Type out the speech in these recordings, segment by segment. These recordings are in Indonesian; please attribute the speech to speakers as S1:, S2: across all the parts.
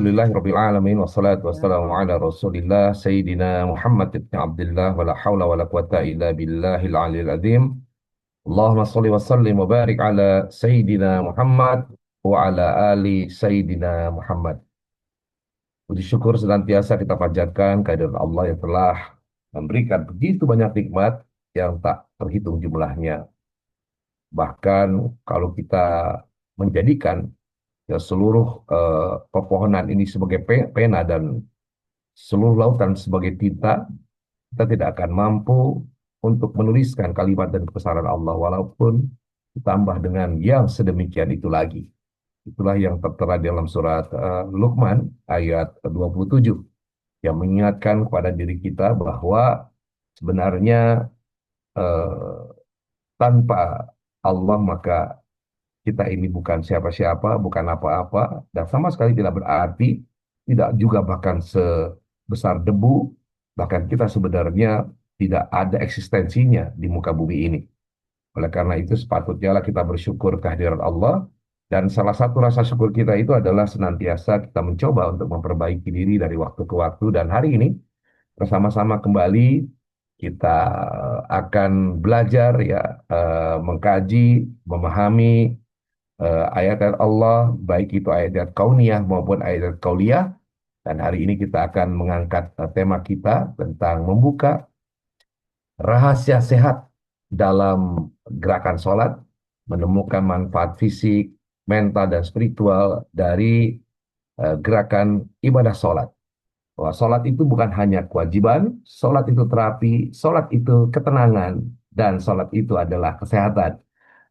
S1: Alhamdulillahirabbil alamin wassalatu wassalamu ala Rasulillah Sayyidina Muhammad ibn Abdullah wala haula wala quwata illa billahil aliyil azim. Allahumma shalli wa sallim wa barik ala Sayyidina Muhammad wa ala ali Sayyidina Muhammad. Puji syukur senantiasa kita panjatkan kehadirat Allah yang telah memberikan begitu banyak nikmat yang tak terhitung jumlahnya. Bahkan kalau kita menjadikan ya seluruh pepohonan ini sebagai pena dan seluruh lautan sebagai tinta, kita tidak akan mampu untuk menuliskan kalimat dan kebesaran Allah walaupun ditambah dengan yang sedemikian itu lagi. Itulah yang tertera dalam surat Luqman ayat 27 yang mengingatkan kepada diri kita bahwa sebenarnya eh, tanpa Allah maka kita ini bukan siapa-siapa, bukan apa-apa, dan sama sekali tidak berarti, tidak juga bahkan sebesar debu, bahkan kita sebenarnya tidak ada eksistensinya di muka bumi ini. Oleh karena itu sepatutnya lah kita bersyukur kehadiran Allah, dan salah satu rasa syukur kita itu adalah senantiasa kita mencoba untuk memperbaiki diri dari waktu ke waktu, dan hari ini bersama-sama kembali kita akan belajar ya, mengkaji, memahami ayat-ayat Allah, baik itu ayat-ayat kauniyah maupun ayat-ayat kauliyah. Dan hari ini kita akan mengangkat tema kita tentang membuka rahasia sehat dalam gerakan sholat, menemukan manfaat fisik, mental, dan spiritual dari gerakan ibadah sholat. Bahwa sholat itu bukan hanya kewajiban, sholat itu terapi, sholat itu ketenangan, dan sholat itu adalah kesehatan.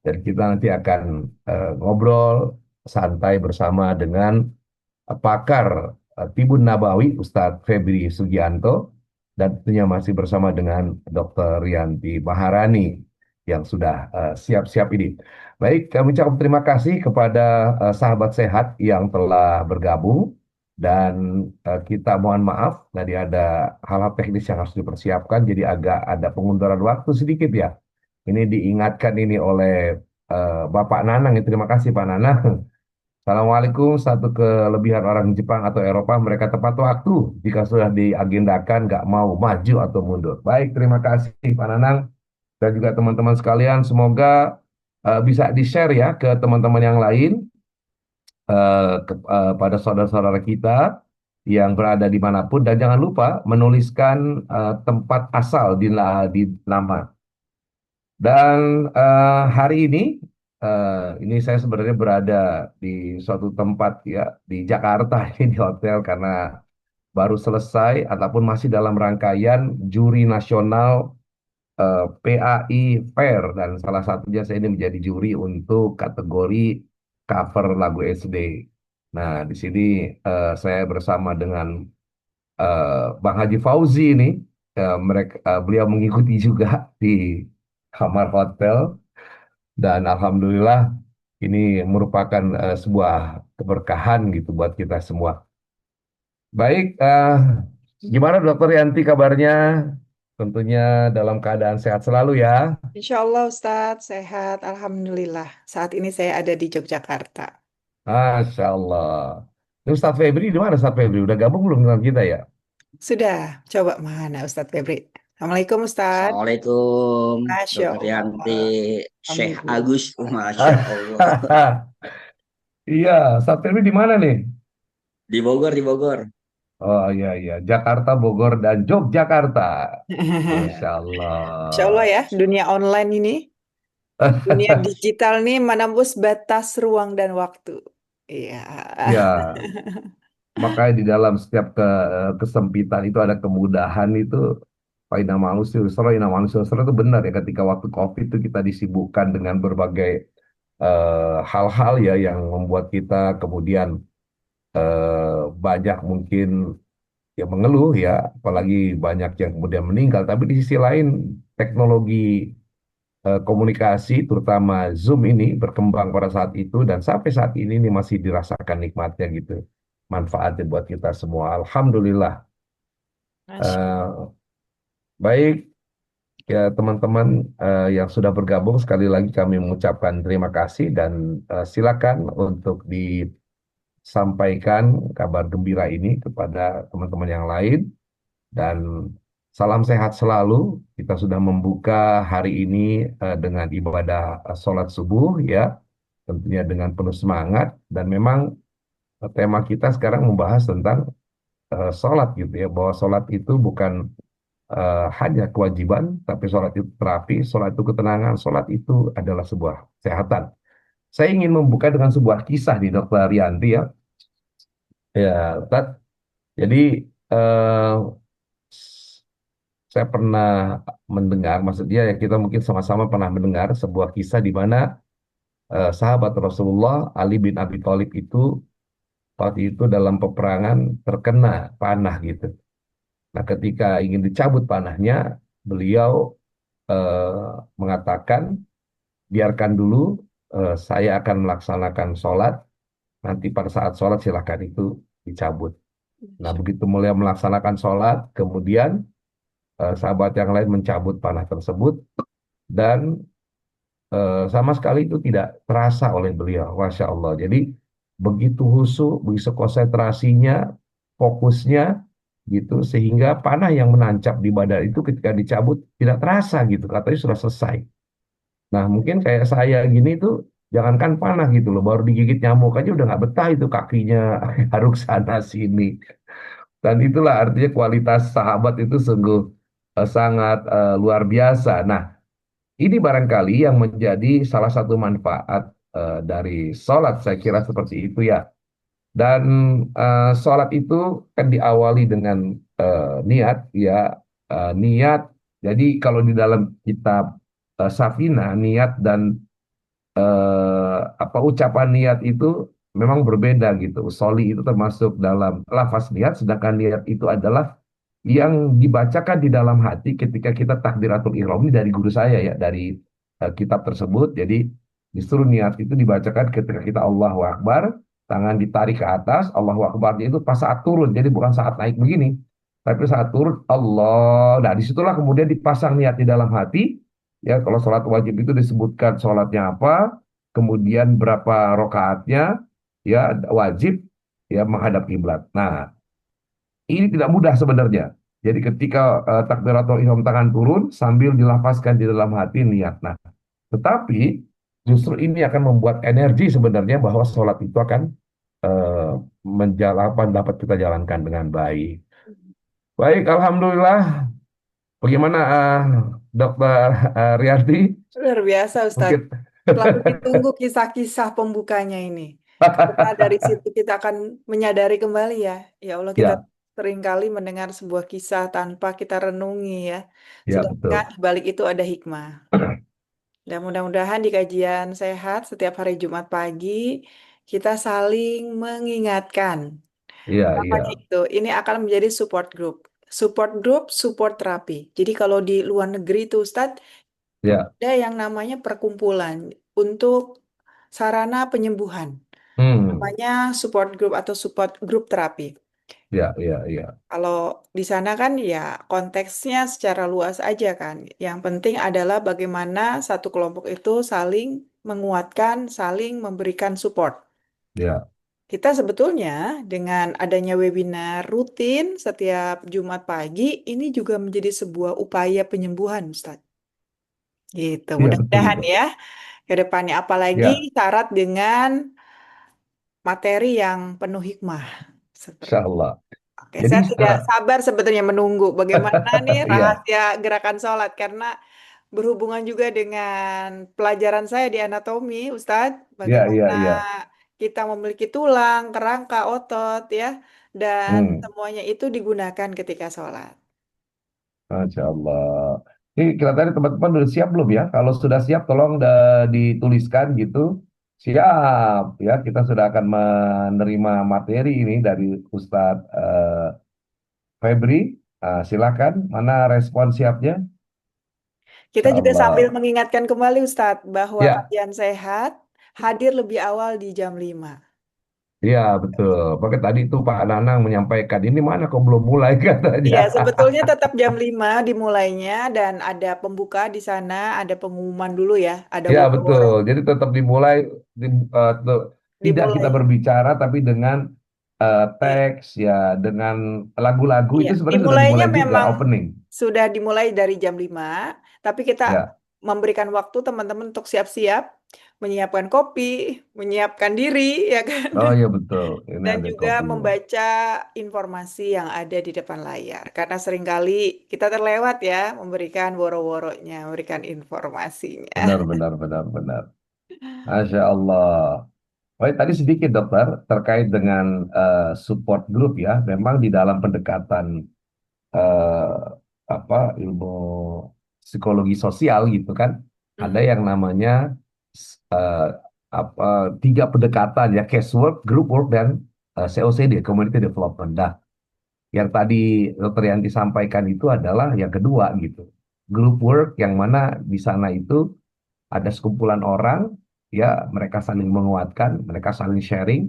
S1: Dan kita nanti akan ngobrol santai bersama dengan pakar Tibun Nabawi, Ustadz Febri Sugianto, dan tentunya masih bersama dengan Dr. Rianti Maharani yang sudah siap-siap ini. Baik, kami ucap terima kasih kepada sahabat sehat yang telah bergabung, dan kita mohon maaf tadi ada hal-hal teknis yang harus dipersiapkan, jadi agak ada pengunduran waktu sedikit ya. Ini diingatkan ini oleh Bapak Nanang. Terima kasih Pak Nanang. Assalamualaikum. Satu kelebihan orang Jepang atau Eropa, mereka tepat waktu. Jika sudah diagendakan, nggak mau maju atau mundur. Baik, terima kasih Pak Nanang. Dan juga teman-teman sekalian, semoga bisa di-share ya ke teman-teman yang lain, pada saudara-saudara kita yang berada dimanapun. Dan jangan lupa menuliskan tempat asal di nama. Dan hari ini saya sebenarnya berada di suatu tempat ya di Jakarta ini di hotel karena baru selesai ataupun masih dalam rangkaian juri nasional PAI Fair, dan salah satunya saya ini menjadi juri untuk kategori cover lagu SD. Nah, di sini saya bersama dengan Bang Haji Fauzi ini, beliau mengikuti juga di kamar hotel. Dan alhamdulillah ini merupakan sebuah keberkahan gitu buat kita semua. Baik, gimana Dokter Yanti kabarnya? Tentunya dalam keadaan sehat selalu ya.
S2: Insya Allah Ustadz, sehat. Alhamdulillah. Saat ini saya ada di Yogyakarta.
S1: Masya Allah. Ini Ustadz Febri di mana Ustadz Febri? Udah gabung belum dengan kita ya?
S2: Sudah, coba mana Ustadz Febri? Assalamualaikum Ustadz.
S3: Assalamualaikum,
S2: Masya
S3: Dokter Yanti,
S2: Allah.
S3: Syekh
S2: Alhamdulillah.
S3: Agus, Masya Allah.
S1: Iya, Ustadz Febri di mana nih?
S3: Di Bogor, di Bogor.
S1: Oh iya iya, Jakarta, Bogor, dan Yogyakarta. Masya
S2: Masya Allah
S1: Allah.
S2: ya, dunia online ini, dunia digital nih menembus batas ruang dan waktu. Iya.
S1: Ya, makanya di dalam setiap kesempitan itu ada kemudahan itu. Faina manusia yusra, inna manusia yusra itu benar ya, ketika waktu COVID itu kita disibukkan dengan berbagai hal-hal ya yang membuat kita kemudian banyak mungkin yang mengeluh ya, apalagi banyak yang kemudian meninggal. Tapi di sisi lain teknologi komunikasi terutama Zoom ini berkembang pada saat itu, dan sampai saat ini masih dirasakan nikmatnya gitu, manfaatnya buat kita semua. Alhamdulillah.
S2: Masya
S1: Eh, Baik ya teman-teman yang sudah bergabung, sekali lagi kami mengucapkan terima kasih, dan silakan untuk sampaikan kabar gembira ini kepada teman-teman yang lain dan salam sehat selalu. Kita sudah membuka hari ini dengan ibadah sholat subuh ya, tentunya dengan penuh semangat dan memang tema kita sekarang membahas tentang sholat gitu ya, bahwa sholat itu bukan hanya kewajiban, tapi sholat itu terapi, sholat itu ketenangan, sholat itu adalah sebuah kesehatan. Saya ingin membuka dengan sebuah kisah di Dokter Rianti ya. Ya, Ustaz. Jadi eh, saya pernah mendengar, maksudnya ya kita mungkin sama-sama pernah mendengar sebuah kisah di mana sahabat Rasulullah Ali bin Abi Thalib itu waktu itu dalam peperangan terkena panah gitu. Nah, ketika ingin dicabut panahnya, beliau mengatakan, biarkan dulu, saya akan melaksanakan sholat, nanti pada saat sholat silahkan itu dicabut. Nah, begitu mulai melaksanakan sholat, kemudian sahabat yang lain mencabut panah tersebut, dan sama sekali itu tidak terasa oleh beliau, Masya Allah. Jadi, begitu husu, begitu konsentrasinya, fokusnya, gitu, sehingga panah yang menancap di badan itu ketika dicabut tidak terasa gitu, katanya sudah selesai. Nah, mungkin kayak saya gini tuh, jangankan panah gitu loh, baru digigit nyamuk aja udah nggak betah itu kakinya harus sana sini. Dan itulah artinya kualitas sahabat itu sungguh sangat luar biasa. Nah, ini barangkali yang menjadi salah satu manfaat dari sholat, saya kira seperti itu ya. Dan sholat itu kan diawali dengan niat, ya. Niat, jadi kalau di dalam kitab Safina, niat dan apa ucapan niat itu memang berbeda gitu. Soli itu termasuk dalam lafaz niat, sedangkan niat itu adalah yang dibacakan di dalam hati ketika kita takbiratul ihram. Ini dari guru saya ya, dari kitab tersebut. Jadi disuruh niat itu dibacakan ketika kita Allahu Akbar, tangan ditarik ke atas, Allahu Akbarnya itu pas saat turun. Jadi bukan saat naik begini, tapi saat turun Allah. Nah, disitulah kemudian dipasang niat di dalam hati. Ya, kalau sholat wajib itu disebutkan sholatnya apa, kemudian berapa rokaatnya, ya wajib, ya menghadap kiblat. Nah, ini tidak mudah sebenarnya. Jadi ketika takbiratul ihram tangan turun sambil dilafazkan di dalam hati niat. Nah, tetapi justru ini akan membuat energi sebenarnya bahwa sholat itu akan eh, menjalankan dapat kita jalankan dengan baik. Baik, alhamdulillah. Bagaimana Dokter Rianti?
S2: Luar biasa, Ustadz.
S1: Mungkin
S2: Selalu ditunggu kisah-kisah pembukanya ini. Karena dari situ kita akan menyadari kembali ya. Ya Allah, kita
S1: ya,
S2: seringkali mendengar sebuah kisah tanpa kita renungi ya.
S1: ya
S2: Sedangkan
S1: betul.
S2: di balik itu ada hikmah. Dan mudah-mudahan di kajian sehat setiap hari Jumat pagi kita saling mengingatkan.
S1: Iya, iya,
S2: Makanya itu, ini akan menjadi support group. Support group, support terapi. Jadi kalau di luar negeri itu Ustadz,
S1: ya.
S2: ada yang namanya perkumpulan untuk sarana penyembuhan.
S1: Hmm,
S2: Namanya support group atau support group terapi.
S1: ya, ya, ya,
S2: Kalau di sana kan ya konteksnya secara luas aja kan. Yang penting adalah bagaimana satu kelompok itu saling menguatkan, saling memberikan support.
S1: ya.
S2: Kita sebetulnya dengan adanya webinar rutin setiap Jumat pagi, ini juga menjadi sebuah upaya penyembuhan, Ustaz. Gitu,
S1: Iya, betul
S2: mudah-mudahan
S1: itu.
S2: ya ke depannya. Apalagi
S1: Ya,
S2: syarat dengan materi yang penuh hikmah.
S1: insya
S2: Seperti
S1: Allah.
S2: Oke,
S1: Jadi,
S2: saya tidak sabar sebetulnya menunggu bagaimana nih
S1: ya,
S2: rahasia gerakan sholat karena berhubungan juga dengan pelajaran saya di anatomi, Ustadz.
S1: ya,
S2: Bagaimana
S1: ya, ya.
S2: kita memiliki tulang, kerangka, otot, ya, dan
S1: Hmm,
S2: semuanya itu digunakan ketika sholat.
S1: Masya Allah. Ini kita tadi teman-teman udah siap belum ya? Kalau sudah siap, tolong dituliskan gitu. Siap, ya. Kita sudah akan menerima materi ini dari Ustadz Febri. Silakan, mana respon siapnya?
S2: Kita
S1: Insya
S2: juga sambil
S1: Allah.
S2: mengingatkan kembali, Ustadz, bahwa
S1: Ya,
S2: kajian sehat hadir lebih awal di jam 5.
S1: iya betul. Pakai tadi itu Pak Nanang menyampaikan ini mana kok belum mulai katanya.
S2: Iya, sebetulnya tetap jam 5 dimulainya dan ada pembuka di sana, ada pengumuman dulu ya, ada
S1: Ya
S2: war-war.
S1: betul. Jadi tetap dimulai di, Tidak kita
S2: dimulai.
S1: berbicara, tapi dengan
S2: Ya,
S1: teks ya, dengan lagu-lagu
S2: iya,
S1: itu sebenarnya sudah
S2: dimulainya
S1: dimulai juga
S2: memang
S1: opening.
S2: sudah dimulai dari jam 5, tapi kita
S1: Ya,
S2: memberikan waktu teman-teman untuk siap-siap, menyiapkan kopi, menyiapkan diri, ya kan?
S1: oh iya betul. Ini
S2: Dan
S1: ada
S2: juga
S1: kopinya.
S2: membaca informasi yang ada di depan layar. Karena seringkali kita terlewat ya memberikan woro-woronya, memberikan informasinya.
S1: Benar, benar, benar, benar. Masya Allah. Baik, tadi sedikit dokter terkait dengan support group ya. Memang di dalam pendekatan eh, apa ilmu psikologi sosial gitu kan, ada
S2: Mhm.
S1: yang namanya eh, apa tiga pendekatan ya, casework, group work, dan COCD, community development. Nah, yang tadi dokter Yanti sampaikan itu adalah yang kedua gitu. Group work yang mana di sana itu ada sekumpulan orang, ya mereka saling menguatkan, mereka saling sharing,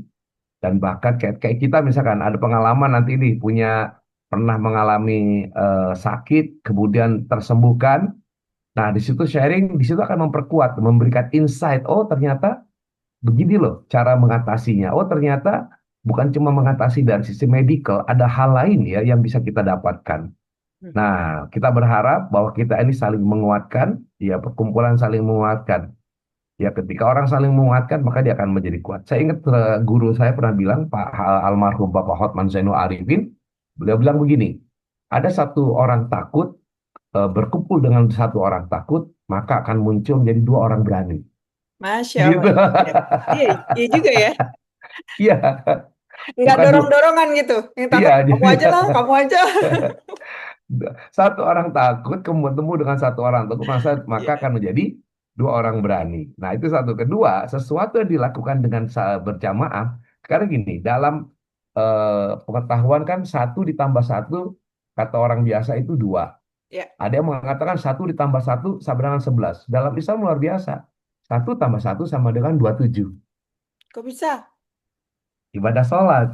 S1: dan bahkan kayak kayak kita misalkan ada pengalaman nanti nih punya pernah mengalami sakit kemudian tersembuhkan. Nah, di situ sharing, di situ akan memperkuat, memberikan insight. Oh, ternyata begini loh cara mengatasinya. Oh, ternyata bukan cuma mengatasi dari sisi medical, ada hal lain ya yang bisa kita dapatkan. Nah, kita berharap bahwa kita ini saling menguatkan, ya perkumpulan saling menguatkan. Ya, ketika orang saling menguatkan, maka dia akan menjadi kuat. Saya ingat guru saya pernah bilang, Pak almarhum Bapak Hotman Zainul Arifin, beliau bilang begini, ada satu orang takut, berkumpul dengan satu orang takut, maka akan muncul menjadi dua orang berani.
S2: Masya Allah.
S1: Gitu.
S2: Iya, iya, iya juga ya.
S1: Iya,
S2: Nggak
S1: bukan dua.
S2: dorong-dorongan gitu. Yang
S1: Iya,
S2: takut, kamu
S1: jadi
S2: aja lah, kamu aja.
S1: satu orang takut kemudian bertemu dengan satu orang takut, maka
S2: Iya.
S1: akan menjadi dua orang berani. Nah, itu satu. Kedua, sesuatu yang dilakukan dengan berjamaah. Sekarang gini, dalam pengetahuan kan satu ditambah satu, kata orang biasa itu dua.
S2: Ya,
S1: Ada yang mengatakan satu ditambah satu sama dengan 11. Dalam Islam luar biasa. Satu tambah satu sama dengan 27.
S2: kok bisa?
S1: Ibadah sholat.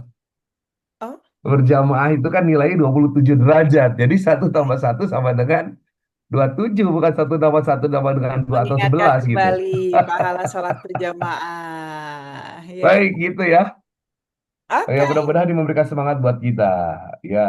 S2: Oh,
S1: Berjamaah itu kan nilainya 27 derajat. Jadi satu tambah satu sama dengan 27, bukan satu tambah satu sama dengan dua atau
S2: mengingatkan
S1: 11 gitu.
S2: kembali pahala sholat berjamaah. Ya,
S1: Baik gitu ya. Ya
S2: oke.
S1: mudah-mudahan ini memberikan semangat buat kita. Ya,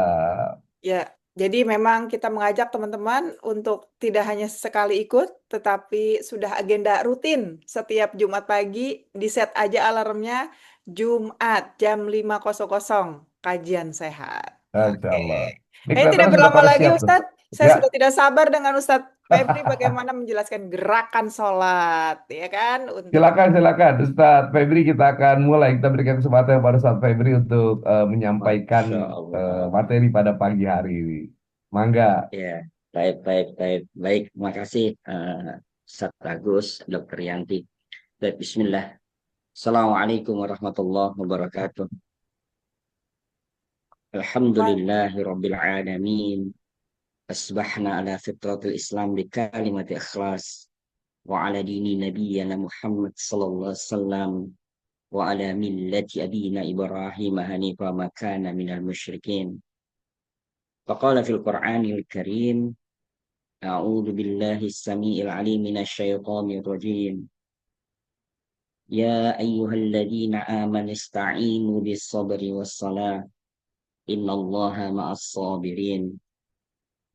S2: Ya, jadi memang kita mengajak teman-teman untuk tidak hanya sekali ikut, tetapi sudah agenda rutin setiap Jumat pagi, di set aja alarmnya Jumat jam 5.00 kajian sehat.
S1: Insya
S2: Oke.
S1: Allah. Ini
S2: Kayaknya tidak
S1: kelihatannya sudah
S2: berlama
S1: pada
S2: lagi
S1: siap tuh.
S2: Ustadz. Saya
S1: Ya,
S2: sudah tidak sabar dengan Ustadz Febri bagaimana menjelaskan gerakan sholat, ya kan? Untuk
S1: silakan, silakan. Ustadz Febri, kita akan mulai. Kita berikan kesempatan kepada Ustadz Febri untuk menyampaikan
S3: Masya Allah.
S1: materi pada pagi hari ini. Mangga.
S3: Ya, baik, baik, baik. Baik, terima kasih Ustaz Agus, Dr. Yanti. Baik, Bismillah. Assalamualaikum warahmatullahi wabarakatuh. Alhamdulillahi Rabbil Alamin. Asbahna ala fitratil Islam bi kalimati ikhlas. Wa ala dini nabiyyana Muhammad sallallahu alaihi wasallam. Wa ala millati abina Ibrahim hanifa ma kana minal musyrikin. Faqala fil Qur'anil Karim. أعوذ بالله السميع العليم من الشيطان الرجيم يا أيها الذين آمنوا استعينوا بالصبر والصلاة إن الله مع الصابرين.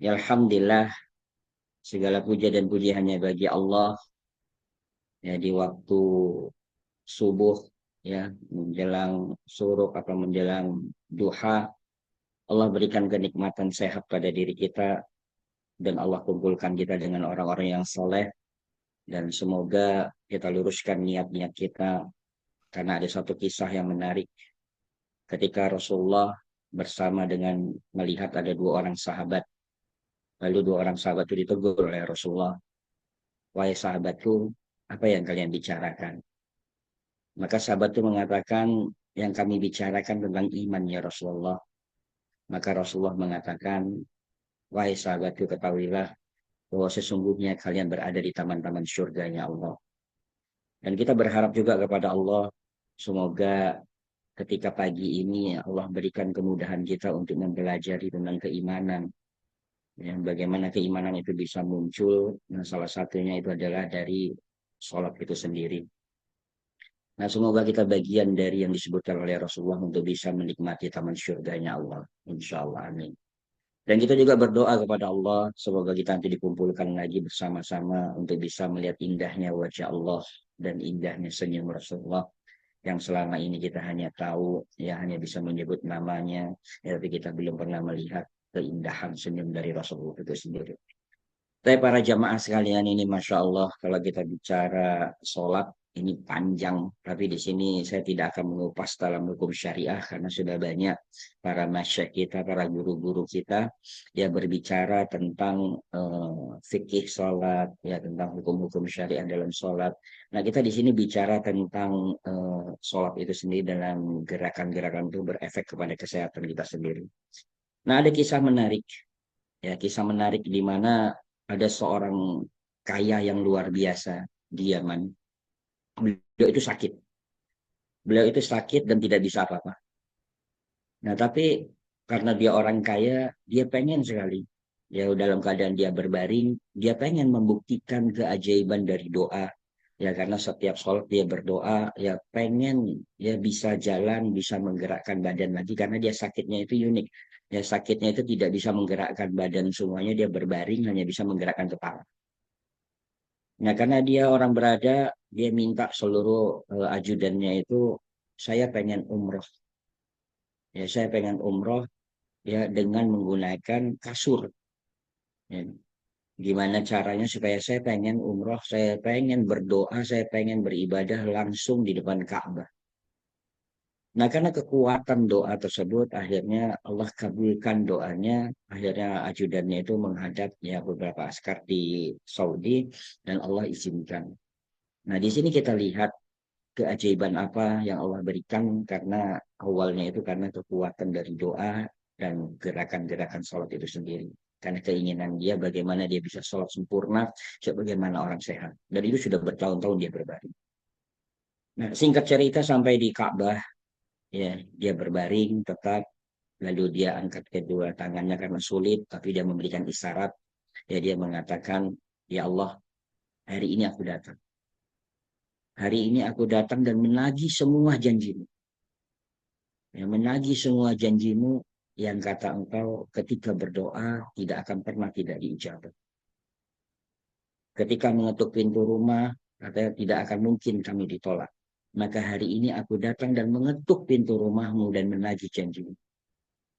S3: Ya Alhamdulillah, segala puja dan puji hanya bagi Allah. Ya, di waktu subuh, ya menjelang suruk atau menjelang duha, Allah berikan kenikmatan sehat pada diri kita, dan Allah kumpulkan kita dengan orang-orang yang soleh. Dan semoga kita luruskan niat-niat kita, karena ada satu kisah yang menarik ketika Rasulullah bersama dengan melihat ada dua orang sahabat. Lalu dua orang sahabat itu ditegur oleh Rasulullah, wahai sahabatku, apa yang kalian bicarakan? Maka sahabat itu mengatakan, yang kami bicarakan tentang iman ya Rasulullah. Maka Rasulullah mengatakan, wahai sahabatku, ketahuilah bahwa sesungguhnya kalian berada di taman-taman surganya Allah. Dan kita berharap juga kepada Allah, semoga ketika pagi ini Allah berikan kemudahan kita untuk mempelajari tentang keimanan. Ya, bagaimana keimanan itu bisa muncul. Nah, salah satunya itu adalah dari sholat itu sendiri. Nah, semoga kita bagian dari yang disebutkan oleh Rasulullah untuk bisa menikmati taman surganya Allah. Insya Allah, amin. Dan kita juga berdoa kepada Allah, semoga kita nanti dikumpulkan lagi bersama-sama untuk bisa melihat indahnya wajah Allah dan indahnya senyum Rasulullah yang selama ini kita hanya tahu, ya hanya bisa menyebut namanya, ya, tapi kita belum pernah melihat keindahan senyum dari Rasulullah itu sendiri. Tapi para jamaah sekalian ini, Masya Allah, kalau kita bicara sholat, ini panjang. Tapi di sini saya tidak akan mengupas dalam hukum syariah, karena sudah banyak para masyayikh kita, para guru-guru kita, ya berbicara tentang fikih sholat, ya tentang hukum-hukum syariah dalam sholat. Nah, kita di sini bicara tentang sholat itu sendiri dalam gerakan-gerakan itu berefek kepada kesehatan kita sendiri. Nah, ada kisah menarik. Ya, kisah menarik di mana ada seorang kaya yang luar biasa di Yaman. Beliau itu sakit. Beliau itu sakit dan tidak bisa apa-apa. Nah, tapi karena dia orang kaya, dia pengen sekali. Ya, dalam keadaan dia berbaring, dia pengen membuktikan keajaiban dari doa. Ya, karena setiap sholat dia berdoa, ya pengen ya bisa jalan, bisa menggerakkan badan lagi. Karena dia sakitnya itu unik. Ya, sakitnya itu tidak bisa menggerakkan badan semuanya, dia berbaring hanya bisa menggerakkan kepala. Nah, karena dia orang berada, dia minta seluruh ajudannya itu, saya pengen umroh. Ya, saya pengen umroh ya dengan menggunakan kasur. Ya, gimana caranya supaya saya pengen umroh, saya pengen berdoa, saya pengen beribadah langsung di depan Ka'bah. Nah, karena kekuatan doa tersebut, akhirnya Allah kabulkan doanya. Akhirnya ajudannya itu menghadap ya beberapa askar di Saudi dan Allah izinkan. Nah, di sini kita lihat keajaiban apa yang Allah berikan karena awalnya itu karena kekuatan dari doa dan gerakan-gerakan sholat itu sendiri. Karena keinginan dia bagaimana dia bisa sholat sempurna sebagaimana orang sehat. Dan itu sudah bertahun-tahun dia berbaring. Nah, singkat cerita sampai di Ka'bah, ya dia berbaring tetap, lalu dia angkat kedua tangannya karena sulit, tapi dia memberikan isyarat. Ya dia mengatakan, ya Allah, hari ini aku datang. Hari ini aku datang dan menagih semua janjimu. Ya, menagih semua janjimu yang kata engkau ketika berdoa tidak akan pernah tidak diijabah. Ketika mengetuk pintu rumah, katanya tidak akan mungkin kami ditolak. Maka hari ini aku datang dan mengetuk pintu rumahmu dan menagih janjimu.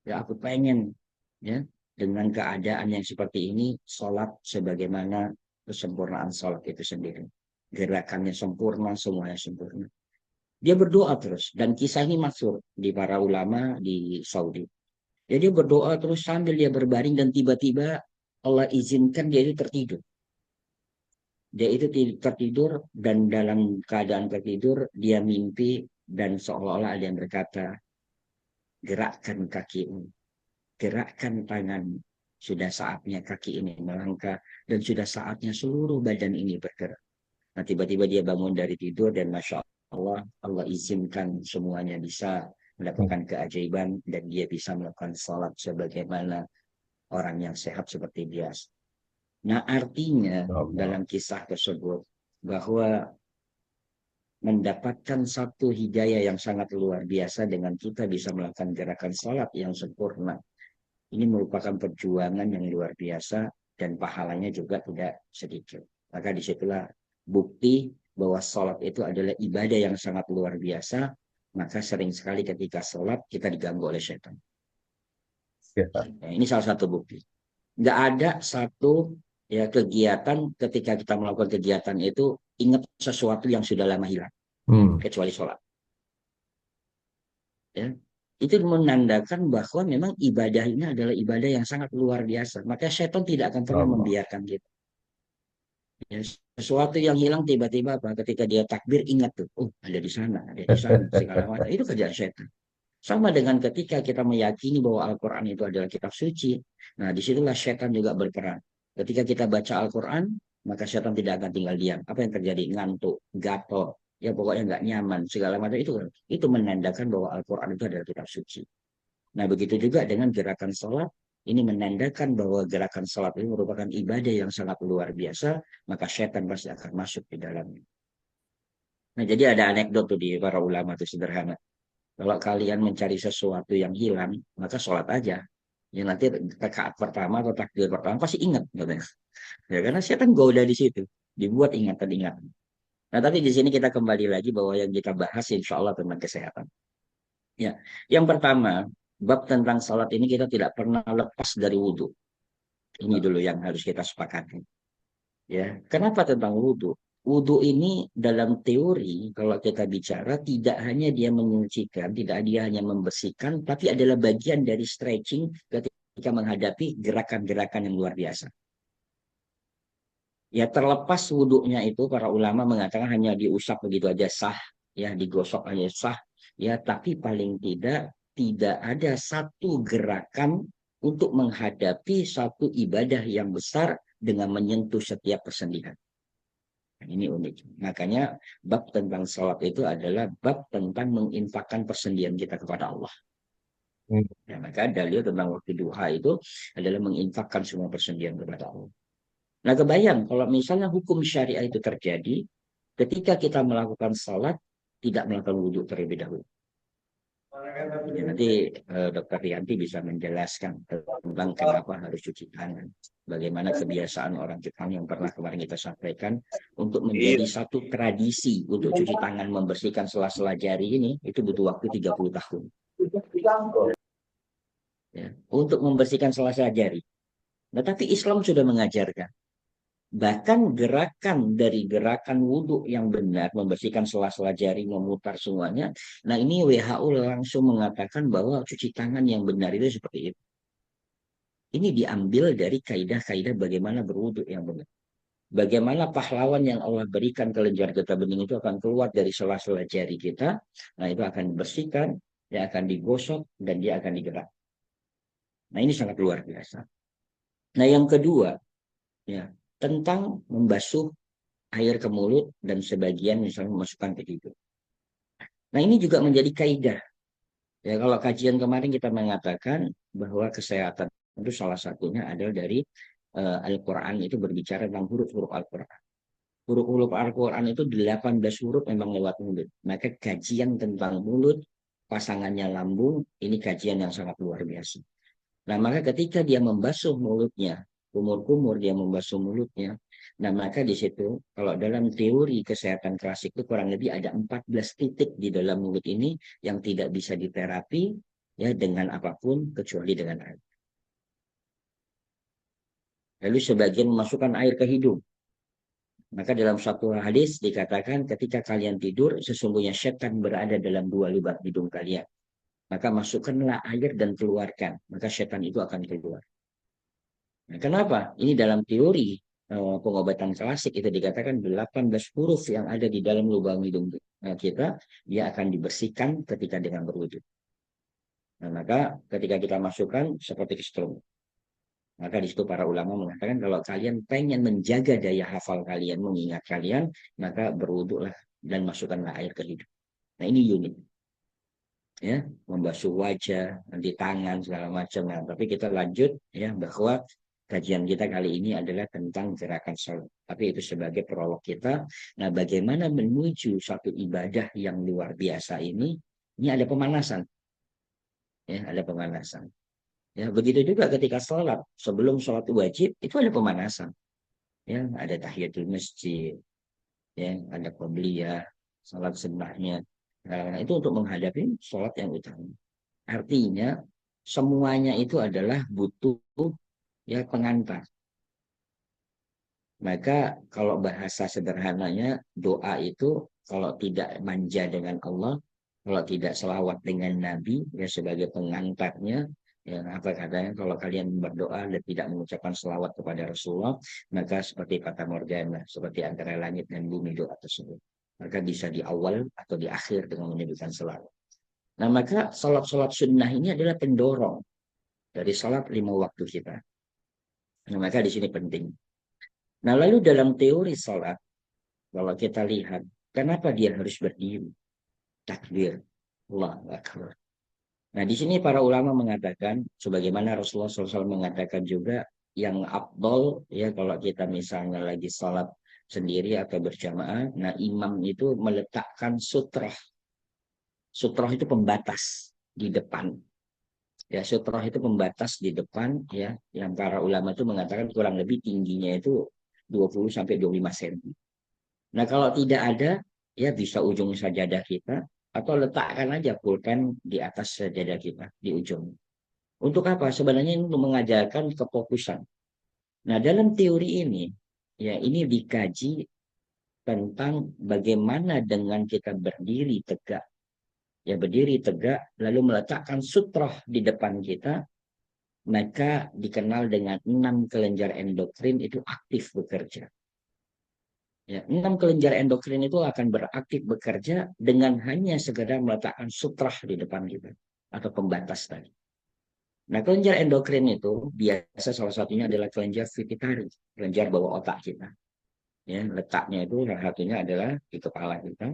S3: Ya, aku pengen ya dengan keadaan yang seperti ini, sholat sebagaimana kesempurnaan sholat itu sendiri. Gerakannya sempurna, semuanya sempurna. Dia berdoa terus. Dan kisah ini masyhur di para ulama di Saudi. Jadi dia berdoa terus sambil dia berbaring dan tiba-tiba Allah izinkan dia itu tertidur. Dia itu tertidur dan dalam keadaan tertidur dia mimpi dan seolah-olah ada yang berkata, gerakkan kakimu, gerakkan tanganmu. Sudah saatnya kaki ini melangkah dan sudah saatnya seluruh badan ini bergerak. Nah, tiba-tiba dia bangun dari tidur dan Masya Allah, Allah izinkan semuanya bisa mendapatkan keajaiban dan dia bisa melakukan salat sebagaimana orang yang sehat seperti biasa. Nah, artinya
S1: Allah.
S3: dalam kisah tersebut bahwa mendapatkan satu hidayah yang sangat luar biasa dengan kita bisa melakukan gerakan salat yang sempurna. Ini merupakan perjuangan yang luar biasa dan pahalanya juga tidak sedikit. Maka disitulah bukti bahwa sholat itu adalah ibadah yang sangat luar biasa. Maka sering sekali ketika sholat kita diganggu oleh setan.
S1: Ya.
S3: Nah, ini salah satu bukti. Nggak ada satu ya kegiatan ketika kita melakukan kegiatan itu ingat sesuatu yang sudah lama hilang,
S1: Hmm.
S3: kecuali sholat. Ya. Itu menandakan bahwa memang ibadah ini adalah ibadah yang sangat luar biasa. Maka setan tidak akan pernah
S1: Allah.
S3: membiarkan kita. Ya, sesuatu yang hilang tiba-tiba apa? Ketika dia takbir ingat tuh, oh ada di sana, segala macam. Itu kerjaan setan. Sama dengan ketika kita meyakini bahwa Al-Quran itu adalah kitab suci. Nah, disitulah setan juga berperan. Ketika kita baca Al-Quran, maka setan tidak akan tinggal diam. Apa yang terjadi? Ngantuk, gatel, ya pokoknya nggak nyaman, segala macam itu menandakan bahwa Al-Quran itu adalah kitab suci. Nah, begitu juga dengan gerakan sholat, ini menandakan bahwa gerakan sholat ini merupakan ibadah yang sangat luar biasa, maka setan pasti akan masuk di dalamnya. Nah, jadi ada anekdot tuh di para ulama tuh sederhana. Kalau kalian mencari sesuatu yang hilang, maka sholat aja. Ya nanti rakaat pertama atau takbir pertama pasti ingat katanya. Ya karena setan goda di situ, dibuat ingatan-ingatan. Nah, tapi di sini kita kembali lagi bahwa yang kita bahas insya Allah tentang kesehatan. Ya, yang pertama, bab tentang sholat ini kita tidak pernah lepas dari wudhu. Ini dulu yang harus kita sepakati. Ya, kenapa tentang wudhu? Wudhu ini dalam teori kalau kita bicara tidak hanya dia menyucikan, tidak dia hanya membersihkan, tapi adalah bagian dari stretching ketika menghadapi gerakan-gerakan yang luar biasa. Ya terlepas wudhunya itu para ulama mengatakan hanya diusap begitu aja sah, ya digosok aja sah, ya tapi paling tidak ada satu gerakan untuk menghadapi satu ibadah yang besar dengan menyentuh setiap persendian. Ini unik. Makanya bab tentang salat itu adalah bab tentang menginfakkan persendian kita kepada Allah.
S1: Hmm.
S3: Ya, maka dalil tentang waktu duha itu adalah menginfakkan semua persendian kepada Allah. Nah, kebayang kalau misalnya hukum syariah itu terjadi ketika kita melakukan salat tidak melakukan wudhu terlebih dahulu. Ya, nanti Dr. Rianti bisa menjelaskan tentang kenapa harus cuci tangan. Bagaimana kebiasaan orang Jepang yang pernah kemarin kita sampaikan untuk menjadi satu tradisi untuk cuci tangan membersihkan sela-sela jari ini itu butuh waktu 30 tahun. Ya, untuk membersihkan sela-sela jari. Nah, tapi Islam sudah mengajarkan bahkan gerakan dari gerakan wudhu yang benar, membersihkan sela-sela jari, memutar semuanya. Nah ini WHO langsung mengatakan bahwa cuci tangan yang benar itu seperti itu. Ini diambil dari kaidah-kaidah bagaimana berwudhu yang benar. Bagaimana pahlawan yang Allah berikan kelenjar getah bening itu akan keluar dari sela-sela jari kita. Nah itu akan dibersihkan, dia akan digosok, dan dia akan digerak. Nah ini sangat luar biasa. Nah yang kedua, ya tentang membasuh air ke mulut dan sebagian misalnya memasukkan ke hidung. Nah ini juga menjadi kaidah. Ya kalau kajian kemarin kita mengatakan bahwa kesehatan itu salah satunya adalah dari Al-Quran itu berbicara tentang huruf-huruf Al-Quran. Huruf-huruf Al-Quran itu 18 huruf memang lewat mulut. Maka kajian tentang mulut, pasangannya lambung, ini kajian yang sangat luar biasa. Nah, maka ketika dia membasuh mulutnya, kumur-kumur dia membasuh mulutnya, nah maka di situ, kalau dalam teori kesehatan klasik itu kurang lebih ada 14 titik di dalam mulut ini yang tidak bisa diterapi ya dengan apapun kecuali dengan air. Lalu sebagian memasukkan air ke hidung. Maka dalam satu hadis dikatakan ketika kalian tidur, sesungguhnya setan berada dalam dua lubang hidung kalian. Maka masukkanlah air dan keluarkan. Maka setan itu akan keluar. Nah, kenapa? Ini dalam teori pengobatan klasik itu dikatakan 18 huruf yang ada di dalam lubang hidung kita, dia akan dibersihkan ketika dengan berwudhu. Nah, maka ketika kita masukkan seperti kesetrum. Maka di situ para ulama mengatakan kalau kalian pengen menjaga daya hafal kalian, mengingat kalian, maka berwudhulah dan masukkanlah air ke hidung. Nah ini unik. Ya, membasuh wajah, nanti tangan segala macam. Nah, tapi kita lanjut ya bahwa kajian kita kali ini adalah tentang gerakan salat. Tapi itu sebagai prolog kita. Nah, bagaimana menuju satu ibadah yang luar biasa ini ada pemanasan. Ya, ada pemanasan. Ya, begitu juga ketika sholat. Sebelum sholat wajib itu ada pemanasan. Ya, ada tahiyatul masjid, ya, ada qabliyah, sholat sunnahnya. Nah, itu untuk menghadapi sholat yang utama. Artinya semuanya itu adalah butuh ya pengantar. Maka kalau bahasa sederhananya doa itu kalau tidak manja dengan Allah, kalau tidak selawat dengan Nabi ya sebagai pengantarnya, ya apa katanya kalau kalian berdoa dan tidak mengucapkan selawat kepada Rasulullah, maka seperti kata Morgana, seperti antara langit dan bumi doa tersebut. Maka bisa di awal atau di akhir dengan menyebutkan selawat. Nah maka salat-salat sunnah ini adalah pendorong dari salat 5 waktu kita. Nah maka di sini penting. Nah lalu dalam teori salat, kalau kita lihat, kenapa dia harus berdiri? Takbir. Allahu Akbar. Nah di sini para ulama mengatakan, sebagaimana Rasulullah SAW mengatakan juga, yang afdol ya kalau kita misalnya lagi salat sendiri atau berjamaah. Nah, imam itu meletakkan sutroh. Sutroh itu pembatas di depan. Ya, sutroh itu pembatas di depan, ya, yang para ulama itu mengatakan kurang lebih tingginya itu 20 sampai 25 cm. Nah, kalau tidak ada, ya bisa ujung sajadah kita atau letakkan aja pulpen di atas sajadah kita di ujung. Untuk apa? Sebenarnya ini untuk mengajarkan kefokusan. Nah, dalam teori ini, ya ini dikaji tentang bagaimana dengan kita berdiri tegak. Ya, berdiri tegak, lalu meletakkan sutroh di depan kita, maka dikenal dengan 6 kelenjar endokrin itu aktif bekerja. Ya, 6 kelenjar endokrin itu akan beraktif bekerja dengan hanya sekedar meletakkan sutroh di depan kita atau pembatas tadi. Nah, kelenjar endokrin itu biasa salah satunya adalah kelenjar pituitari, kelenjar bawah otak kita. Ya, letaknya itu salah satunya adalah di kepala kita.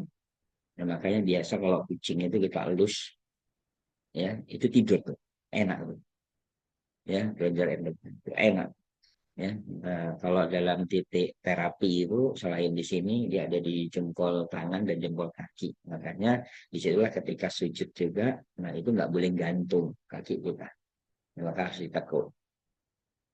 S3: Nah, makanya biasa kalau kucing itu kita elus, ya itu tidur tuh, enak tuh. Ya, kelenjar endokrin itu enak. Ya, nah, kalau dalam titik terapi itu selain di sini dia ada di jempol tangan dan jempol kaki. Makanya disitulah ketika sujud juga, nah itu nggak boleh gantung kaki kita. Maka harus ditekuk.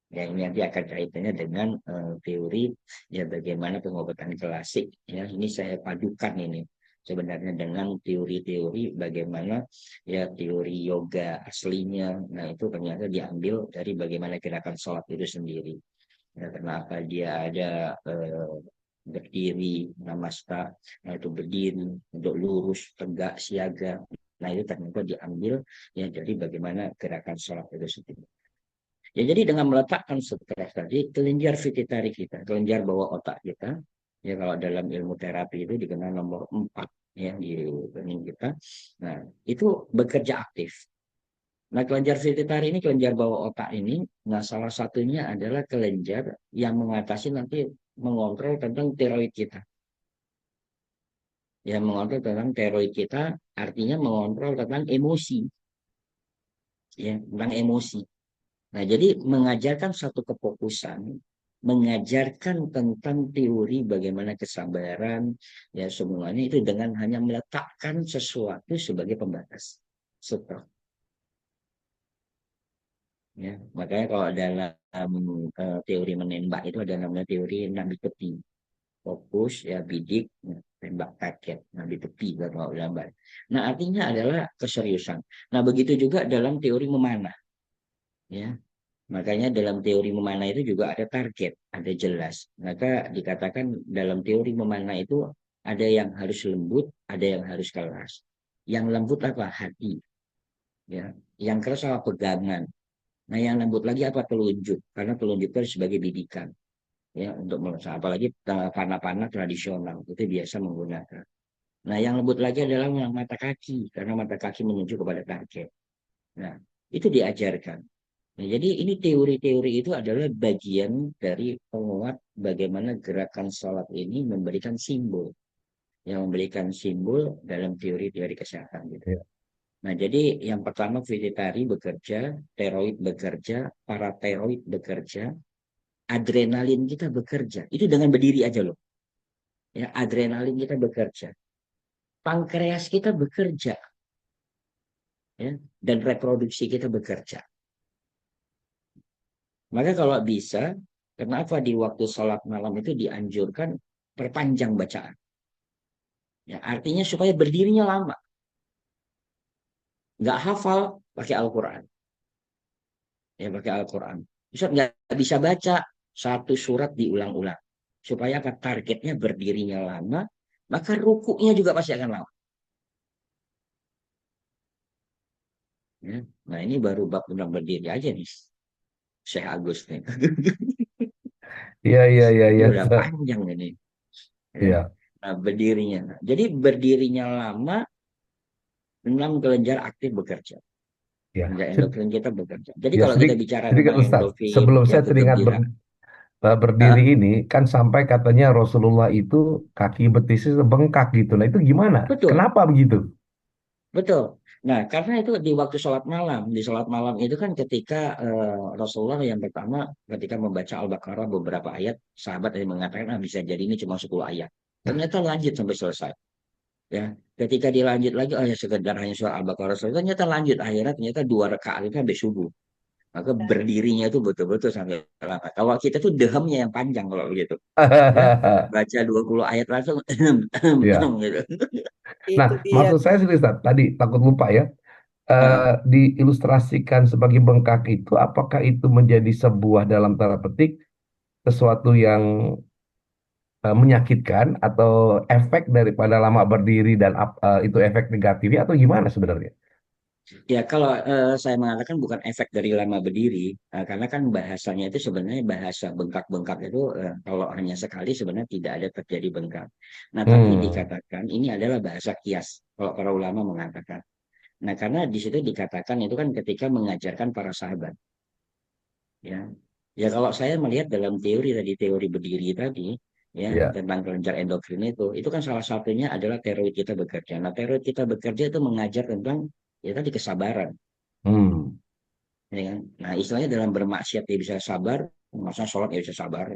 S3: Ya, ini nanti akan kaitannya dengan teori ya bagaimana pengobatan klasik. Ya, ini saya padukan ini sebenarnya dengan teori-teori bagaimana ya teori yoga aslinya. Nah, itu ternyata diambil dari bagaimana gerakan sholat itu sendiri. Ya, kenapa dia ada berdiri, namaste, nah itu berdiri untuk lurus, tegak, siaga. Nah, itu ternyata diambil ya dari bagaimana gerakan sholat itu sendiri. Ya, jadi dengan meletakkan stres tadi, kelenjar pituitari kita, kelenjar bawah otak kita, ya kalau dalam ilmu terapi itu dikenal nomor 4 ya di rekening kita. Nah, itu bekerja aktif. Nah, kelenjar pituitari ini, kelenjar bawah otak ini, nah salah satunya adalah kelenjar yang mengatasi nanti mengontrol tentang tiroid kita. Ya, mengontrol tentang tiroid kita, artinya mengontrol tentang emosi. Ya, tentang emosi. Nah, jadi mengajarkan satu kefokusan, mengajarkan tentang teori bagaimana kesabaran, ya semuanya itu dengan hanya meletakkan sesuatu sebagai pembatas. Super. Ya, makanya kalau dalam teori menembak itu ada namanya teori nabi tepi. Fokus, ya bidik, ya, tembak target, nabi tepi kalau gambar. Nah, artinya adalah keseriusan. Nah, begitu juga dalam teori memanah. Ya, makanya dalam teori memanah itu juga ada target, ada jelas. Maka dikatakan dalam teori memanah itu ada yang harus lembut, ada yang harus keras. Yang lembut apa? Hati. Ya. Yang keras apa? Pegangan. Nah, yang lembut lagi apa? Telunjuk. Karena telunjuk itu sebagai bidikan. Ya, untuk melesat. Apalagi panah-panah tradisional. Itu biasa menggunakan. Nah, yang lembut lagi adalah mata kaki. Karena mata kaki menunjuk kepada target. Nah, itu diajarkan. Nah, jadi ini teori-teori itu adalah bagian dari penguat bagaimana gerakan sholat ini memberikan simbol. Yang memberikan simbol dalam teori-teori kesehatan. Gitu.
S1: Ya.
S3: Nah, jadi yang pertama pituitari bekerja, tiroid bekerja, paratiroid bekerja, adrenalin kita bekerja. Itu dengan berdiri aja loh. Ya, adrenalin kita bekerja. Pankreas kita bekerja. Ya, dan reproduksi kita bekerja. Maka kalau bisa, kenapa di waktu sholat malam itu dianjurkan perpanjang bacaan? Ya, artinya supaya berdirinya lama. Nggak hafal, pakai Al-Quran. Ya, pakai Al-Quran. Bisa nggak bisa baca satu surat diulang-ulang. Supaya apa? Targetnya berdirinya lama, maka rukuknya juga pasti akan lama. Ya. Nah, ini baru bab tentang berdiri aja nih. Syekh Agus nih.
S1: Iya, iya, iya,
S3: Ini
S1: iya.
S3: udah panjang ini. Ya.
S1: Iya,
S3: Nah, berdirinya. Jadi berdirinya lama, 6 kelenjar aktif bekerja.
S1: iya.
S3: Kelenjar endokrin kita bekerja. Jadi
S1: Ya,
S3: kalau kita bicara
S1: sedikit
S3: tentang
S1: Ustaz.
S3: endorfin,
S1: Sebelum
S3: ya
S1: saya teringat
S3: kegembiraan.
S1: berdiri ini, kan sampai katanya Rasulullah itu kaki betisnya bengkak gitu. Nah, itu gimana?
S3: Betul,
S1: Kenapa begitu?
S3: betul. Nah, karena itu di waktu sholat malam, di sholat malam itu kan ketika Rasulullah yang pertama ketika membaca Al-Baqarah beberapa ayat, sahabat yang mengatakan bisa jadi ini cuma 10 ayat. Ternyata lanjut sampai selesai. Ya, ketika dilanjut lagi, oh ya sekedar hanya surah Al-Baqarah selesai, ternyata lanjut akhirnya ternyata 2 rakaat itu sampai subuh. Maka berdirinya itu betul-betul sampai lama. Kalau kita tuh dehemnya yang panjang kalau begitu. Ya, baca 20 ayat langsung
S1: Ya.
S3: gitu.
S1: Nah,
S2: Itu dia
S1: maksud saya
S2: tuh.
S1: sih Ustaz, tadi takut lupa ya.
S3: Nah,
S1: Diilustrasikan sebagai bengkak itu, apakah itu menjadi sebuah dalam tanda petik sesuatu yang menyakitkan atau efek daripada lama berdiri dan itu efek negatifnya atau gimana sebenarnya?
S3: ya kalau saya mengatakan bukan efek dari lama berdiri, karena kan bahasanya itu sebenarnya bahasa bengkak-bengkak itu kalau hanya sekali sebenarnya tidak ada terjadi bengkak. Nah, tapi
S1: Hmm,
S3: dikatakan ini adalah bahasa kias. Kalau para ulama mengatakan. Nah, karena di situ dikatakan itu kan ketika mengajarkan para sahabat, ya. Ya kalau saya melihat dalam teori tadi teori berdiri tadi, ya
S1: ya.
S3: tentang kelenjar endokrin itu kan salah satunya adalah tiroid kita bekerja. Nah, tiroid kita bekerja itu mengajar tentang ya tadi kesabaran,
S1: Hmm,
S3: ya kan? Nah, istilahnya dalam bermaksiat dia bisa sabar, masa sholat dia bisa sabar.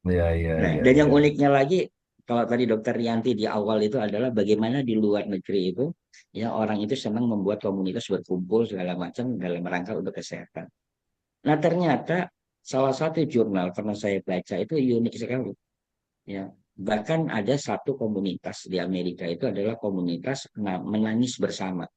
S1: ya, ya,
S3: Nah,
S1: ya,
S3: dan yang
S1: ya.
S3: uniknya lagi, kalau tadi Dokter Rianti di awal itu adalah bagaimana di luar negeri itu, ya orang itu senang membuat komunitas berkumpul segala macam dalam rangka untuk kesehatan. Nah, ternyata salah satu jurnal pernah saya baca itu unik sekali. Ya, bahkan ada satu komunitas di Amerika itu adalah komunitas menangis bersama.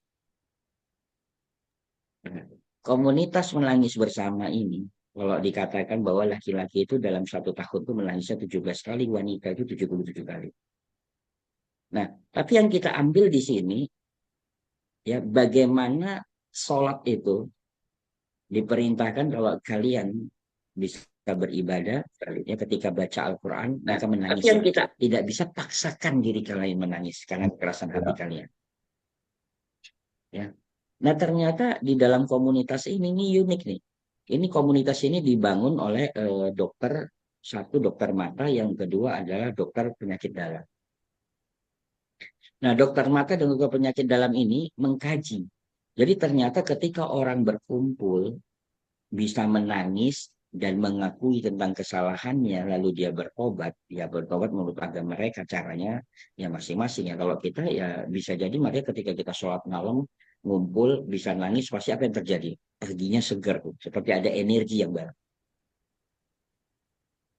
S3: Nah, komunitas menangis bersama ini, kalau dikatakan bahwa laki-laki itu dalam 1 tahun itu menangisnya 17 kali, wanita itu 77 kali. Nah, tapi yang kita ambil di sini, ya bagaimana sholat itu diperintahkan kalau kalian bisa beribadah, ya ketika baca Al-Quran, maka menangis. Yang kita tidak bisa paksakan diri kalian menangis karena kekerasan hati
S1: Ya.
S3: kalian. Ya. Nah, ternyata di dalam komunitas ini nih unik nih. Ini komunitas ini dibangun oleh dokter, satu dokter mata, yang kedua adalah dokter penyakit dalam. Nah, dokter mata dan dokter penyakit dalam ini mengkaji. Jadi ternyata ketika orang berkumpul bisa menangis dan mengakui tentang kesalahannya, lalu dia bertobat, ya bertobat menurut agama mereka caranya ya masing-masing ya. Kalau kita ya bisa jadi mereka ketika kita sholat malam ngumpul bisa nangis pasti apa yang terjadi? Energinya segar tuh, seperti ada energi yang baru.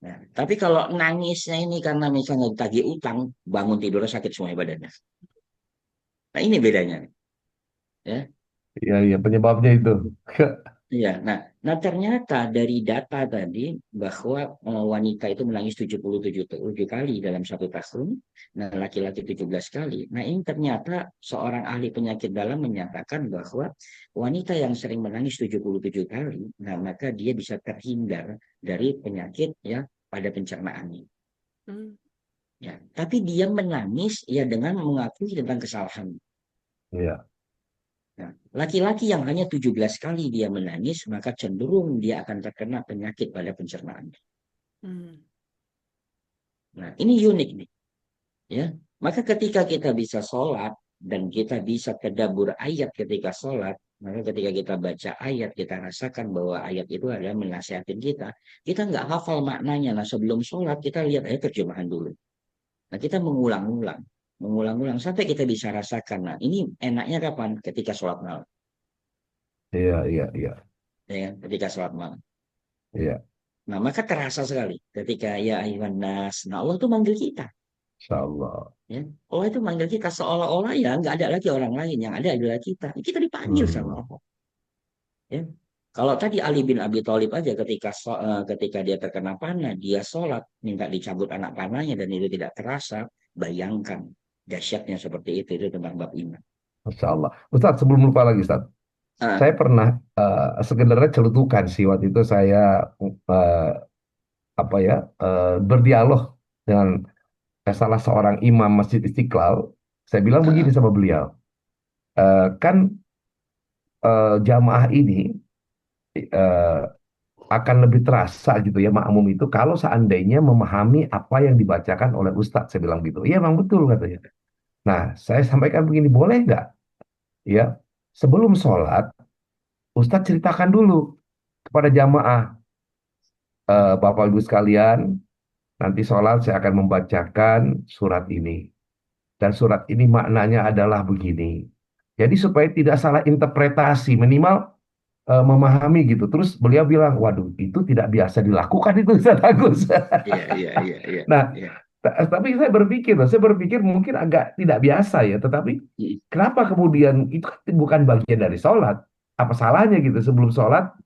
S3: Nah, tapi kalau nangisnya ini karena misalnya ditagih utang, bangun tidurnya sakit semua badannya. Nah, ini bedanya, ya.
S1: Iya, iya, penyebabnya itu.
S3: Iya, nah ternyata dari data tadi bahwa wanita itu menangis 77 kali dalam 1 tahun, nah laki-laki 17 kali. Nah ini ternyata seorang ahli penyakit dalam menyatakan bahwa wanita yang sering menangis 77 kali, nah maka dia bisa terhindar dari penyakit ya pada pencernaannya.
S2: Hmm.
S3: Ya, tapi dia menangis ya dengan mengakui tentang kesalahan.
S1: Iya,
S3: Nah, laki-laki yang hanya 17 kali dia menangis, maka cenderung dia akan terkena penyakit pada pencernaan.
S2: Hmm.
S3: Nah, ini unik nih, ya. Maka ketika kita bisa sholat dan kita bisa tadabbur ayat ketika sholat, maka ketika kita baca ayat, kita rasakan bahwa ayat itu adalah menasihatin kita. Kita nggak hafal maknanya. Nah, sebelum sholat, kita lihat ayat terjemahan dulu. Nah, kita mengulang-ulang, mengulang-ulang sampai kita bisa rasakan. Nah, ini enaknya kapan? Ketika sholat malam,
S1: iya, iya, iya,
S3: ya kan? Ketika sholat malam.
S1: iya.
S3: Nah, maka terasa sekali ketika ya ayuhan nas. Nah, Allah itu manggil kita.
S1: Insya Allah.
S3: Ya. Allah itu manggil kita seolah-olah ya nggak ada lagi orang lain. Yang ada adalah kita. Kita dipanggil sama
S1: Hmm,
S3: Allah. Ya. Kalau tadi Ali bin Abi Thalib aja ketika ketika dia terkena panah, dia sholat, minta dicabut anak panahnya dan itu tidak terasa. Bayangkan dahsyatnya seperti itu tentang bab iman.
S1: Masya Allah. Ustaz, sebelum lupa lagi, Ustaz.
S3: Ah,
S1: Saya pernah sebenarnya celutukan sih waktu itu saya eh, apa ya berdialog dengan salah seorang imam Masjid Istiqlal. Saya bilang begini
S3: ah,
S1: sama beliau, kan jamaah ini eh, akan lebih terasa gitu ya makmum itu kalau seandainya memahami apa yang dibacakan oleh Ustadz. Saya bilang gitu. Iya, memang betul katanya. Nah, saya sampaikan begini, boleh nggak? Ya. sebelum sholat, Ustadz ceritakan dulu kepada jamaah, Bapak Ibu sekalian, nanti sholat saya akan membacakan surat ini. Dan surat ini maknanya adalah begini. Jadi supaya tidak salah interpretasi, minimal memahami gitu. Terus beliau bilang, waduh itu tidak biasa dilakukan itu Ustaz Agus.
S3: Iya, iya, iya, iya,
S1: Nah,
S3: iya.
S1: tapi saya berpikir mungkin agak tidak biasa ya. Tetapi
S3: Mm,
S1: kenapa kemudian itu kan bukan bagian dari sholat? Apa salahnya gitu sebelum sholat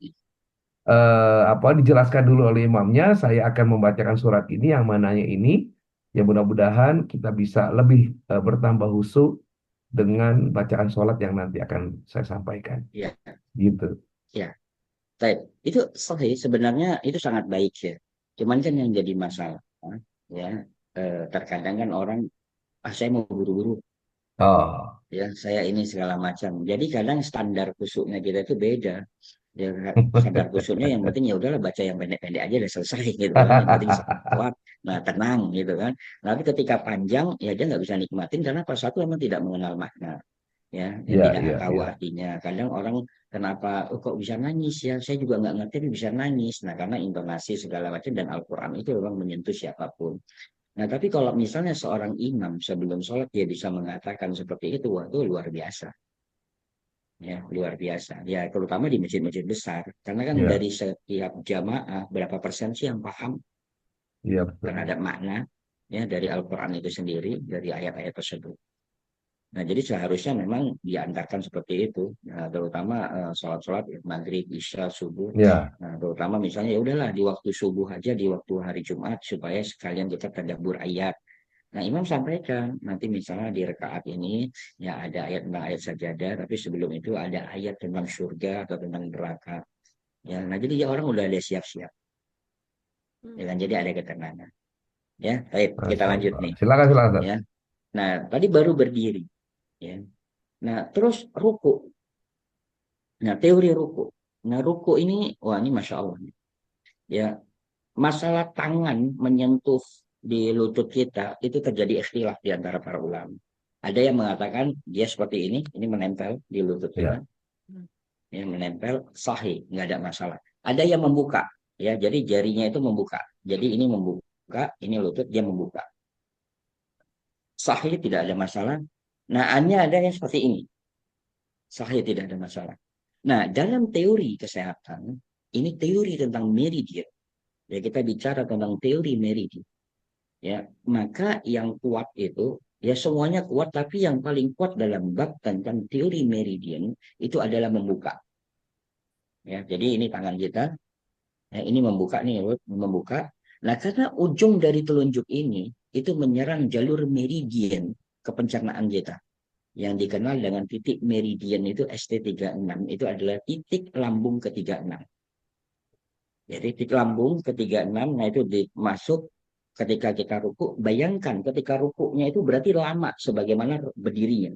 S1: apa dijelaskan dulu oleh imamnya, saya akan membacakan surat ini yang mananya ini, ya mudah-mudahan kita bisa lebih bertambah husu dengan bacaan sholat yang nanti akan saya sampaikan.
S3: Iya,
S1: Gitu.
S3: iya. Baik. Itu sahih sebenarnya itu sangat baik ya. Cuman kan yang jadi masalah ya terkadang kan orang saya mau buru-buru
S1: Oh,
S3: ya saya ini segala macam. Jadi kadang standar kusuknya kita itu beda. Ya standar kusuknya yang penting ya udahlah baca yang pendek-pendek aja udah selesai gitu kan. Yang penting sholat, nah tenang gitu kan. Tapi ketika panjang ya dia nggak bisa nikmatin karena pas satu memang tidak mengenal makna ya, ya
S1: iya,
S3: tidak
S1: iya,
S3: tahu
S1: iya.
S3: artinya. Kadang orang kenapa kok bisa nangis ya? Saya juga nggak ngerti tapi bisa nangis. Nah karena intonasi segala macam dan Al-Quran itu memang menyentuh siapapun. Nah tapi kalau misalnya seorang imam sebelum sholat dia bisa mengatakan seperti itu, wah itu luar biasa. Ya luar biasa. Ya terutama di masjid-masjid besar. Karena kan
S1: Iya,
S3: dari setiap jamaah berapa persen sih yang paham
S1: iya betul.
S3: terhadap makna ya dari Al-Quran itu sendiri, dari ayat-ayat tersebut. Nah, jadi seharusnya memang diantarkan seperti itu, nah, terutama sholat-sholat ya, maghrib, isya, subuh.
S1: Iya,
S3: Nah, terutama misalnya ya udahlah di waktu subuh aja di waktu hari Jumat supaya sekalian kita tadabbur ayat. Nah, Imam sampaikan nanti misalnya di rakaat ini ya ada ayat tentang ayat sajadah, tapi sebelum itu ada ayat tentang surga atau tentang neraka. Ya, nah jadi ya orang udah ada siap-siap, ya kan? Jadi ada ketenangan. Ya, baik kita
S1: Masya
S3: lanjut
S1: Allah.
S3: nih.
S1: Silakan, silakan. Ustaz.
S3: Ya, nah tadi baru berdiri. Ya, nah terus ruku. Nah, teori ruku. Nah, ruku ini, wah ini Masya Allah. Ya, masalah tangan menyentuh di lutut kita, itu terjadi ikhtilaf di antara para ulama. Ada yang mengatakan dia seperti ini menempel di lutut kita,
S1: Iya,
S3: yang menempel, sahih, nggak ada masalah. Ada yang membuka, ya, jadi jarinya itu membuka. Jadi ini membuka, ini lutut, dia membuka. Sahih tidak ada masalah. Nah, ada yang seperti ini. Sahih tidak ada masalah. Nah, dalam teori kesehatan, ini teori tentang meridian. Ya, kita bicara tentang teori meridian. Ya, maka yang kuat itu, ya semuanya kuat, tapi yang paling kuat dalam bab tentang teori meridian itu adalah membuka. Ya, jadi ini tangan kita, ya, ini membuka nih, membuka. Nah, karena ujung dari telunjuk ini itu menyerang jalur meridian ke pencernaan kita yang dikenal dengan titik meridian itu ST36 itu adalah titik lambung ke-36. Jadi titik lambung ke-36, nah itu dimasuk ketika kita ruku. Bayangkan ketika rukunya itu berarti lama sebagaimana berdirinya.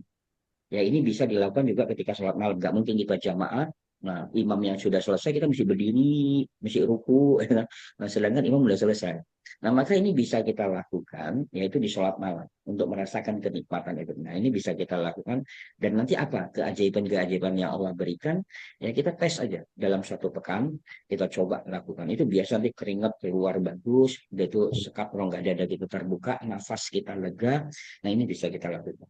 S3: Ya ini bisa dilakukan juga ketika sholat malam. Gak mungkin kita jamaah. Nah, imam yang sudah selesai kita mesti berdiri, mesti ruku. Ya kan? Nah, sedangkan imam sudah selesai. Nah, maka ini bisa kita lakukan, yaitu di sholat malam untuk merasakan kenikmatan itu. Nah, ini bisa kita lakukan. Dan nanti apa keajaiban-keajaiban yang Allah berikan? Ya kita tes aja dalam satu pekan kita coba lakukan. Itu biasa nanti keringat keluar bagus, itu sekap rongga dada kita terbuka, nafas kita lega. Nah, ini bisa kita lakukan.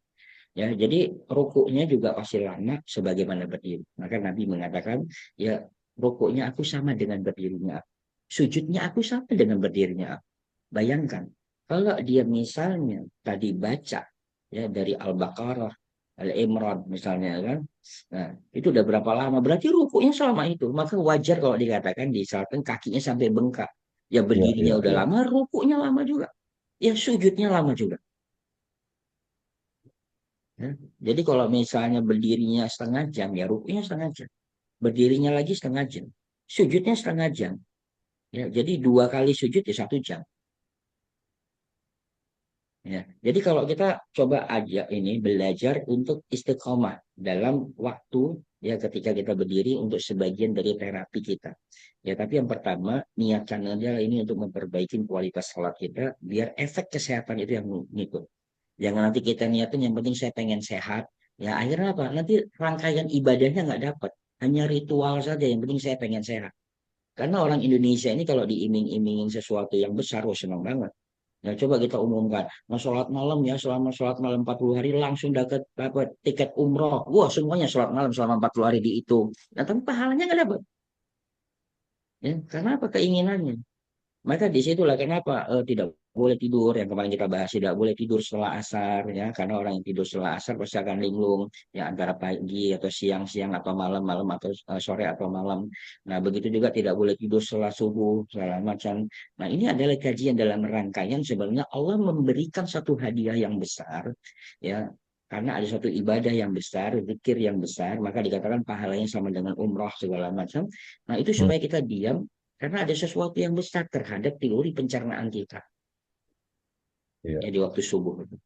S3: Ya, jadi rukuknya juga pasti lama sebagaimana berdiri. Maka Nabi mengatakan, ya rukuknya aku sama dengan berdirinya aku. Sujudnya aku sama dengan berdirinya aku. Bayangkan, kalau dia misalnya tadi baca ya dari Al-Baqarah, Al-Imran misalnya kan, nah itu udah berapa lama? Berarti rukuknya selama itu. Maka wajar kalau dikatakan misalkan kakinya sampai bengkak. Ya
S1: iya, iya,
S3: berdirinya udah
S1: iya.
S3: lama, rukuknya lama juga. Ya sujudnya lama juga. Ya. Jadi kalau misalnya berdirinya setengah jam, ya rukunya setengah jam. Berdirinya lagi setengah jam. Sujudnya setengah jam. Ya, jadi 2 kali sujud ya 1 jam. Ya. Jadi kalau kita coba aja ini belajar untuk istiqomah dalam waktu ya ketika kita berdiri untuk sebagian dari terapi kita. Ya, tapi yang pertama niatkan aja ini untuk memperbaiki kualitas sholat kita biar efek kesehatan itu yang ngikut. Jangan nanti kita niatin yang penting saya pengen sehat. Ya akhirnya apa? Nanti rangkaian ibadahnya nggak dapat. Hanya ritual saja. Yang penting saya pengen sehat. Karena orang Indonesia ini kalau diiming-imingin sesuatu yang besar, wah senang banget. Ya coba kita umumkan, mau sholat malam ya, selama sholat malam 40 hari langsung dapat tiket umroh. Wah semuanya sholat malam selama 40 hari dihitung. Nah tapi pahalanya nggak dapat. Ya, karena apa keinginannya? Maka disitulah kenapa tidak boleh tidur. Yang kemarin kita bahas tidak boleh tidur setelah asar ya, karena orang yang tidur setelah asar pasti akan linglung ya antara pagi atau siang-siang atau malam-malam atau sore atau malam. Nah begitu juga tidak boleh tidur setelah subuh segala macam. Nah ini adalah kajian dalam rangkaian sebenarnya Allah memberikan satu hadiah yang besar ya. Karena ada satu ibadah yang besar, zikir yang besar, maka dikatakan pahalanya sama dengan umroh segala macam. Nah itu
S1: Hmm.
S3: supaya kita diam karena ada sesuatu yang besar terhadap teori pencernaan kita
S1: Iya.
S3: ya di waktu subuh itu.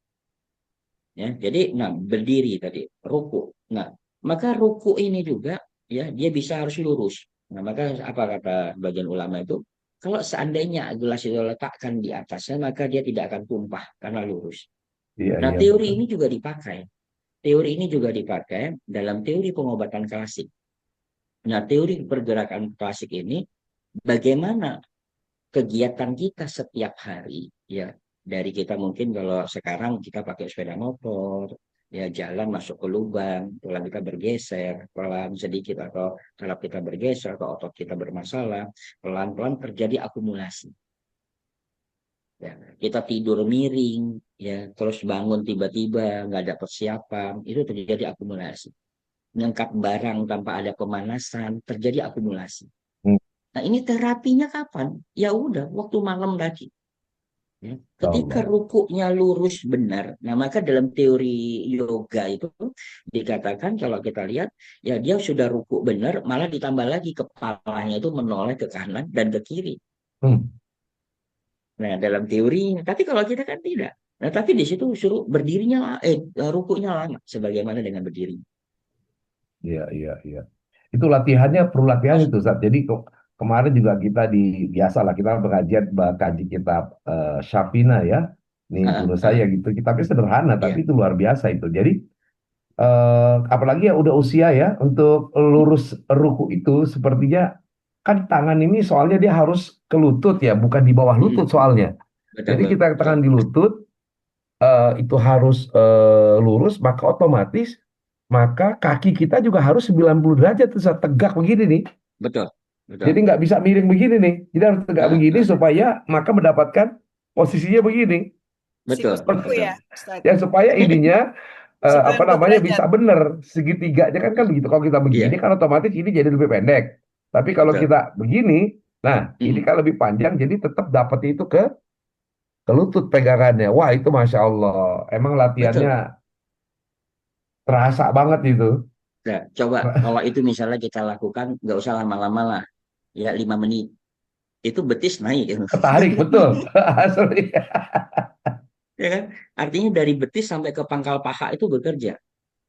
S3: Ya, jadi nah berdiri tadi ruku. Nah, maka ruku ini juga ya dia bisa harus lurus. Nah, maka apa kata bagian ulama itu? Kalau seandainya gelas itu letakkan di atasnya, maka dia tidak akan tumpah karena lurus.
S1: Iya,
S3: Nah,
S1: iya,
S3: teori
S1: betul.
S3: ini juga dipakai. Teori ini juga dipakai dalam teori pengobatan klasik. Nah, teori pergerakan klasik ini bagaimana kegiatan kita setiap hari ya dari kita mungkin kalau sekarang kita pakai sepeda motor ya jalan masuk ke lubang tulang kita bergeser pelan sedikit atau kalau kita bergeser atau otot kita bermasalah pelan-pelan terjadi akumulasi ya kita tidur miring ya terus bangun tiba-tiba nggak ada persiapan itu terjadi akumulasi ngangkat barang tanpa ada pemanasan terjadi akumulasi.
S1: Hmm.
S3: Nah ini terapinya kapan? Ya udah waktu malam tadi. Ya.
S1: Ya
S3: Ketika
S1: Allah.
S3: rukuknya lurus benar, nah maka dalam teori yoga itu dikatakan kalau kita lihat, ya dia sudah rukuk benar, malah ditambah lagi kepalanya itu menoleh ke kanan dan ke kiri.
S1: Hmm.
S3: Nah dalam teori, tapi kalau kita kan tidak. Nah tapi di situ suruh berdirinya, rukuknya lama, sebagaimana dengan berdiri.
S1: Iya, iya, iya. Itu latihannya perlu latihan
S3: Mas,
S1: itu, Zat. Jadi kemarin juga kita biasa lah kita pengajian kaji kitab Syafina ya. Ini
S3: ah,
S1: guru
S3: ah,
S1: saya
S3: ah,
S1: gitu. Tapi sederhana, tapi
S3: ya,
S1: itu luar biasa itu. Jadi apalagi ya udah usia ya untuk lurus ruku itu sepertinya kan tangan ini soalnya dia harus ke lutut ya, bukan di bawah lutut soalnya.
S3: betul
S1: Jadi kita
S3: betul,
S1: tangan di lutut itu harus lurus, maka otomatis maka kaki kita juga harus 90 derajat terus tegak begini nih.
S3: betul
S1: Jadi
S3: betul,
S1: nggak bisa miring begini nih. Jadi harus tegak
S3: ah,
S1: begini
S3: ah,
S1: supaya maka mendapatkan posisinya begini.
S3: betul
S2: Siku-siku
S3: betul,
S2: ya, Ustaz.
S1: Ya supaya ininya apa
S2: 90
S1: namanya bisa
S2: derajat.
S1: benar segitiganya kan begitu. Kalau kita begini
S3: iya
S1: kan otomatis ini jadi lebih pendek. Tapi kalau
S3: betul.
S1: kita begini, nah ini
S3: Mm-mm.
S1: kan lebih panjang jadi tetap dapat itu ke lutut pegangannya. Wah itu masya Allah. Emang latihannya
S3: Betul.
S1: terasa banget itu.
S3: Nah, coba kalau itu misalnya kita lakukan, nggak usah lama-lama lah, ya 5 menit. Itu betis naik, gitu.
S1: Ketarik betul. Asli.
S3: Ya kan? Artinya dari betis sampai ke pangkal paha itu bekerja.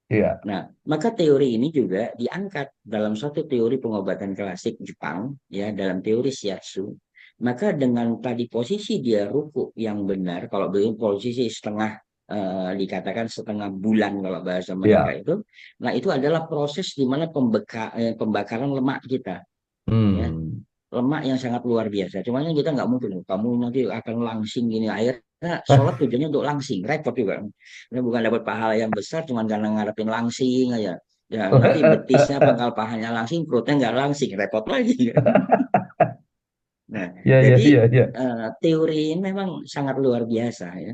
S1: Iya.
S3: Nah, maka teori ini juga diangkat dalam satu teori pengobatan klasik Jepang, ya dalam teori shiatsu. Maka dengan tadi posisi dia ruku yang benar, kalau belum posisi setengah dikatakan setengah bulan kalau bahasa mereka
S1: Iya.
S3: itu, nah itu adalah proses di mana pembakaran lemak kita. Ya
S1: Hmm.
S3: lemak yang sangat luar biasa. Cuman kan kita nggak mungkin, kamu nanti akan langsing gini. Akhirnya sholat tujuannya untuk langsing, repot juga. Ini bukan dapat pahala yang besar, cuman karena ngarepin langsing aja. Ya nanti betisnya, pangkal pahanya langsing, perutnya nggak langsing, repot lagi kan. Nah,
S1: Ya, ya,
S3: jadi
S1: ya, ya.
S3: teori ini memang sangat luar biasa ya.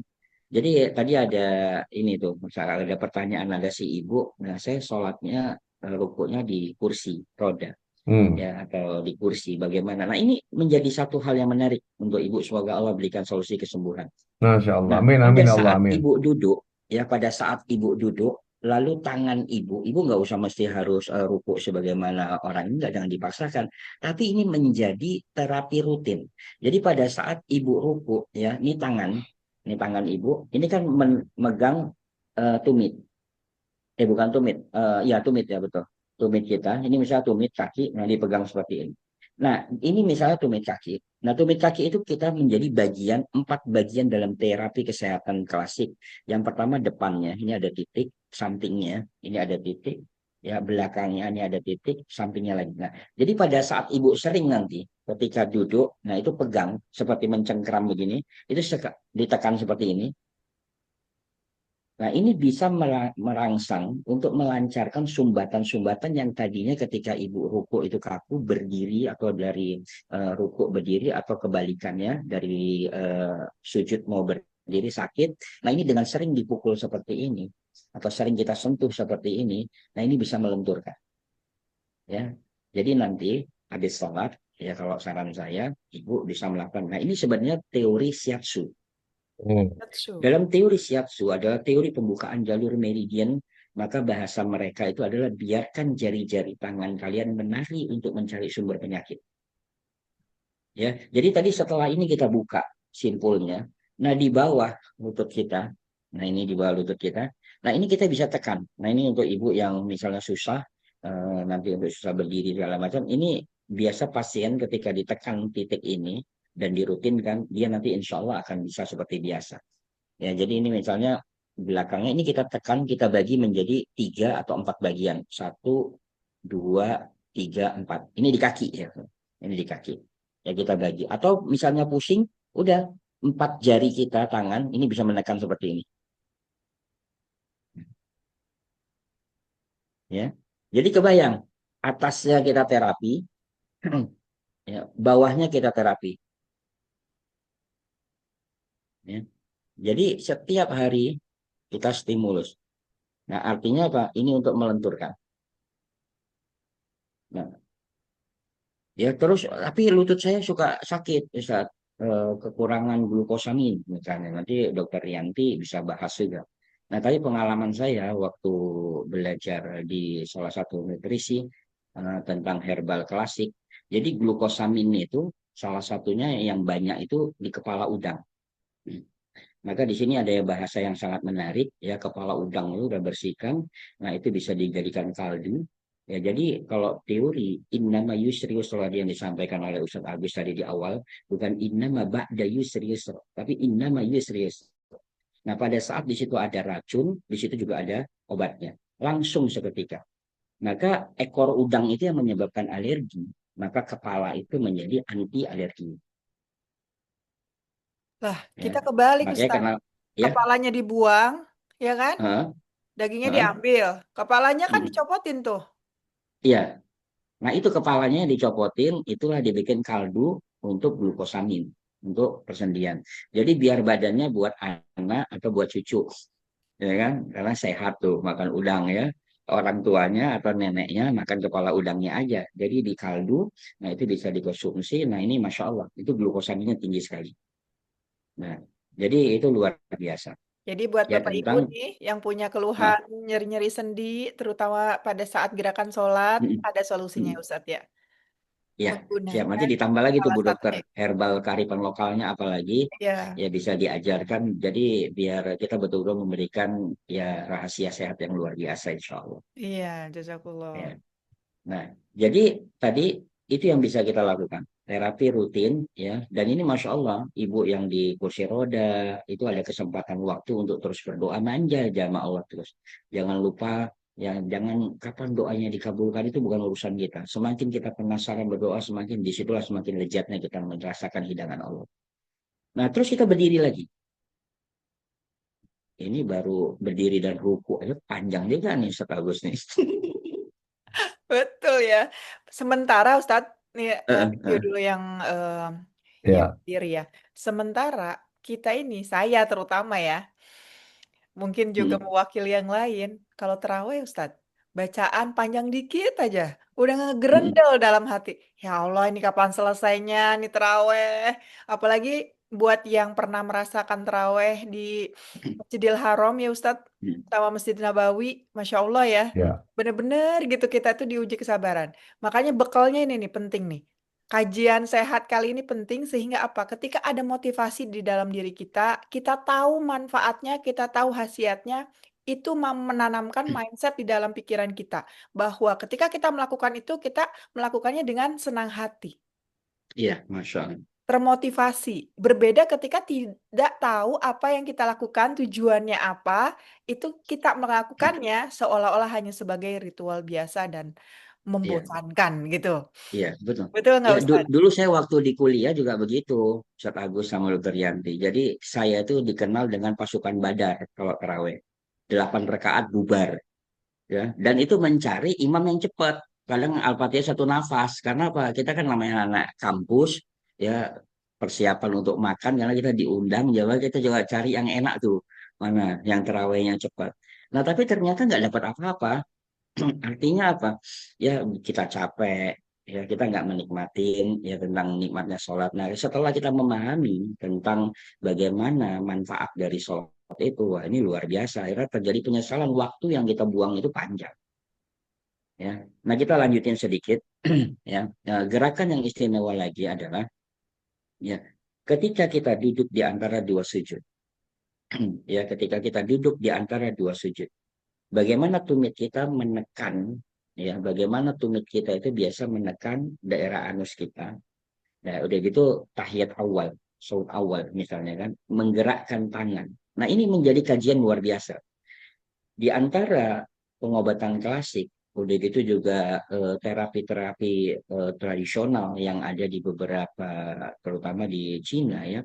S3: Jadi tadi ada ini tuh, misalnya ada pertanyaan ada si ibu, nah saya sholatnya rukuknya di kursi roda
S1: Hmm.
S3: ya atau di kursi bagaimana. Nah, ini menjadi satu hal yang menarik untuk Ibu semoga Allah berikan solusi kesembuhan.
S1: Masya Allah.
S3: Nah,
S1: Amin,
S3: pada
S1: amin, Allah,
S3: saat
S1: amin.
S3: Ibu duduk ya pada saat Ibu duduk lalu tangan Ibu nggak usah mesti harus ruku sebagaimana orang ini nggak jangan dipaksakan. Tapi ini menjadi terapi rutin. Jadi pada saat Ibu ruku ya, ini tangan Ibu, ini kan memegang tumit. Bukan tumit, ya tumit ya betul. Tumit kita, ini misalnya tumit kaki, nah dipegang seperti ini. Nah, ini misalnya tumit kaki. Nah, tumit kaki itu kita menjadi bagian, 4 bagian dalam terapi kesehatan klasik. Yang pertama depannya, ini ada titik, sampingnya, ini ada titik, ya belakangnya ini ada titik, sampingnya lagi. Nah, jadi pada saat ibu sering nanti, ketika duduk, nah itu pegang, seperti mencengkeram begini, itu ditekan seperti ini. Nah, ini bisa merangsang untuk melancarkan sumbatan-sumbatan yang tadinya ketika ibu ruku itu kaku berdiri atau dari ruku berdiri atau kebalikannya dari sujud mau berdiri sakit. Nah, ini dengan sering dipukul seperti ini atau sering kita sentuh seperti ini, nah ini bisa melenturkan ya. Jadi nanti habis sholat ya kalau saran saya ibu bisa melakukan. Nah, ini sebenarnya teori shiatsu.
S1: Hmm.
S2: Tatsu.
S3: Dalam teori shiatsu adalah teori pembukaan jalur meridian, maka bahasa mereka itu adalah biarkan jari-jari tangan kalian menari untuk mencari sumber penyakit. Ya, jadi tadi setelah ini kita buka simpulnya. Nah, di bawah lutut kita, nah ini di bawah lutut kita. Nah, ini kita bisa tekan. Nah, ini untuk ibu yang misalnya susah, nanti untuk susah berdiri segala macam. Ini biasa pasien ketika ditekan titik ini dan dirutinkan, dia nanti insya Allah akan bisa seperti biasa. Ya, jadi ini misalnya belakangnya ini kita tekan, kita bagi menjadi 3 atau 4 bagian. 1, 2, 3, 4. Ini di kaki ya. Ini di kaki. Ya kita bagi. Atau misalnya pusing, udah 4 jari kita tangan ini bisa menekan seperti ini. Ya. Jadi kebayang atasnya kita terapi, ya, bawahnya kita terapi. Ya. Jadi setiap hari kita stimulus. Nah, artinya apa? Ini untuk melenturkan. Nah, ya terus tapi lutut saya suka sakit saat kekurangan glukosamin misalnya. Nanti dokter Rianti bisa bahas juga. Nah, tadi pengalaman saya waktu belajar di salah satu nutrisi tentang herbal klasik. Jadi glukosamin itu salah satunya yang banyak itu di kepala udang. Maka di sini ada bahasa yang sangat menarik ya, kepala udang itu udah bersihkan, nah itu bisa dijadikan kaldu. Ya, jadi kalau teori innama yusri yusra yang disampaikan oleh Ustaz Agus tadi di awal, bukan innama ba'da yusri yusra, tapi innama yusri yusra. Nah, pada saat di situ ada racun, di situ juga ada obatnya. Langsung seketika. Maka ekor udang itu yang menyebabkan alergi, maka kepala itu menjadi anti alergi.
S2: Lah,
S3: Ya.
S2: kita kebalik
S3: Makanya
S2: Ustaz.
S3: karena ya,
S2: Kepalanya dibuang, ya kan?
S3: uh,
S2: Dagingnya
S3: uh,
S2: diambil. Kepalanya kan
S3: uh,
S2: dicopotin tuh.
S3: iya. Nah, itu kepalanya dicopotin, itulah dibikin kaldu untuk glukosamin, untuk persendian. Jadi biar badannya buat anak atau buat cucu, ya kan? Karena sehat tuh makan udang ya. Orang tuanya atau neneknya makan kepala udangnya aja. Jadi di kaldu, nah itu bisa dikonsumsi. Nah ini Masya Allah, itu glukosaminnya tinggi sekali. Nah, jadi itu luar biasa.
S2: Jadi buat
S3: Ya
S2: Bapak Ibu
S3: tentang,
S2: nih yang punya
S3: nah,
S2: keluhan nyeri-nyeri sendi, terutama pada saat gerakan sholat,
S3: mm,
S2: ada solusinya
S3: mm.
S2: Ustadz ya.
S3: Ya, siap. Nanti
S2: Menggunakan
S3: ditambah lagi tuh
S2: salah
S3: Bu Dokter,
S2: satunya.
S3: herbal kearifan lokalnya apalagi
S2: Ya,
S3: ya bisa diajarkan. Jadi biar kita betul-betul memberikan ya rahasia sehat yang luar biasa insya Allah.
S2: iya, jazakullah.
S3: Ya. Nah, jadi tadi itu yang bisa kita lakukan. Terapi rutin ya. Dan ini Masya Allah, ibu yang di kursi roda itu ada kesempatan waktu untuk terus berdoa manja jamaah Allah terus. Jangan lupa ya, jangan kapan doanya dikabulkan itu bukan urusan kita. Semakin kita penasaran berdoa, semakin disitulah semakin lezatnya kita merasakan hidangan Allah. Nah, terus kita berdiri lagi. Ini baru berdiri dan ruku aja panjang juga nih Ustaz Agus nih.
S2: Betul ya. Sementara Ustadz, nih review dulu yang
S1: Ya,
S2: berdiri ya. Sementara kita ini, saya terutama ya, mungkin juga
S3: Mm,
S2: mewakili yang lain. Kalau terawih Ustadz, bacaan panjang dikit aja. Udah
S3: mm,
S2: ngegerendel dalam hati. Ya Allah ini kapan selesainya nih terawih. Apalagi buat yang pernah merasakan terawih di Masjidil Haram ya Ustadz.
S3: mm,
S2: Sama Masjid Nabawi. Masya Allah ya.
S1: ya.
S2: Bener-bener gitu kita tuh diuji kesabaran. Makanya bekalnya ini nih penting nih. Kajian sehat kali ini penting sehingga apa? Ketika ada motivasi di dalam diri kita, kita tahu manfaatnya, kita tahu khasiatnya, itu menanamkan mindset di dalam pikiran kita bahwa ketika kita melakukan itu, kita melakukannya dengan senang hati.
S3: Iya, Masya Allah.
S2: termotivasi. Berbeda ketika tidak tahu apa yang kita lakukan, tujuannya apa, itu kita melakukannya seolah-olah hanya sebagai ritual biasa dan
S3: Iya,
S2: membosankan gitu.
S3: iya, betul.
S2: Betul
S3: Ya,
S2: nggak Ustadz?
S3: dulu saya waktu di kuliah juga begitu, Ustaz Agus sama Dr. Yanti. Jadi saya itu dikenal dengan pasukan Badar kalau taraweh. 8 rakaat bubar. Ya, dan itu mencari imam yang cepat. Kadang Al-Fatihah satu nafas. Karena apa? Kita kan namanya anak kampus, ya persiapan untuk makan karena kita diundang, jadi kita juga cari yang enak tuh. Mana yang terawihnya cepat. Nah, tapi ternyata nggak dapat apa-apa. Artinya apa? Ya kita capek, ya kita nggak menikmatin ya tentang nikmatnya sholat. Nah, setelah kita memahami tentang bagaimana manfaat dari sholat itu, wah ini luar biasa. Akhirnya terjadi penyesalan waktu yang kita buang itu panjang. Ya, nah kita lanjutin sedikit. Ya, nah, gerakan yang istimewa lagi adalah ya ketika kita duduk di antara dua sujud. Ya, ketika kita duduk di antara dua sujud. Bagaimana tumit kita menekan, ya, bagaimana tumit kita itu biasa menekan daerah anus kita. Nah, udah gitu tahiyat awal, saut awal misalnya kan, menggerakkan tangan. Nah, ini menjadi kajian luar biasa. Di antara pengobatan klasik, udah gitu juga terapi-terapi tradisional yang ada di beberapa, terutama di Cina ya.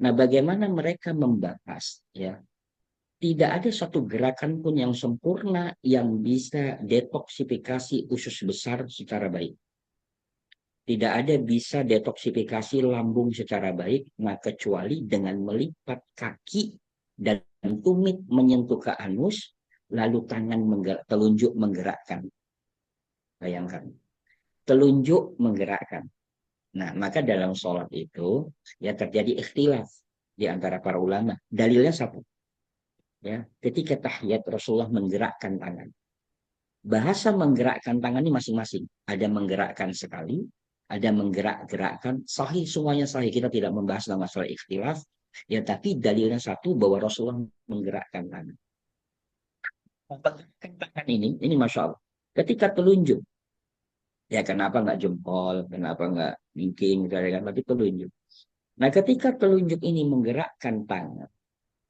S3: Nah, bagaimana mereka membahas ya tidak ada satu gerakan pun yang sempurna yang bisa detoksifikasi usus besar secara baik. Tidak ada bisa detoksifikasi lambung secara baik, nah kecuali dengan melipat kaki dan tumit menyentuh ke anus, lalu tangan telunjuk menggerakkan. Bayangkan, telunjuk menggerakkan. Nah, maka dalam sholat itu ya terjadi ikhtilaf di antara para ulama. Dalilnya satu, ya, ketika tahiyat Rasulullah menggerakkan tangan. Bahasa menggerakkan tangan ini masing-masing. Ada menggerakkan sekali, ada menggerak-gerakkan. Sahih, semuanya sahih. Kita tidak membahas tentang masalah ikhtilaf. Ya, tapi dalilnya satu bahwa Rasulullah menggerakkan tangan. Menggerakkan tangan ini Masya Allah. Ketika telunjuk, ya kenapa nggak jempol, kenapa nggak mungkin, misalnya, tapi telunjuk. Nah, ketika telunjuk ini menggerakkan tangan,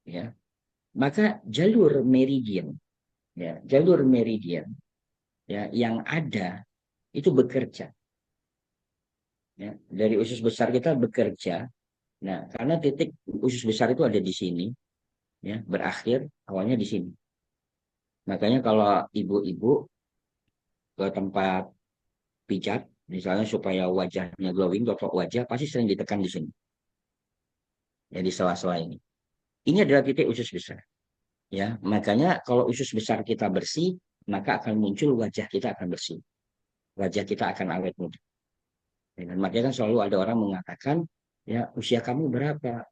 S3: ya, maka jalur meridian, ya, yang ada itu bekerja. Ya, dari usus besar kita bekerja. Nah, karena titik usus besar itu ada di sini, ya, berakhir awalnya di sini. Makanya kalau ibu-ibu ke tempat pijat, misalnya supaya wajahnya glowing, totok wajah, pasti sering ditekan di sini, ya di sela-sela ini. Ini adalah titik usus besar. Ya, makanya kalau usus besar kita bersih, maka akan muncul wajah kita akan bersih. Wajah kita akan awet muda. Dan makanya kan selalu ada orang mengatakan, ya usia kamu berapa?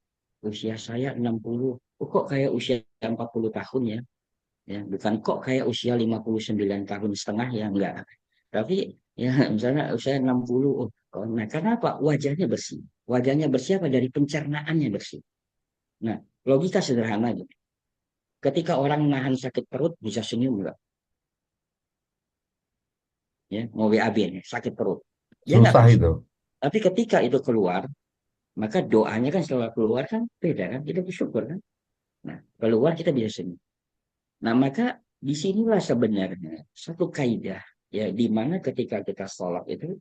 S3: Usia saya 60. Oh, kok kayak usia 40 tahun ya? Ya, bukan kok kayak usia 59 tahun setengah ya enggak. Tapi ya misalnya usia 60. Nah, karena apa? Wajahnya bersih. Wajahnya bersih apa? Dari pencernaannya bersih. Nah, logika sederhana gitu. Ketika orang nahan sakit perut bisa senyum enggak? Ya, mau WAB nih, sakit perut. Dia enggak
S1: Susah
S3: bisa.
S1: itu.
S3: Tapi ketika itu keluar, maka doanya kan setelah keluar kan beda kan? Kita bersyukur kan? Nah, keluar kita bisa senyum. Nah, maka disinilah sebenarnya satu kaidah ya di mana ketika kita sholat itu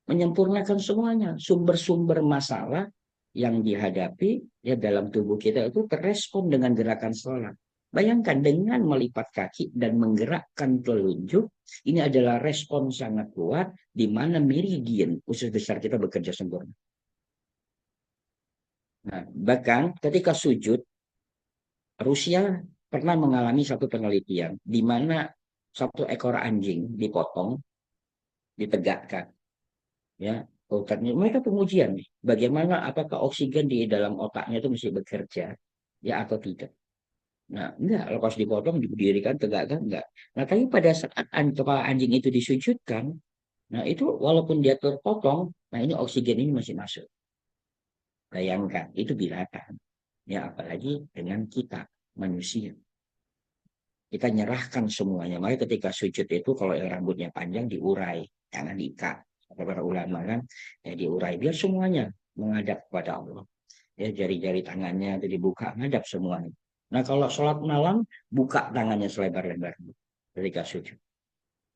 S3: menyempurnakan semuanya sumber-sumber masalah yang dihadapi ya dalam tubuh kita itu terrespon dengan gerakan sholat. Bayangkan dengan melipat kaki dan menggerakkan telunjuk, ini adalah respon sangat kuat di mana meridian usus besar kita bekerja sempurna. Nah, bahkan ketika sujud, Rusia pernah mengalami satu penelitian di mana satu ekor anjing dipotong, ditegakkan, ya. Mereka pengujian nih, bagaimana apakah oksigen di dalam otaknya itu masih bekerja, ya atau tidak. Nah, enggak, lepas dipotong, didirikan, tegakkan, enggak. Nah, tapi pada saat kepala anjing itu disujudkan, nah itu walaupun dia terpotong, nah ini oksigen ini masih masuk. Bayangkan, itu binatang. Ya, apalagi dengan kita, manusia. Kita nyerahkan semuanya. Makanya ketika sujud itu kalau yang rambutnya panjang diurai, jangan diikat. kata para ulama kan, ya diurai biar semuanya menghadap kepada Allah. Ya jari-jari tangannya itu dibuka menghadap semuanya. Nah kalau sholat malam buka tangannya selebar-lebarnya ketika sujud.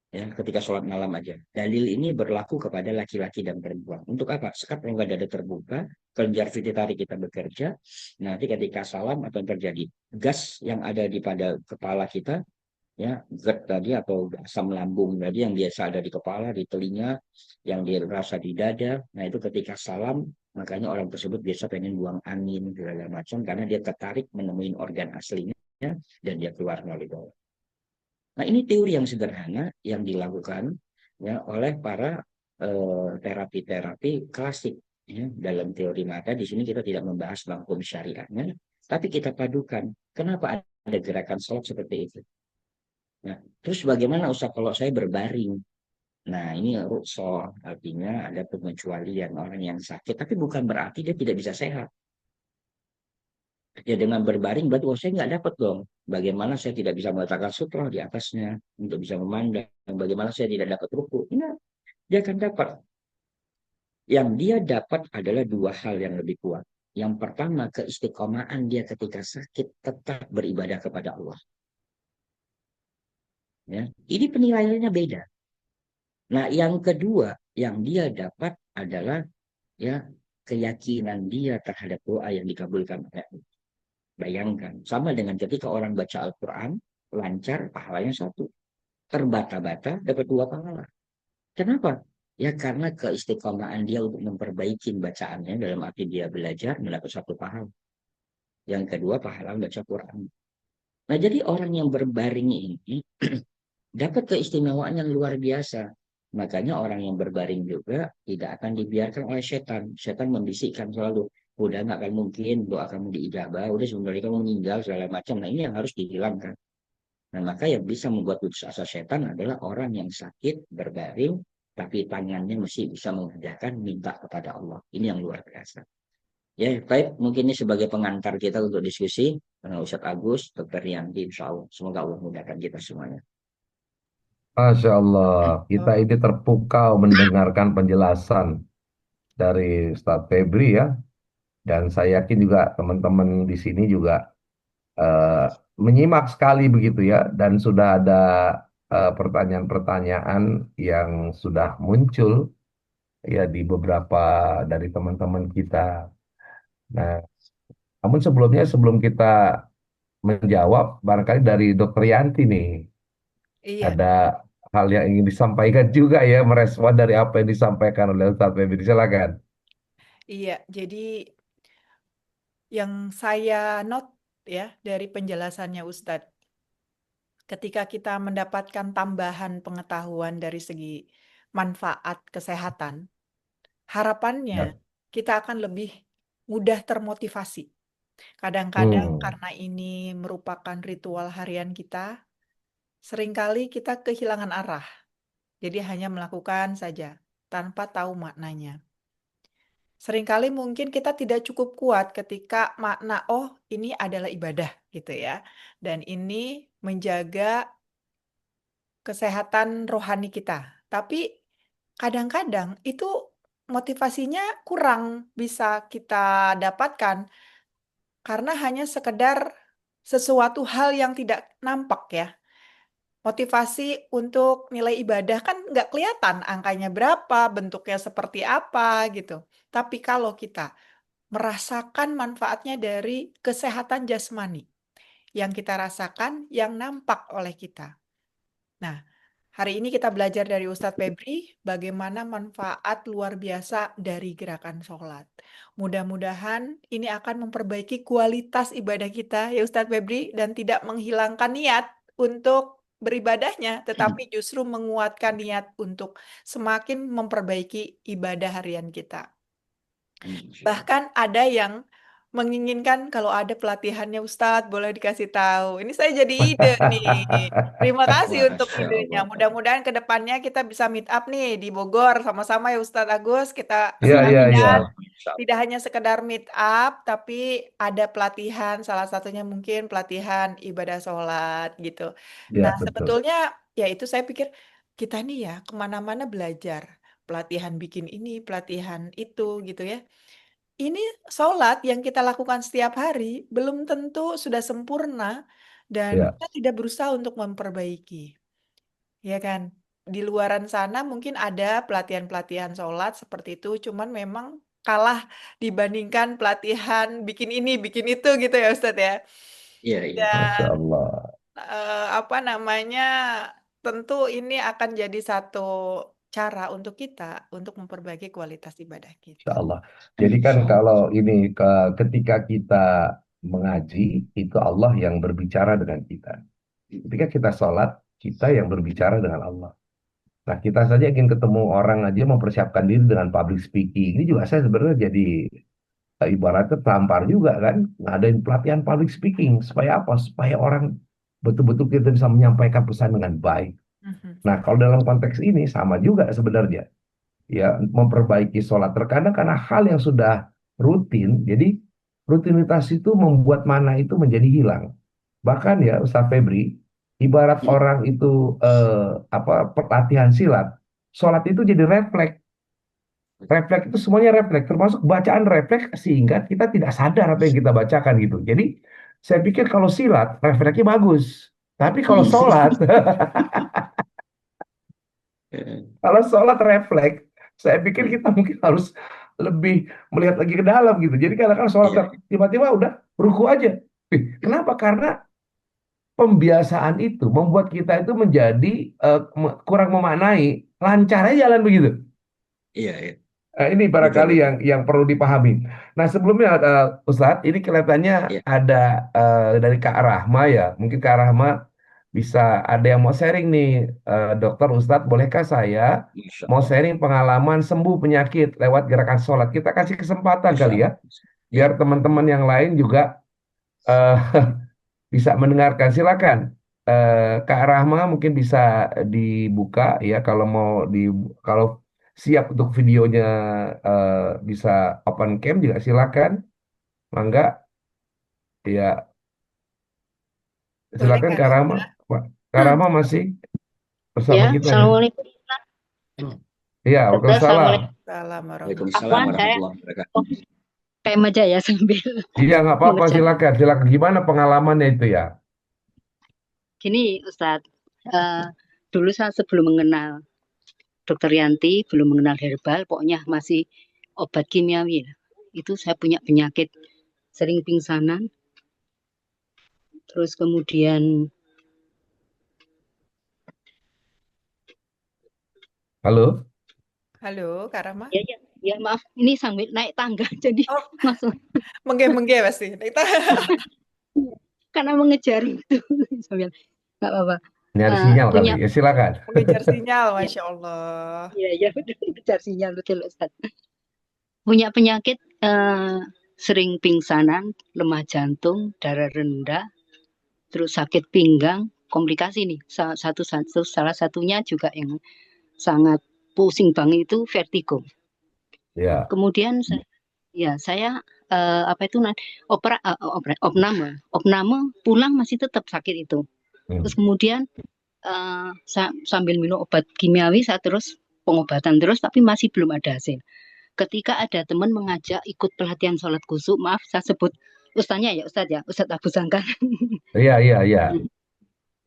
S3: Ya, ketika sholat malam aja. Dalil ini berlaku kepada laki-laki dan perempuan. Untuk apa? Sekat rongga dada terbuka, kelenjar pituitari kita bekerja. Nanti ketika salam atau terjadi gas yang ada di pada kepala kita, ya GERD tadi atau asam lambung tadi yang biasa ada di kepala, di telinga, yang dirasa di dada. Nah itu ketika salam, makanya orang tersebut biasa pengen buang angin segala macam karena dia tertarik menemuin organ aslinya dan dia keluar melalui bawah. Nah, ini teori yang sederhana yang dilakukan ya oleh para terapi-terapi klasik ya. Dalam teori mata di sini kita tidak membahas tentang hukum syariahnya, tapi kita padukan. Kenapa ada gerakan sholat seperti itu? Nah, terus bagaimana Ustaz kalau saya berbaring? Nah, ini rukhsah, artinya ada pengecualian orang yang sakit, tapi bukan berarti dia tidak bisa sehat. Ya dengan berbaring berarti saya nggak dapat dong. Bagaimana saya tidak bisa meletakkan sutra di atasnya untuk bisa memandang. Bagaimana saya tidak dapat ruku. Nah, dia akan dapat. Yang dia dapat adalah dua hal yang lebih kuat. Yang pertama, keistiqomahan dia ketika sakit tetap beribadah kepada Allah. Ya, ini penilaiannya beda. Nah, yang kedua yang dia dapat adalah ya keyakinan dia terhadap doa yang dikabulkan oleh Allah. Bayangkan, sama dengan ketika orang baca Al-Quran, lancar, pahalanya satu. Terbata-bata, dapat dua pahala. Kenapa? Ya karena keistiqomahan dia untuk memperbaiki bacaannya, dalam arti dia belajar, mendapat satu pahala. Yang kedua, pahala baca Quran. Nah, jadi orang yang berbaring ini dapat keistimewaan yang luar biasa. Makanya orang yang berbaring juga tidak akan dibiarkan oleh setan. Setan membisikkan selalu, udah nggak akan mungkin doa kamu diijabah, udah sebenarnya kamu meninggal segala macam. Nah ini yang harus dihilangkan. Nah maka yang bisa membuat putus asa setan adalah orang yang sakit berbaring, tapi tangannya masih bisa mengerjakan minta kepada Allah. Ini yang luar biasa. Ya, baik. Mungkin ini sebagai pengantar kita untuk diskusi dengan Ustadz Agus, Dr. Rianti, insya Allah. Semoga Allah mudahkan kita semuanya.
S1: Masya Allah, kita ini terpukau mendengarkan penjelasan dari Ustadz Febri ya. Dan saya yakin juga teman-teman di sini juga eh, menyimak sekali begitu ya. Dan sudah ada pertanyaan-pertanyaan yang sudah muncul ya di beberapa dari teman-teman kita. Nah, namun sebelumnya sebelum kita menjawab, barangkali dari Dokter Yanti nih
S2: Iya,
S1: ada hal yang ingin disampaikan juga ya, merespon dari apa yang disampaikan oleh Ustadz Febri. Silakan.
S2: iya. Jadi yang saya note ya dari penjelasannya Ustadz, ketika kita mendapatkan tambahan pengetahuan dari segi manfaat kesehatan, harapannya
S1: Ya.
S2: kita akan lebih mudah termotivasi. Kadang-kadang
S1: Hmm.
S2: karena ini merupakan ritual harian kita, seringkali kita kehilangan arah. Jadi hanya melakukan saja tanpa tahu maknanya. Seringkali mungkin kita tidak cukup kuat ketika makna, oh ini adalah ibadah gitu ya. Dan ini menjaga kesehatan rohani kita. Tapi kadang-kadang itu motivasinya kurang bisa kita dapatkan karena hanya sekedar sesuatu hal yang tidak nampak ya. Motivasi untuk nilai ibadah kan nggak kelihatan angkanya berapa, bentuknya seperti apa gitu. Tapi kalau kita merasakan manfaatnya dari kesehatan jasmani yang kita rasakan, yang nampak oleh kita. Nah, hari ini kita belajar dari Ustadz Febri bagaimana manfaat luar biasa dari gerakan sholat. Mudah-mudahan ini akan memperbaiki kualitas ibadah kita ya Ustadz Febri dan tidak menghilangkan niat untuk beribadahnya, tetapi justru menguatkan niat untuk semakin memperbaiki ibadah harian kita.
S3: Insya Allah.
S2: Bahkan ada yang menginginkan kalau ada pelatihannya Ustadz, boleh dikasih tahu. Ini saya jadi ide nih. Terima kasih untuk
S3: Masya
S2: idenya.
S3: Allah.
S2: Mudah-mudahan ke depannya kita bisa meet up nih di Bogor sama-sama ya Ustadz Agus. Kita
S1: Ya, ya,
S3: Insya
S2: siapkan
S1: ya.
S3: Allah. Insya Allah.
S2: tidak hanya sekedar meet up, tapi ada pelatihan. Salah satunya mungkin pelatihan ibadah sholat gitu.
S1: Ya,
S2: Nah,
S1: betul.
S2: sebetulnya ya itu saya pikir kita nih ya kemana-mana belajar. pelatihan bikin ini, pelatihan itu gitu ya. Ini sholat yang kita lakukan setiap hari belum tentu sudah sempurna dan
S1: Ya,
S2: kita tidak berusaha untuk memperbaiki, ya kan? Di luaran sana mungkin ada pelatihan-pelatihan sholat seperti itu, cuman memang kalah dibandingkan pelatihan bikin ini, bikin itu gitu ya Ustadz ya.
S3: Iya, iya.
S1: Masya
S2: Dan
S1: Allah.
S2: apa namanya, tentu ini akan jadi satu cara untuk kita untuk memperbaiki kualitas ibadah
S1: Insya
S2: kita.
S1: Allah. Jadi kan
S3: Insya Allah.
S1: kalau ini ketika kita mengaji, itu Allah yang berbicara dengan kita. Ketika kita sholat, kita yang berbicara dengan Allah. Nah, kita saja ingin ketemu orang aja mempersiapkan diri dengan public speaking. Ini juga saya sebenarnya jadi ibaratnya tampar juga kan. Ngadain pelatihan public speaking. Supaya apa? Supaya orang betul-betul kita bisa menyampaikan pesan dengan baik.
S2: Mhm.
S1: Nah, kalau dalam konteks ini sama juga sebenarnya. Ya, memperbaiki sholat. Terkadang karena hal yang sudah rutin, jadi rutinitas itu membuat mana itu menjadi hilang. Bahkan ya Ustaz Febri, ibarat orang itu pelatihan silat, sholat itu jadi refleks. Refleks itu semuanya refleks, termasuk bacaan refleks sehingga kita tidak sadar apa yang kita bacakan gitu. Jadi saya pikir kalau silat refleksnya bagus, tapi kalau sholat, kalau sholat refleks, saya pikir kita mungkin harus lebih melihat lagi ke dalam gitu. Jadi kadang-kadang sholat
S3: Iya,
S1: tiba-tiba udah ruku aja. Kenapa? Karena pembiasaan itu membuat kita itu menjadi kurang memaknai, lancar aja jalan begitu.
S3: iya, iya.
S1: Ini
S3: Betul,
S1: barangkali
S3: betul.
S1: yang perlu dipahami. Nah, sebelumnya Ustadz, ini kelihatannya
S3: Iya,
S1: ada dari Kak Rahma ya. Mungkin Kak Rahma bisa ada yang mau sharing nih, Dokter Ustadz, bolehkah saya
S3: Masya
S1: mau
S3: Allah.
S1: sharing pengalaman sembuh penyakit lewat gerakan sholat? Kita kasih kesempatan
S3: Masya
S1: kali ya,
S3: Allah. Iya,
S1: biar teman-teman yang lain juga eh, bisa mendengarkan. Silakan, Kak Rahma mungkin bisa dibuka ya kalau mau kalau siap untuk videonya eh, bisa open cam juga silakan. Mangga ya
S2: Boleh
S1: silakan
S2: Kak
S1: Kak Rahma.
S2: Rama?
S1: Kak Rahma masih bersama
S4: Ya,
S1: kita ya.
S4: Assalamualaikum.
S1: Iya,
S4: Dokter,
S1: Waalaikumsalam.
S4: Assalamualaikum.
S2: Salam warahmatullahi
S3: Waalaikumsalam
S4: Afwan, saya
S3: warahmatullahi wabarakatuh.
S4: PM aja ya sambil
S1: Iya, nggak apa-apa,
S4: mengejar.
S1: silakan. Silakan gimana pengalamannya itu ya?
S4: Gini, Ustadz, eh, dulu saya sebelum mengenal Dokter Yanti, belum mengenal herbal, pokoknya masih obat kimiawi. Itu saya punya penyakit sering pingsanan, terus kemudian
S1: Halo?
S2: Halo Kak Rama?
S4: ya maaf, ini sambil naik tangga jadi
S2: Oh,
S4: langsung
S2: menggeh-menggeh pasti.
S4: karena mengejar itu sambil nggak apa-apa.
S1: Nyari sinyal kali.
S4: Punya
S1: Ya silakan.
S2: Mengejar sinyal,
S4: ya,
S2: Masya Allah.
S4: ya betul mengejar sinyal betul Ustadz. Punya penyakit sering pingsanan, lemah jantung, darah rendah, terus sakit pinggang, komplikasi nih. Salah satunya juga yang sangat pusing banget itu vertigo.
S1: Ya.
S4: Kemudian saya apa itu opname pulang masih tetap sakit itu. Terus kemudian sambil minum obat kimiawi saya terus pengobatan terus tapi masih belum ada hasil. Ketika ada teman mengajak ikut pelatihan sholat kusuk, maaf saya sebut ustaznya ya Ustadz Abu Sangkan.
S1: Iya, iya, iya.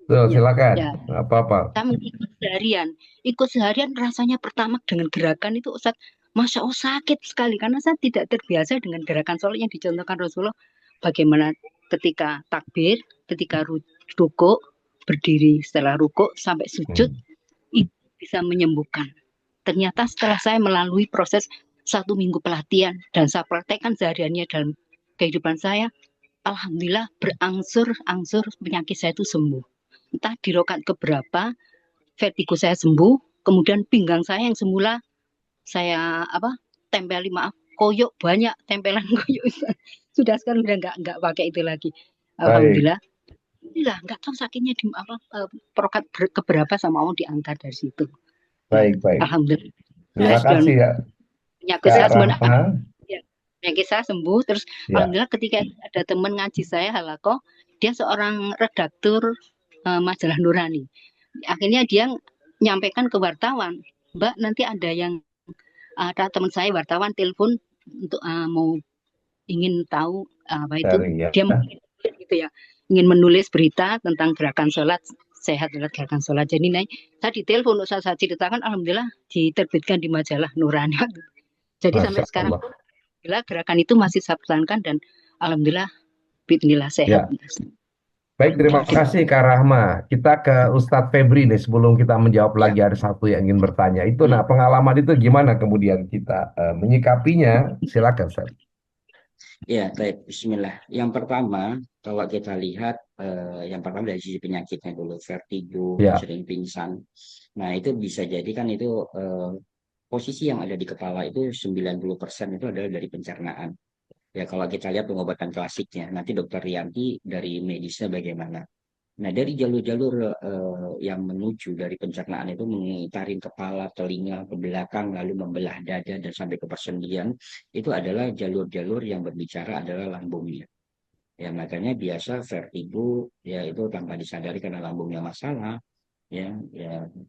S1: Tuh,
S4: Ya,
S1: silakan.
S4: ya,
S1: Nggak apa-apa.
S4: saya ikut seharian rasanya pertama dengan gerakan itu Ustadz, Masya Allah sakit sekali karena saya tidak terbiasa dengan gerakan sholat yang dicontohkan Rasulullah. Bagaimana ketika takbir, ketika ruku, berdiri setelah ruku sampai sujud, itu bisa menyembuhkan. Ternyata setelah saya melalui proses 1 minggu pelatihan dan saya praktekkan sehariannya dalam kehidupan saya, alhamdulillah berangsur-angsur penyakit saya itu sembuh. Entah di rokat keberapa, vertigo saya sembuh, kemudian pinggang saya yang semula saya tempeli koyok banyak tempelan koyok sudah sekarang udah nggak pakai itu lagi. Alhamdulillah. Nggak tahu sakitnya di perokat keberapa sama Allah diangkat dari situ.
S1: Baik, baik.
S4: Alhamdulillah.
S1: Terima kasih ya.
S4: Penyakit saya
S1: Rahma.
S4: penyakit saya sembuh terus alhamdulillah ketika ada teman ngaji saya halakoh, dia seorang redaktur majalah Nurani. Akhirnya dia menyampaikan ke wartawan, Mbak nanti ada yang ada teman saya wartawan telepon untuk mau ingin tahu apa itu
S1: Sharing ya.
S4: dia gitu ya, ingin menulis berita tentang gerakan sholat sehat lewat gerakan sholat. Jadi saya ditelepon untuk saya ceritakan, alhamdulillah diterbitkan di majalah Nurani. Jadi
S1: Masya
S4: sampai sekarang
S1: Allah.
S4: alhamdulillah gerakan itu masih saya pertahankan dan alhamdulillah bismillah sehat.
S1: Ya. Baik, terima kasih Kak Rahma. Kita ke Ustadz Febri nih sebelum kita menjawab
S3: Ya,
S1: lagi ada satu yang ingin bertanya. Itu, nah pengalaman itu gimana kemudian kita menyikapinya? Silakan, Ustaz.
S3: ya, baik. Bismillah. Yang pertama, kalau kita lihat, yang pertama dari sisi penyakitnya dulu, vertigo,
S1: Ya,
S3: sering pingsan. Nah, itu bisa jadi kan itu posisi yang ada di kepala itu 90% itu adalah dari pencernaan. Ya, kalau kita lihat pengobatan klasiknya, nanti Dokter Rianti dari medisnya bagaimana. Nah, dari jalur-jalur yang menuju dari pencernaan itu mengitarin kepala, telinga, ke belakang, lalu membelah dada dan sampai ke persendian, itu adalah jalur-jalur yang berbicara adalah lambungnya. Ya, makanya biasa vertigo, ya itu tanpa disadari karena lambungnya masalah, ya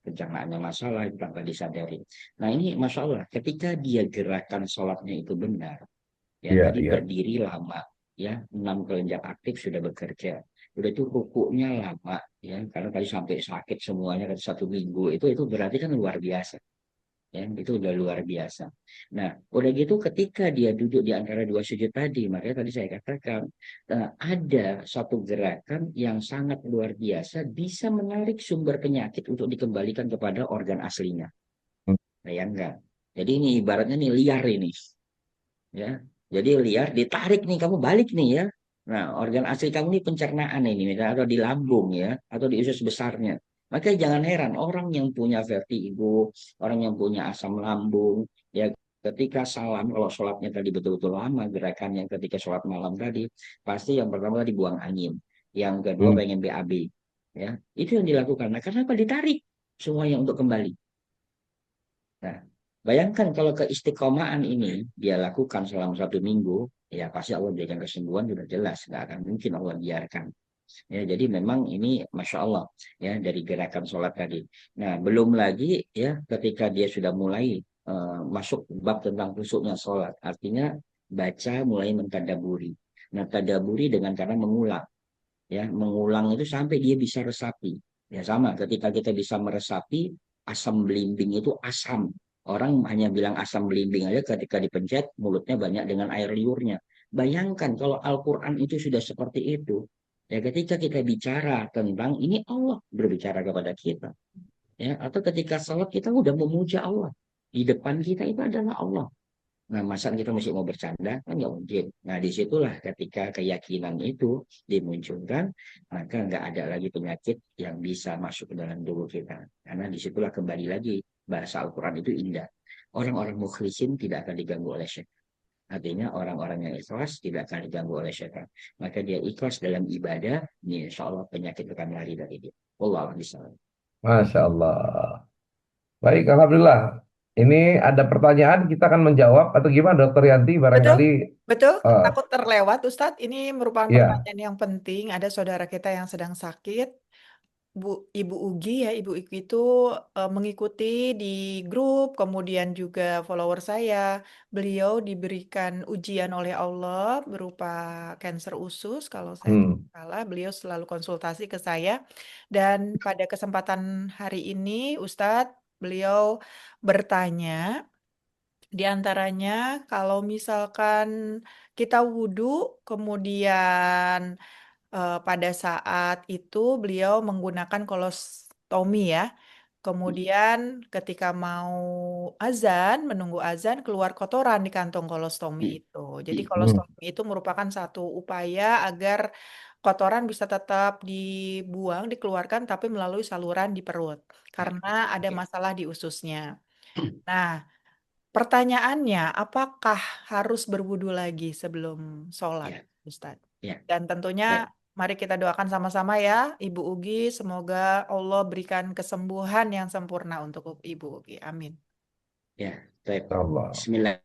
S3: pencernaannya masalah itu tanpa disadari. Nah, ini Masya Allah, ketika dia gerakan sholatnya itu benar, ya
S1: iya,
S3: tadi
S1: iya.
S3: berdiri lama, ya 6 kelenjar aktif sudah bekerja, udah itu rukuknya lama, ya karena tadi sampai sakit semuanya kan 1 minggu, itu berarti kan luar biasa, ya itu udah luar biasa. Nah, udah gitu ketika dia duduk di antara dua sujud tadi, makanya tadi saya katakan ada satu gerakan yang sangat luar biasa bisa menarik sumber penyakit untuk dikembalikan kepada organ aslinya.
S1: Hmm.
S3: Bayangkan, jadi ini ibaratnya nih liar ini, ya jadi liar ditarik nih kamu balik nih ya. Nah, organ asli kamu nih pencernaan ini misalnya atau di lambung ya atau di usus besarnya. Makanya jangan heran orang yang punya vertigo, orang yang punya asam lambung, ya ketika salam kalau sholatnya tadi betul-betul lama gerakan yang ketika sholat malam tadi pasti yang pertama tadi buang angin, yang kedua
S1: Hmm.
S3: pengen BAB, ya itu yang dilakukan. Nah, kenapa ditarik semuanya untuk kembali? Nah, bayangkan kalau keistiqomahan ini dia lakukan selama 1 minggu, ya pasti Allah berikan kesembuhan sudah jelas, nggak akan mungkin Allah biarkan. Ya, jadi memang ini Masya Allah ya dari gerakan sholat tadi. Nah, belum lagi ya ketika dia sudah mulai masuk bab tentang khusyuknya sholat, artinya baca mulai mentadaburi. Nah, tadaburi dengan cara mengulang, ya mengulang itu sampai dia bisa resapi. Ya sama, ketika kita bisa meresapi asam belimbing itu asam. Orang hanya bilang asam belimbing aja ketika dipencet mulutnya banyak dengan air liurnya. Bayangkan kalau Al-Quran itu sudah seperti itu. Ya ketika kita bicara tentang ini Allah berbicara kepada kita. Ya, atau ketika salat kita udah memuja Allah. Di depan kita itu adalah Allah. Nah, masa kita mesti mau bercanda? Kan nggak mungkin. Nah, disitulah ketika keyakinan itu dimunculkan, maka nggak ada lagi penyakit yang bisa masuk ke dalam tubuh kita. Karena disitulah kembali lagi, bahasa Al-Quran itu indah. Orang-orang mukhlisin tidak akan diganggu oleh syaitan. Artinya orang-orang yang ikhlas tidak akan diganggu oleh syaitan. Maka dia ikhlas dalam ibadah, ini insya Allah penyakit akan lari dari dia. Allah bisa.
S1: Masya Allah. Baik, Alhamdulillah. Ini ada pertanyaan, kita akan menjawab atau gimana, Dokter Yanti?
S2: Betul,
S1: Barangkali,
S2: betul.
S1: eh,
S2: Takut terlewat, Ustadz. Ini merupakan
S1: ya,
S2: pertanyaan yang penting. Ada saudara kita yang sedang sakit. Ibu Ugi ya, Ibu Ugi itu mengikuti di grup, kemudian juga follower saya. Beliau diberikan ujian oleh Allah berupa kanker usus, kalau saya tidak
S1: hmm,
S2: salah. Beliau selalu konsultasi ke saya. Dan pada kesempatan hari ini, Ustadz, beliau bertanya, di antaranya kalau misalkan kita wudhu, kemudian pada saat itu beliau menggunakan kolostomi ya. Kemudian ketika mau azan, menunggu azan, keluar kotoran di kantong kolostomi itu. Jadi
S1: hmm,
S2: kolostomi itu merupakan satu upaya agar kotoran bisa tetap dibuang, dikeluarkan, tapi melalui saluran di perut. Karena ada
S3: Ya,
S2: masalah di ususnya. Nah, pertanyaannya, apakah harus berwudu lagi sebelum sholat,
S3: ya,
S2: Ustadz?
S3: ya.
S2: Dan tentunya
S3: Baik.
S2: mari kita doakan sama-sama ya, Ibu Ugi, semoga Allah berikan kesembuhan yang sempurna untuk Ibu Ugi. Amin.
S3: Ya, baik.
S1: Allah.
S3: Bismillah.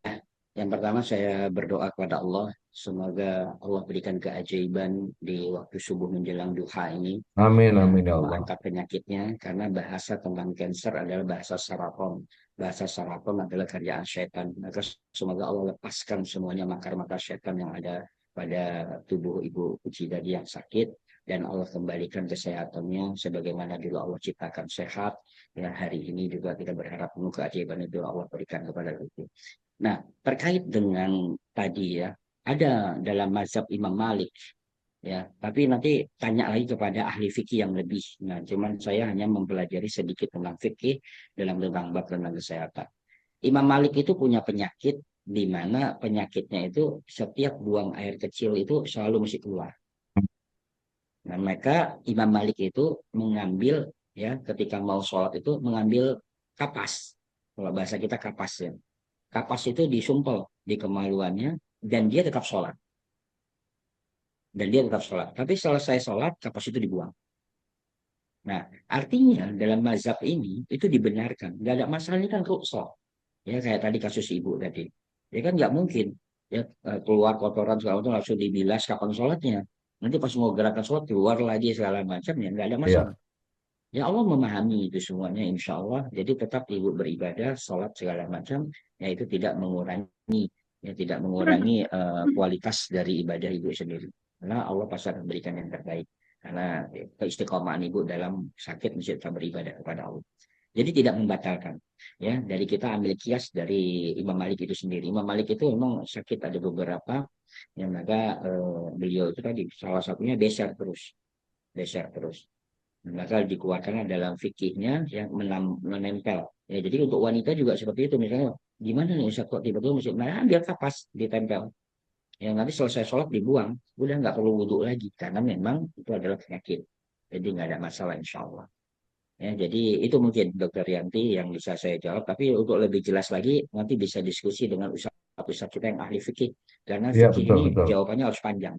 S3: Yang pertama saya berdoa kepada Allah, semoga Allah berikan keajaiban di waktu subuh menjelang duha ini,
S1: Amin,
S3: ya,
S1: amin ya
S3: Allah
S1: Allah.
S3: angkat penyakitnya, karena bahasa tentang cancer adalah bahasa saraton. Bahasa saraton adalah kerjaan setan. Maka semoga Allah lepaskan semuanya makar-makar setan yang ada pada tubuh Ibu Puji tadi yang sakit, dan Allah kembalikan kesehatannya sebagaimana dulu Allah ciptakan sehat. Ya, hari ini juga kita berharap penuh keajaiban itu Allah berikan kepada Ibu. Nah, terkait dengan tadi ya, ada dalam mazhab Imam Malik ya, tapi nanti tanya lagi kepada ahli fikih yang lebih. Nah, cuman saya hanya mempelajari sedikit tentang fikih dalam tentang bab tentang kesehatan. Imam Malik itu punya penyakit di mana penyakitnya itu setiap buang air kecil itu selalu mesti keluar. Nah, maka Imam Malik itu mengambil ya ketika mau sholat itu mengambil kapas. Kalau bahasa kita kapas ya. Kapas itu disumpel di kemaluannya dan dia tetap sholat. Dan dia tetap sholat. Tapi selesai sholat, kapas itu dibuang. Nah, artinya dalam mazhab ini itu dibenarkan. Nggak ada masalah, ini kan rukhsah. Ya kayak tadi kasus ibu tadi. Ya kan nggak mungkin ya keluar kotoran segala macam langsung dibilas kapan sholatnya. Nanti pas mau gerakan sholat keluar lagi segala macam ya nggak ada masalah.
S1: Iya,
S3: Ya Allah memahami itu semuanya insya Allah. Jadi tetap ibu beribadah, sholat segala macam, ya itu tidak mengurangi, ya tidak mengurangi kualitas dari ibadah ibu sendiri. Karena Allah pasti akan memberikan yang terbaik. Karena keistiqomahan ibu dalam sakit mesti tetap beribadah kepada Allah. Jadi tidak membatalkan. Ya, dari kita ambil kias dari Imam Malik itu sendiri. Imam Malik itu memang sakit ada beberapa, yang maka beliau itu tadi salah satunya beser terus. Maka dikeluarkan dalam fikihnya yang menempel. Ya, jadi untuk wanita juga seperti itu. Misalnya, gimana nih Ustaz kok tiba-tiba masuk, nah biar kapas ditempel. Yang nanti selesai sholat dibuang, udah nggak perlu wudhu lagi. Karena memang itu adalah penyakit. Jadi nggak ada masalah insya Allah. Ya, jadi itu mungkin Dokter Yanti yang bisa saya jawab. Tapi untuk lebih jelas lagi, nanti bisa diskusi dengan ustaz kita yang ahli fikih. Karena
S1: iya
S3: fikih
S1: betul
S3: ini
S1: betul.
S3: jawabannya harus panjang.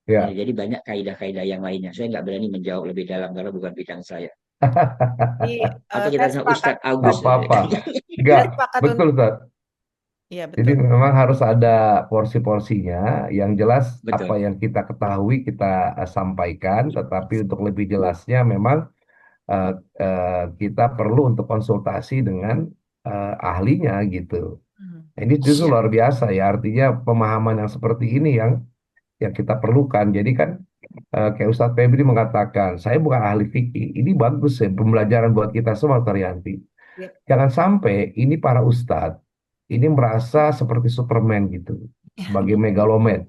S3: Ya,
S1: Ya,
S3: jadi banyak kaidah-kaidah yang lainnya. Saya nggak berani menjawab lebih dalam karena bukan bidang saya.
S2: Jadi
S3: Apa kita
S2: saya
S3: dengan
S2: sepakat,
S3: Ustadz Agus?
S1: apa-apa. Enggak,
S2: saya sepakat
S1: betul
S2: untuk,
S1: Ustaz.
S2: iya
S1: Jadi
S2: betul.
S1: memang harus ada porsi-porsinya. Yang jelas apa
S3: Betul.
S1: yang kita ketahui kita sampaikan, tetapi untuk lebih jelasnya memang eh, kita perlu untuk konsultasi dengan ahlinya gitu.
S2: Hmm.
S1: Nah, ini justru
S2: Ya,
S1: luar biasa ya, artinya pemahaman yang seperti ini yang kita perlukan. Jadi kan kayak Ustadz Febri mengatakan, saya bukan ahli fikih. Ini bagus ya, pembelajaran buat kita semua, Taryanti.
S2: ya.
S1: Jangan sampai ini para ustadz ini merasa seperti Superman gitu, sebagai megaloman.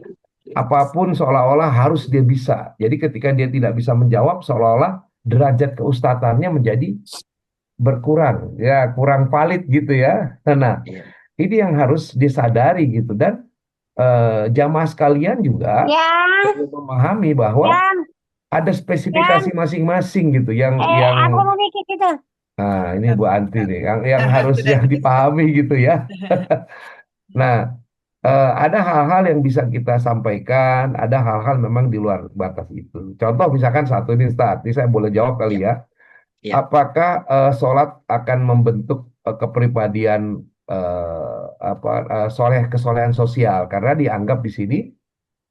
S1: Apapun seolah-olah harus dia bisa. Jadi ketika dia tidak bisa menjawab, seolah-olah derajat keustatannya menjadi berkurang, ya kurang valid gitu ya. Nah,
S3: Iya.
S1: ini yang harus disadari gitu dan jamaah sekalian juga perlu memahami bahwa ada spesifikasi masing-masing gitu yang
S5: Aku mau mikir gitu.
S1: nah ini Bu Anti nih yang harus
S2: Sudah
S1: yang dipahami gitu ya. Nah, ada hal-hal yang bisa kita sampaikan, ada hal-hal memang di luar batas itu. Contoh misalkan satu ini Ustaz, ini saya boleh jawab kali
S3: Iya.
S1: ya.
S3: Iya.
S1: Apakah sholat akan membentuk kepribadian kesolehan sosial? Karena dianggap di sini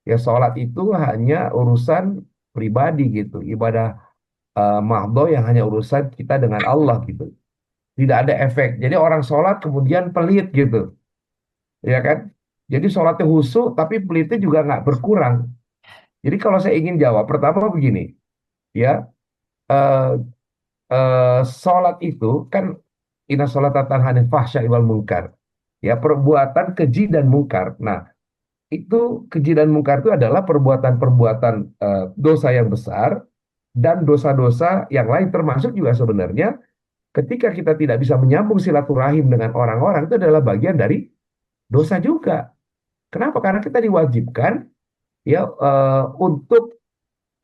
S1: ya sholat itu hanya urusan pribadi gitu, ibadah mahdoh yang hanya urusan kita dengan Allah gitu. Tidak ada efek. Jadi orang sholat kemudian pelit gitu, ya kan? Jadi sholatnya khusyuk tapi pelitnya juga nggak berkurang. Jadi kalau saya ingin jawab, pertama begini, ya eh, sholat itu kan inna sholata tanha 'anil fahsya'i wal munkar. Ya, perbuatan keji dan mungkar. Nah, itu keji dan mungkar itu adalah perbuatan-perbuatan dosa yang besar dan dosa-dosa yang lain termasuk juga sebenarnya ketika kita tidak bisa menyambung silaturahim dengan orang-orang itu adalah bagian dari dosa juga. Kenapa? Karena kita diwajibkan ya untuk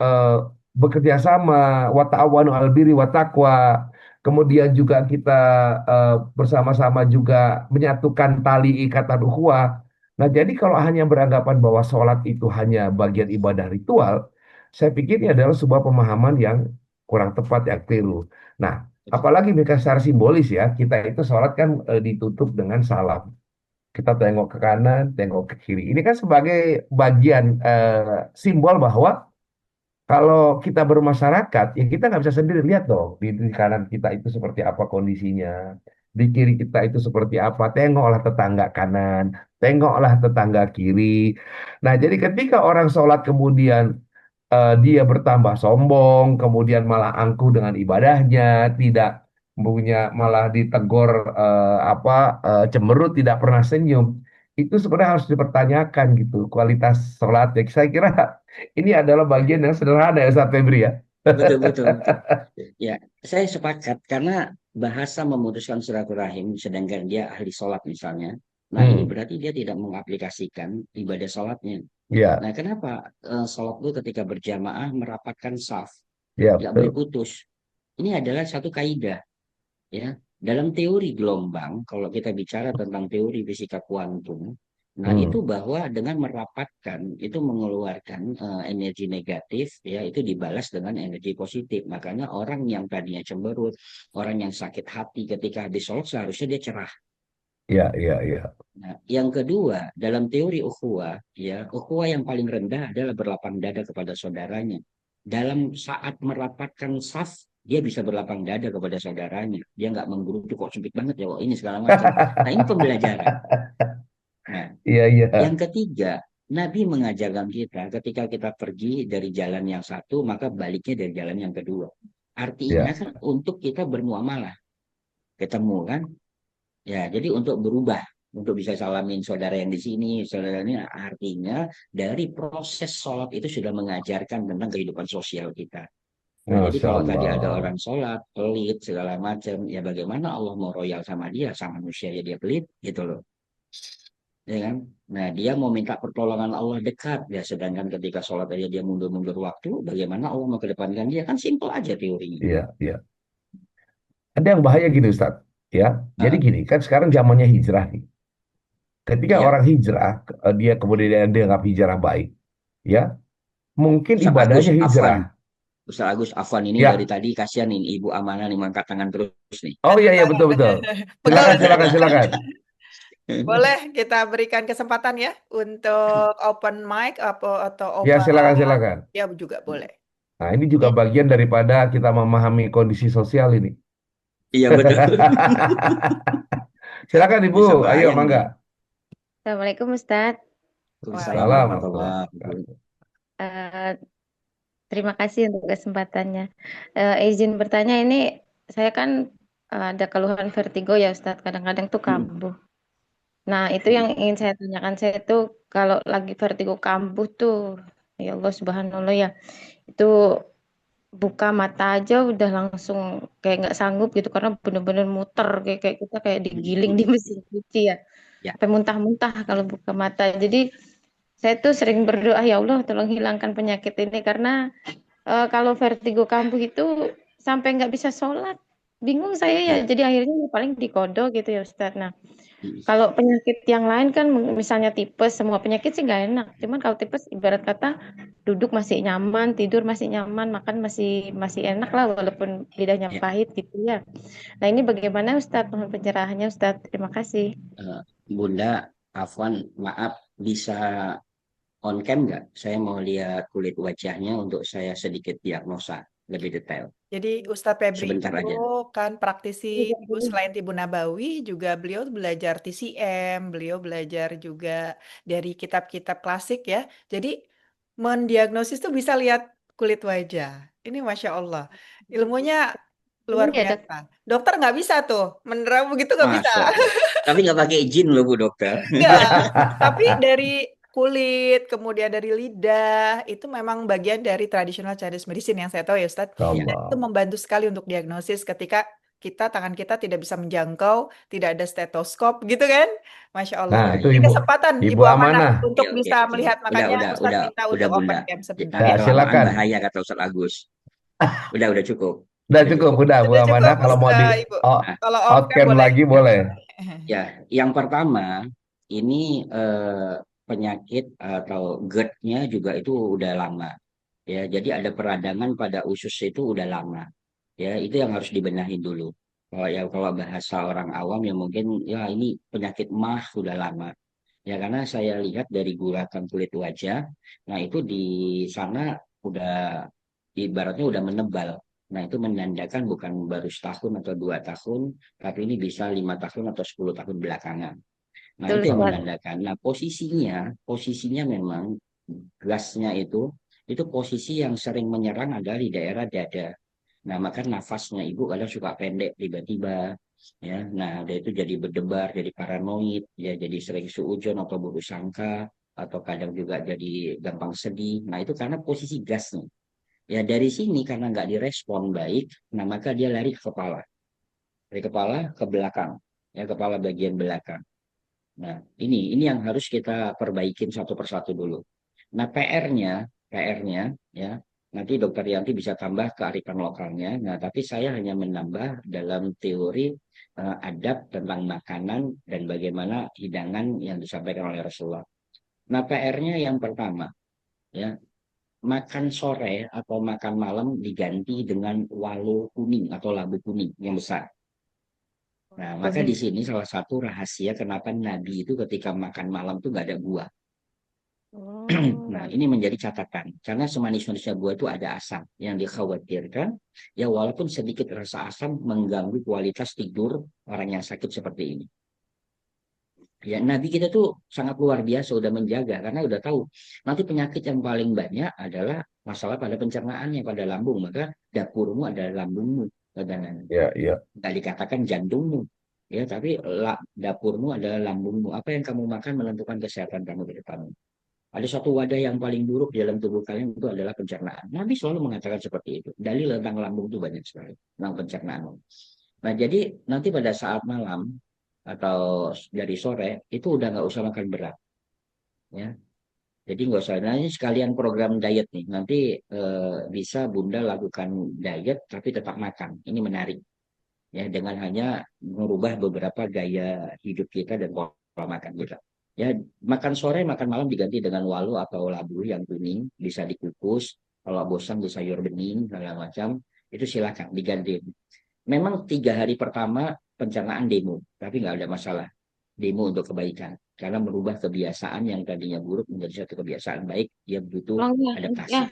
S1: eh, bekerja sama wa ta'awanu 'alal birri wa taqwa. Kemudian juga kita bersama-sama juga menyatukan tali ikatan ukhuwah. Nah, jadi kalau hanya beranggapan bahwa sholat itu hanya bagian ibadah ritual, saya pikir ini adalah sebuah pemahaman yang kurang tepat, yang keliru. Nah,
S3: Betul.
S1: apalagi mereka secara simbolis ya, kita itu sholat kan ditutup dengan salam. kita tengok ke kanan, tengok ke kiri. Ini kan sebagai bagian simbol bahwa kalau kita bermasyarakat, ya kita nggak bisa sendiri. Lihat dong, di kanan kita itu seperti apa kondisinya, di kiri kita itu seperti apa. Tengoklah tetangga kanan, tengoklah tetangga kiri. Nah, jadi ketika orang sholat kemudian dia bertambah sombong, kemudian malah angkuh dengan ibadahnya, tidak punya, malah ditegur apa cemberut, tidak pernah senyum. Itu sebenarnya harus dipertanyakan gitu kualitas sholatnya. Saya kira ini adalah bagian yang sederhana ya Ustaz Febri ya.
S3: Betul, betul, betul. Ya, saya sepakat karena bahasa memutuskan silaturahim, sedangkan dia ahli sholat misalnya. Nah, ini
S1: Hmm,
S3: berarti dia tidak mengaplikasikan ibadah sholatnya.
S1: ya,
S3: Nah, kenapa sholat itu ketika berjamaah merapatkan saf,
S1: ya
S3: nggak boleh
S1: betul.
S3: putus. Ini adalah satu kaidah, ya. Dalam teori gelombang, kalau kita bicara tentang teori fisika kuantum, nah itu
S1: Hmm,
S3: bahwa dengan merapatkan itu mengeluarkan energi negatif, ya itu dibalas dengan energi positif. Makanya orang yang tadinya cemberut, orang yang sakit hati ketika habis sholat seharusnya dia cerah.
S1: ya, ya, ya,
S3: Nah, yang kedua, dalam teori ukhuwah, ya, ukhuwah yang paling rendah adalah berlapang dada kepada saudaranya. Dalam saat merapatkan saf, dia bisa berlapang dada kepada saudaranya. Dia nggak menggerutu kok sempit banget ya, kok ini segala macam. Nah, ini pembelajaran. Nah,
S1: iya, iya,
S3: yang ketiga, Nabi mengajarkan kita ketika kita pergi dari jalan yang satu, maka baliknya dari jalan yang kedua. Artinya
S1: ya.
S3: kan untuk kita bermuamalah. Ketemu kan, ya, jadi untuk berubah, untuk bisa salamin saudara yang di sini, saudara ini artinya dari proses sholat itu sudah mengajarkan tentang kehidupan sosial kita. Nah, jadi
S1: Masya
S3: kalau tadi ada
S1: Allah.
S3: orang sholat, pelit, segala macam, ya bagaimana Allah mau royal sama dia, sama manusia ya dia pelit, gitu loh. Ya kan? Nah, dia mau minta pertolongan Allah dekat, ya sedangkan ketika sholat aja dia mundur-mundur waktu, bagaimana Allah mau kedepankan dia? Kan simpel aja teorinya.
S1: Iya, iya. Ada yang bahaya gini Ustaz. Ya, jadi
S3: Ah,
S1: gini, kan sekarang zamannya hijrah nih. Ketika
S3: iya,
S1: orang hijrah, dia kemudian dianggap hijrah baik, ya, mungkin
S3: Ustaz Agus,
S1: ibadahnya
S3: Afwan.
S1: hijrah.
S3: Ustaz Agus Afwan ini dari
S1: Ya,
S3: tadi kasihan nih Ibu Amanah nih mengangkat tangan terus nih.
S1: oh iya iya betul betul.
S2: Betul.
S1: Silakan silakan silakan.
S2: Boleh kita berikan kesempatan ya untuk open mic atau
S1: Ya
S2: open
S1: silakan silakan.
S2: ya juga boleh.
S1: Nah ini juga bagian daripada kita memahami kondisi sosial ini.
S3: Iya betul.
S1: Silakan Ibu,
S3: Bisa
S1: ayo
S3: bayang
S1: mangga.
S3: nih.
S5: Assalamualaikum Ustadz.
S3: Waalaikumsalam
S1: Assalamualaikum
S3: warahmatullahi
S1: warahmatullahi
S3: wabarakatuh.
S1: wabarakatuh.
S5: Eh, Terima kasih untuk kesempatannya. Izin bertanya ini, saya kan ada keluhan vertigo ya Ustadz. Kadang-kadang tuh kambuh. Nah itu yang ingin saya tanyakan. Saya tuh kalau lagi vertigo kambuh tuh, ya Allah Subhanallah ya, itu buka mata aja udah langsung kayak nggak sanggup gitu karena bener-bener muter kayak kita kayak digiling di mesin cuci ya.
S3: Ya,
S5: Sampai muntah-muntah kalau buka mata. Jadi saya tuh sering berdoa ya Allah tolong hilangkan penyakit ini karena kalau vertigo kambuh itu sampai nggak bisa sholat. Bingung saya ya.
S3: ya.
S5: Jadi akhirnya paling dikodo gitu ya Ustadz. Nah kalau penyakit yang lain kan misalnya tipes, semua penyakit sih nggak enak. Cuman kalau tipes ibarat kata duduk masih nyaman, tidur masih nyaman, makan masih masih enak lah walaupun lidahnya
S3: Ya.
S5: pahit gitu ya. Nah ini bagaimana Ustadz? Mohon pencerahannya Ustadz. Terima kasih.
S3: Eh, Bunda Afwan, maaf bisa on cam nggak? Saya mau lihat kulit wajahnya untuk saya sedikit diagnosa lebih detail.
S2: Jadi Ustadz Febri
S3: Sebentar
S2: itu
S3: aja.
S2: kan praktisi
S5: Iya,
S2: ibu selain Ibu Nabawi juga beliau belajar TCM, beliau belajar juga dari kitab-kitab klasik ya. Jadi mendiagnosis tuh bisa lihat kulit wajah. Ini Masya Allah. Ilmunya luar
S5: Iya, Dok.
S2: biasa. Dokter nggak bisa tuh, menerang begitu nggak bisa.
S3: Masya Allah. Tapi nggak pakai izin loh Bu Dokter.
S2: Enggak. Tapi dari kulit, kemudian dari lidah, itu memang bagian dari traditional Chinese medicine yang saya tahu ya Ustadz.
S3: Ya,
S2: Dan itu
S1: Allah.
S2: membantu sekali untuk diagnosis ketika tangan kita tidak bisa menjangkau, tidak ada stetoskop gitu kan. Masya Allah.
S1: Nah
S3: ya,
S1: itu
S3: ya.
S2: Ini
S1: Ibu
S2: kesempatan
S1: Ibu
S2: Ibu Amanah
S1: Amanah.
S2: untuk
S3: Oke, oke,
S2: bisa
S3: oke.
S2: melihat.
S3: Udah,
S2: Makanya
S3: udah,
S2: Ustadz
S3: udah,
S2: minta
S3: udah
S2: untuk
S3: Bunda.
S2: open cam sebentar
S1: Ya
S2: ya.
S3: Kelamaan
S1: silakan.
S3: bahaya kata Ustadz Agus. Udah cukup.
S1: Udah
S3: Udah
S1: cukup,
S3: cukup.
S1: udah Bu
S2: Sudah
S1: Amanah.
S2: cukup
S1: Kalau mau di
S2: Ibu.
S1: oh,
S3: Nah,
S2: Kalau off cam
S1: outcam
S2: boleh.
S1: lagi boleh.
S3: ya, yang pertama ini penyakit atau GERD-nya juga itu udah lama. Ya, jadi ada peradangan pada usus itu udah lama. Ya, itu yang harus dibenahi dulu. Kalau bahasa orang awam ya mungkin ya ini penyakit mah sudah lama. Ya karena saya lihat dari guratan kulit wajah, nah itu di sana udah ibaratnya udah menebal. Nah itu menandakan bukan baru setahun atau 2 tahun, tapi ini bisa 5 tahun atau 10 tahun belakangan. Nah
S5: Betul
S3: itu yang
S5: Ustaz.
S3: menandakan. Nah posisinya memang gasnya itu posisi yang sering menyerang adalah di daerah dada. Nah, maka nafasnya ibu kadang suka pendek tiba-tiba, ya. Nah, dia itu jadi berdebar, jadi paranoid, ya, jadi sering suudzon atau buruk sangka, atau kadang juga jadi gampang sedih. Nah, itu karena posisi gasnya. Ya, dari sini karena nggak direspon baik, nah maka dia lari ke kepala. Dari kepala ke belakang, ya, kepala bagian belakang. Nah, ini yang harus kita perbaikin satu persatu dulu. Nah, PR-nya, ya, nanti Dokter Yanti bisa tambah kearifan lokalnya. Nah, tapi saya hanya menambah dalam teori adab tentang makanan dan bagaimana hidangan yang disampaikan oleh Rasulullah. Nah, PR-nya yang pertama, ya, makan sore atau makan malam diganti dengan walo kuning atau labu kuning yang besar. Nah, maka di
S5: Bagus.
S3: sini salah satu rahasia kenapa Nabi itu ketika makan malam tuh nggak ada buah. Nah,
S5: Oh,
S3: ini menjadi catatan. Karena semanis-manisnya buah itu ada asam yang dikhawatirkan. Ya, walaupun sedikit rasa asam mengganggu kualitas tidur orang yang sakit seperti ini. Ya, Nabi kita tuh sangat luar biasa udah menjaga karena udah tahu nanti penyakit yang paling banyak adalah masalah pada pencernaannya, pada lambung. Maka dapurmu adalah lambungmu. Dan
S1: Ya, ya.
S3: nggak dikatakan jantungmu. Ya, tapi dapurmu adalah lambungmu. Apa yang kamu makan menentukan kesehatan kamu ke depan. Ada satu wadah yang paling buruk di dalam tubuh kalian itu adalah pencernaan. Nabi selalu mengatakan seperti itu. Dalil tentang lambung itu banyak sekali. Tentang pencernaan. Nah, jadi nanti pada saat malam atau dari sore itu udah nggak usah makan berat. Ya. Jadi nggak usah. Nah, ini sekalian program diet nih. Nanti bisa Bunda lakukan diet tapi tetap makan. Ini menarik. Ya, dengan hanya merubah beberapa gaya hidup kita dan pola makan kita. Ya, makan sore, makan malam diganti dengan walu atau labu yang kuning, bisa dikukus. Kalau bosan di sayur bening, segala macam, itu silakan diganti. Memang 3 hari pertama pencernaan demo, tapi nggak ada masalah. Demo untuk kebaikan. Karena merubah kebiasaan yang tadinya buruk menjadi satu kebiasaan baik, dia butuh
S5: tolong ya, ya.
S3: adaptasi.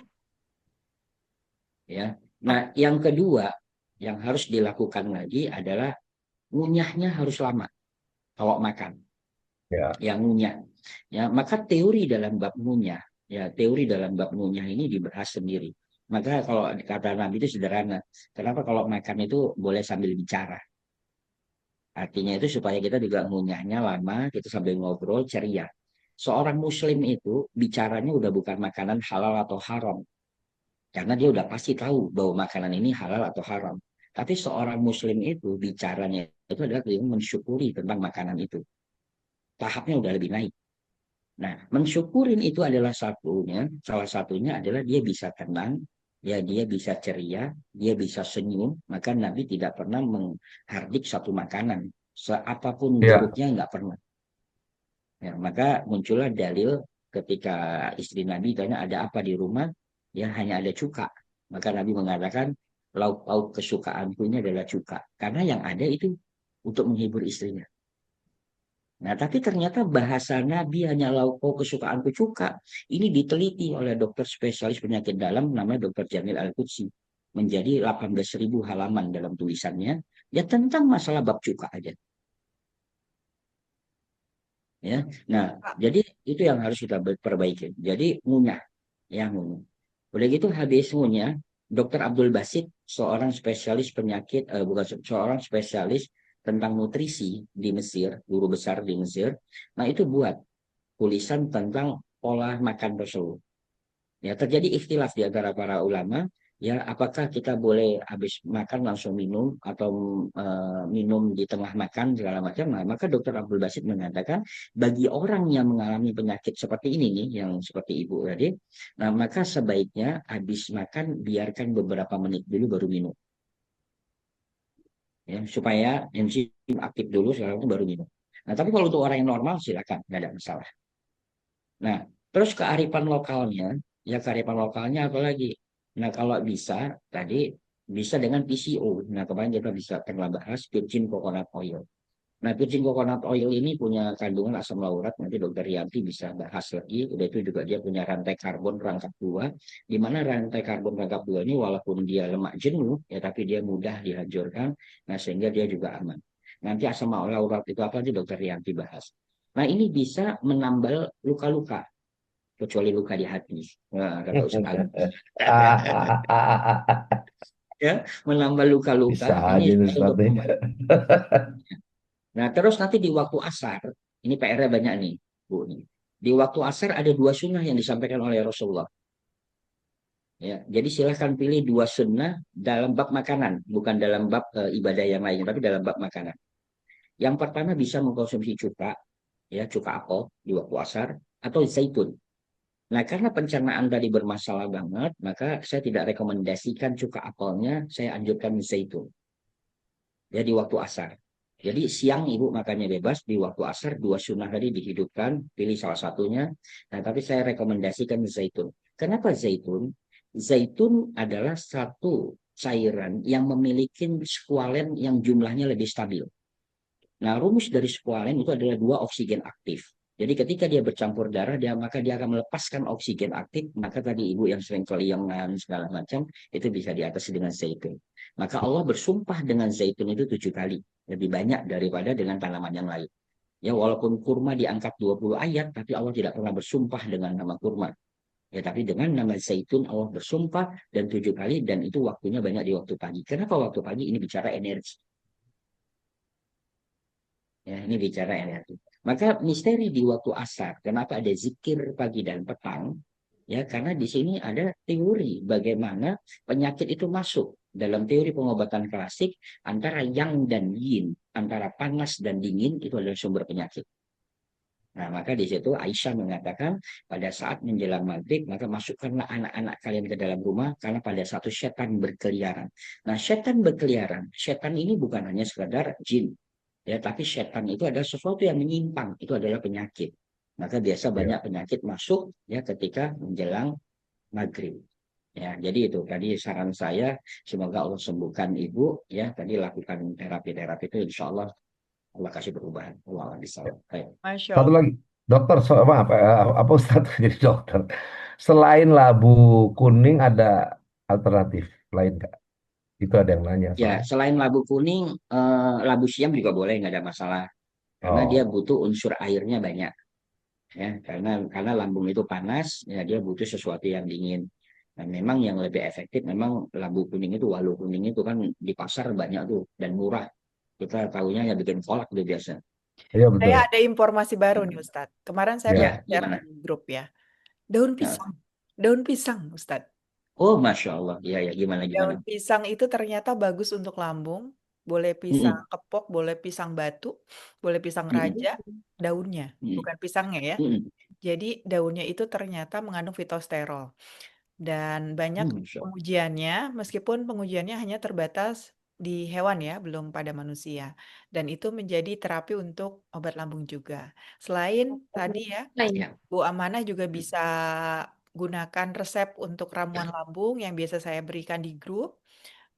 S3: Ya. Nah, yang kedua yang harus dilakukan lagi adalah ngunyahnya harus lama kalau makan.
S1: Ya.
S3: Yang ngunyah. Ya, maka teori dalam bab ngunyah ini dibahas sendiri. Maka kalau kata Nabi itu sederhana. Kenapa kalau makan itu boleh sambil bicara? Artinya itu supaya kita juga ngunyahnya lama, kita sambil ngobrol ceria. Seorang muslim itu bicaranya udah bukan makanan halal atau haram. Karena dia udah pasti tahu bahwa makanan ini halal atau haram. Tapi seorang muslim itu bicaranya itu adalah dia mensyukuri tentang makanan itu. Tahapnya udah lebih naik. Nah, mensyukurin itu adalah salah satunya adalah dia bisa tenang, ya dia bisa ceria, dia bisa senyum, maka Nabi tidak pernah menghardik satu makanan. Seapapun
S1: Ya.
S3: buruknya nggak pernah. Ya, maka muncullah dalil ketika istri Nabi tanya ada apa di rumah, ya hanya ada cuka. Maka Nabi mengatakan lauk pauk kesukaanku ini adalah cuka. Karena yang ada itu untuk menghibur istrinya. Nah, tapi ternyata bahasa Nabi hanya lauk pauk kesukaanku cuka. Ini diteliti oleh dokter spesialis penyakit dalam namanya Dokter Jamil Al-Qudsi. Menjadi 18.000 halaman dalam tulisannya. Ya tentang masalah bab cuka aja. Ya. Nah, jadi itu yang harus kita perbaiki. Jadi ngunyah. Ya, ngunyah. Udah gitu habis ngunyah, Dokter Abdul Basit, seorang spesialis penyakit, bukan seorang spesialis tentang nutrisi di Mesir, guru besar di Mesir. Nah, itu buat tulisan tentang pola makan tersebut. Ya, terjadi ikhtilaf di antara para ulama, ya apakah kita boleh habis makan langsung minum atau minum di tengah makan segala macam. Nah, maka Dokter Abdul Basit mengatakan bagi orang yang mengalami penyakit seperti ini nih, yang seperti Ibu tadi, nah maka sebaiknya habis makan biarkan beberapa menit dulu baru minum. Ya, supaya enzim aktif dulu sekarang itu baru minum. Nah, tapi kalau untuk orang yang normal silakan, nggak ada masalah. Nah, terus kearifan lokalnya, ya kearifan lokalnya apa lagi? Nah, kalau bisa tadi bisa dengan PCO. Nah, kemarin kita bisa pernah bahas virgin coconut oil. Nah, virgin coconut oil ini punya kandungan asam laurat, nanti Dokter Yanti bisa bahas lagi. Udah itu juga dia punya rantai karbon rangkap 2, di mana rantai karbon rangkap 2 ini walaupun dia lemak jenuh, ya tapi dia mudah dihancurkan, nah sehingga dia juga aman. Nanti asam laurat itu apa sih Dokter Yanti bahas. Nah, ini bisa menambal luka-luka, kecuali luka di hati. Nah, kata Ustaz. Ya, menambal
S1: Bisa
S3: luka-luka,
S1: aja
S3: ini
S1: nih,
S3: untuk
S1: Ustadz nih.
S3: Nah, terus nanti di waktu asar, ini PR-nya banyak nih, Bu. Nih. Di waktu asar ada 2 sunnah yang disampaikan oleh Rasulullah. Ya, jadi silahkan pilih 2 sunnah dalam bab makanan, bukan dalam bab ibadah yang lain, tapi dalam bab makanan. Yang pertama bisa mengkonsumsi cuka, ya cuka apel di waktu asar, atau zaitun. Nah, karena pencernaan tadi bermasalah banget, maka saya tidak rekomendasikan cuka apelnya, saya anjurkan zaitun. Ya di waktu asar. Jadi siang ibu makannya bebas, di waktu asar 2 sunnah tadi dihidupkan, pilih salah satunya. Nah, tapi saya rekomendasikan zaitun. Kenapa zaitun? Zaitun adalah satu cairan yang memiliki skualen yang jumlahnya lebih stabil. Nah, rumus dari skualen itu adalah 2 oksigen aktif. Jadi ketika dia bercampur darah, maka dia akan melepaskan oksigen aktif. Maka tadi ibu yang sering keliongan segala macam, itu bisa diatasi dengan zaitun. Maka Allah bersumpah dengan zaitun itu 7 kali. Lebih banyak daripada dengan tanaman yang lain. Ya, walaupun kurma diangkat 20 ayat, tapi Allah tidak pernah bersumpah dengan nama kurma. Ya, tapi dengan nama zaitun Allah bersumpah dan 7 kali, dan itu waktunya banyak di waktu pagi. Kenapa waktu pagi? Ini bicara energi. Ya, ini bicara energi. Maka misteri di waktu asar, kenapa ada zikir pagi dan petang? Ya, karena di sini ada teori bagaimana penyakit itu masuk. Dalam teori pengobatan klasik, antara yang dan yin, antara panas dan dingin, itu adalah sumber penyakit. Nah, maka di situ Aisyah mengatakan, pada saat menjelang maghrib, maka masukkanlah anak-anak kalian ke dalam rumah, karena pada satu setan berkeliaran. Nah, setan berkeliaran, setan ini bukan hanya sekadar jin, ya tapi setan itu adalah sesuatu yang menyimpang, itu adalah penyakit. Maka biasa
S1: Ya.
S3: banyak penyakit masuk ya ketika menjelang maghrib. Ya, jadi itu tadi saran saya, semoga Allah sembuhkan ibu, ya tadi lakukan terapi-terapi itu, insya Allah Allah kasih perubahan. Allah bisa. Baik.
S2: Masya
S1: Satu
S2: Allah.
S1: lagi, dokter, maaf, apa Ustadz jadi dokter? Selain labu kuning ada alternatif lain nggak? Itu ada yang nanya
S3: Ya,
S1: soalnya.
S3: selain labu kuning, labu siam juga boleh, nggak ada masalah, karena dia
S1: Oh,
S3: butuh unsur airnya banyak. Ya karena lambung itu panas, ya dia butuh sesuatu yang dingin. Nah, memang yang lebih efektif memang labu kuning itu, walu kuning itu kan di pasar banyak tuh dan murah, kita tahunya ya bikin kolak udah biasa.
S1: iya
S2: Saya
S1: betul.
S2: ada informasi baru nih Ustadz. Kemarin saya baru
S1: Ya,
S3: Ya
S2: share
S3: gimana?
S2: di grup ya. Daun
S3: Nah,
S2: pisang. Daun pisang Ustadz.
S3: oh masya Allah, ya ya gimana gimana.
S2: Daun pisang itu ternyata bagus untuk lambung. Boleh pisang
S3: Mm-mm,
S2: kepok, boleh pisang batu, boleh pisang
S3: mm-mm,
S2: raja, daunnya,
S3: mm-mm,
S2: bukan pisangnya ya.
S3: mm-mm.
S2: Jadi daunnya itu ternyata mengandung fitosterol. Dan banyak
S3: Masya Allah.
S2: pengujiannya, meskipun pengujiannya hanya terbatas di hewan ya, belum pada manusia. Dan itu menjadi terapi untuk obat lambung juga. Selain tadi ya,
S5: Lain.
S3: Ya.
S2: Bu Amanah juga bisa gunakan resep untuk ramuan lambung yang biasa saya berikan di grup.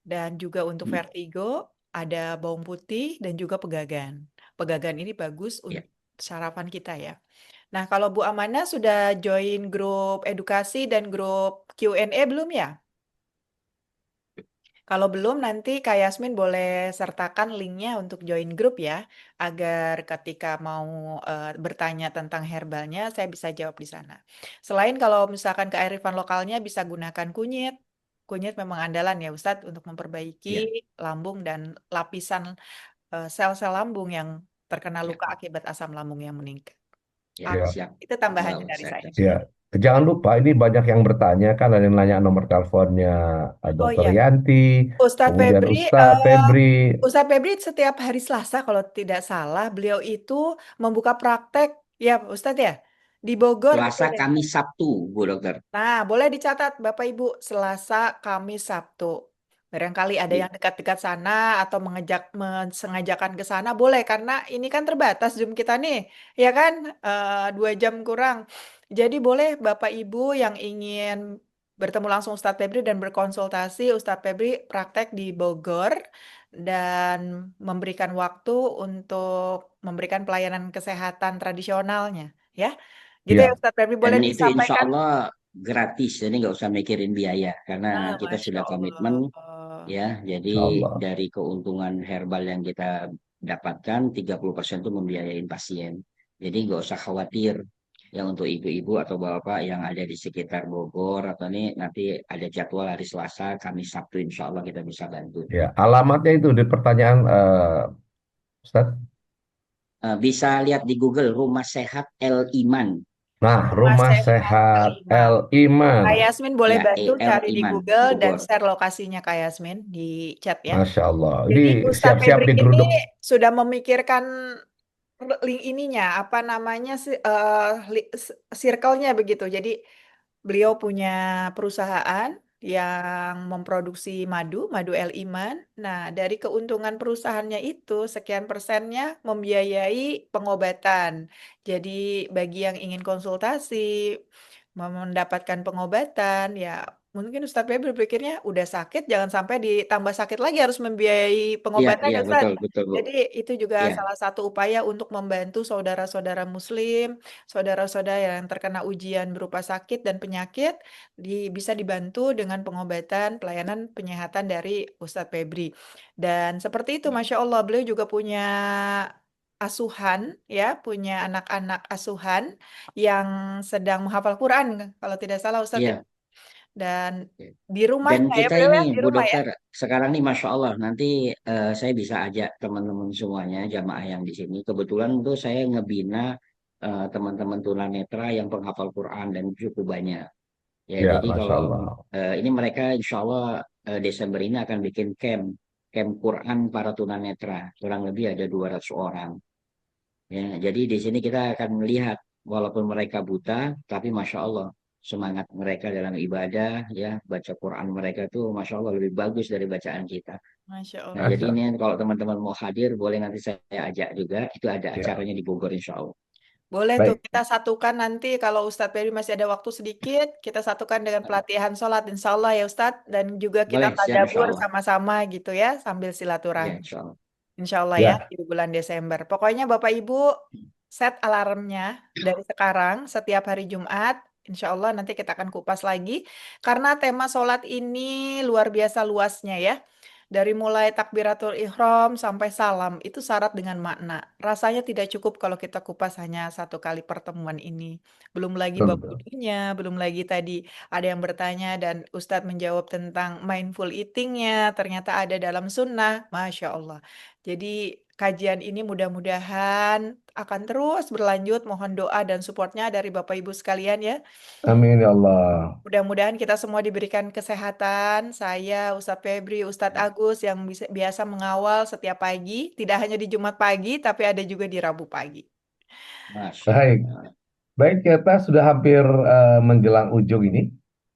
S2: Dan juga untuk
S3: Mm,
S2: vertigo, ada bawang putih dan juga pegagan. Pegagan ini bagus
S3: ya.
S2: untuk sarapan kita ya. Nah, kalau Bu Amanda sudah join grup edukasi dan grup Q&A belum ya? Kalau belum, nanti Kak Yasmin boleh sertakan linknya untuk join grup ya, agar ketika mau bertanya tentang herbalnya, saya bisa jawab di sana. Selain kalau misalkan kearifan lokalnya bisa gunakan kunyit. Kunyit memang andalan ya Ustadz untuk memperbaiki
S3: Ya.
S2: lambung dan lapisan sel-sel lambung yang terkena
S3: Ya.
S2: luka akibat asam lambung yang meningkat.
S3: Ya
S2: Ah,
S1: ya,
S3: siap.
S2: itu
S3: Insya
S2: tambahannya
S3: Allah
S2: dari
S3: saya
S2: saya.
S1: ya. Jangan lupa ini banyak yang bertanya kan, ada yang nanya nomor teleponnya
S2: Oh
S1: Dokter
S2: iya,
S1: Yanti,
S2: Ustadz
S1: kemudian
S2: Febri,
S1: Ustadz Febri.
S2: Ustadz Febri setiap hari Selasa kalau tidak salah beliau itu membuka praktek ya Ustadz ya di Bogor
S3: Selasa,
S2: betul ya.
S3: Kamis, Sabtu, Bu Dokter.
S2: Nah, boleh dicatat Bapak Ibu Selasa, Kamis, Sabtu. Barangkali ada
S3: Iya.
S2: yang dekat-dekat sana atau mensengajakan ke sana boleh karena ini kan terbatas Zoom kita nih, ya kan 2 jam kurang. Jadi boleh Bapak Ibu yang ingin bertemu langsung Ustadz Febri dan berkonsultasi. Ustadz Febri praktek di Bogor dan memberikan waktu untuk memberikan pelayanan kesehatan tradisionalnya, ya. Gitu ya
S1: Ya,
S2: Ustadz Febri,
S3: Dan
S2: boleh
S3: itu insya
S2: disampaikan?
S3: Allah gratis, jadi nggak usah mikirin biaya karena
S2: Ah,
S3: kita
S2: Masya
S3: sudah komitmen
S2: Allah.
S3: ya. Jadi
S1: insya Allah.
S3: dari keuntungan herbal yang kita dapatkan 30% itu membiayain pasien. Jadi nggak usah khawatir ya untuk ibu-ibu atau bapak yang ada di sekitar Bogor atau ini nanti ada jadwal hari Selasa, Kamis, Sabtu insya Allah kita bisa bantu.
S1: Ya, alamatnya itu di pertanyaan Ustaz.
S3: Bisa lihat di Google Rumah Sehat El Iman.
S1: Nah,
S2: Rumah
S1: Rumah
S2: Sehat
S1: Sehat
S2: Al-Iman.
S1: El Iman.
S2: Kak Yasmin boleh
S3: Ya,
S2: bantu
S3: El
S2: cari di
S3: Iman
S2: Google dan
S3: Bogor.
S2: share lokasinya Kak Yasmin di chat ya.
S1: Masya Allah. Ini
S2: Jadi Ustadz
S1: siap-siap
S2: Febri ini
S1: digeruduk.
S2: sudah memikirkan link ininya, apa namanya sih, circle-nya begitu. Jadi beliau punya perusahaan yang memproduksi madu El Iman. Nah, dari keuntungan perusahaannya itu, sekian persennya membiayai pengobatan. Jadi bagi yang ingin konsultasi, mendapatkan pengobatan, ya mungkin Ustadz Febri berpikirnya udah sakit, jangan sampai ditambah sakit lagi harus membiayai
S3: Iya,
S2: pengobatan
S3: iya
S2: ya Ustadz.
S3: betul, betul Bu.
S2: Jadi itu juga
S3: Iya,
S2: salah satu upaya untuk membantu saudara-saudara Muslim, saudara-saudara yang terkena ujian berupa sakit dan penyakit, bisa dibantu dengan pengobatan, pelayanan penyehatan dari Ustadz Febri. Dan seperti itu, Masya Allah, beliau juga punya asuhan, ya, punya anak-anak asuhan yang sedang menghafal Quran, kalau tidak salah Ustadz ya.
S3: iya.
S2: Dan di
S3: Dan
S2: rumahnya ya,
S3: kita
S2: beliau
S3: ini,
S2: ya, di
S3: Bu
S2: rumah ya.
S3: Dokter, sekarang nih Masya Allah, nanti saya bisa ajak teman-teman semuanya, jamaah yang di sini. Kebetulan tuh saya ngebina teman-teman tunanetra yang penghafal Quran dan cukup banyak. Ya,
S1: Ya,
S3: jadi
S1: Masya
S3: kalau
S1: Allah.
S3: ini mereka Insya Allah Desember ini akan bikin camp Quran para tunanetra. Kurang lebih ada 200 orang. Ya, jadi di sini kita akan melihat walaupun mereka buta, tapi masya Allah semangat mereka dalam ibadah, ya baca Quran mereka tuh masya Allah lebih bagus dari bacaan kita.
S2: Masya
S3: Nah,
S2: Allah.
S3: jadi
S1: Masya
S3: ini kalau teman-teman mau hadir, boleh nanti saya ajak juga. Itu ada
S1: Ya,
S3: acaranya di Bogor, insya Allah.
S2: Boleh tuh
S1: baik.
S2: kita satukan nanti kalau Ustadz Ferry masih ada waktu sedikit, kita satukan dengan pelatihan sholat insya Allah ya Ustadz. Dan juga kita
S3: Boleh, siap insya
S2: tadabur
S3: Allah.
S2: sama-sama gitu ya sambil
S3: Ya,
S2: silaturahmi.
S3: insya Allah.
S2: Insya Allah ya
S1: Ya,
S2: di bulan Desember. Pokoknya Bapak Ibu set alarmnya dari sekarang setiap hari Jumat. Insya Allah nanti kita akan kupas lagi. Karena tema sholat ini luar biasa luasnya ya. Dari mulai takbiratul ihram sampai salam itu syarat dengan makna. Rasanya tidak cukup kalau kita kupas hanya satu kali pertemuan ini. Belum lagi
S1: betul,
S2: bab
S1: betul.
S2: wudunya, belum lagi tadi ada yang bertanya dan Ustadz menjawab tentang mindful eatingnya. Ternyata ada dalam sunnah. Masya Allah. Jadi kajian ini mudah-mudahan akan terus berlanjut. Mohon doa dan supportnya dari Bapak Ibu sekalian ya.
S1: Amin ya Allah.
S2: Mudah-mudahan kita semua diberikan kesehatan. Saya, Ustadz Febri, Ustadz Agus yang biasa mengawal setiap pagi. Tidak hanya di Jumat pagi, tapi ada juga di Rabu pagi.
S3: Masya
S1: Baik.
S3: Allah.
S1: Baik, kita sudah hampir menjelang ujung ini.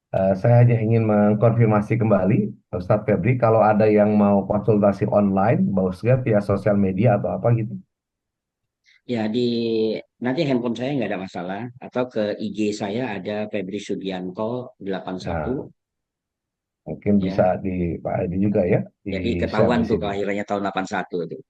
S1: Saya hanya ingin mengkonfirmasi kembali, Ustadz Febri, kalau ada yang mau konsultasi online, bagusnya via sosial media atau apa gitu.
S3: Ya, nanti handphone saya nggak ada masalah. Atau ke IG saya ada Febri Sugianto 81.
S1: Nah, mungkin bisa
S3: Ya.
S1: di Pak Edi juga ya, di
S3: Jadi
S1: share
S3: ketahuan
S1: di
S3: tuh
S1: sini.
S3: kelahirannya tahun 81 tuh.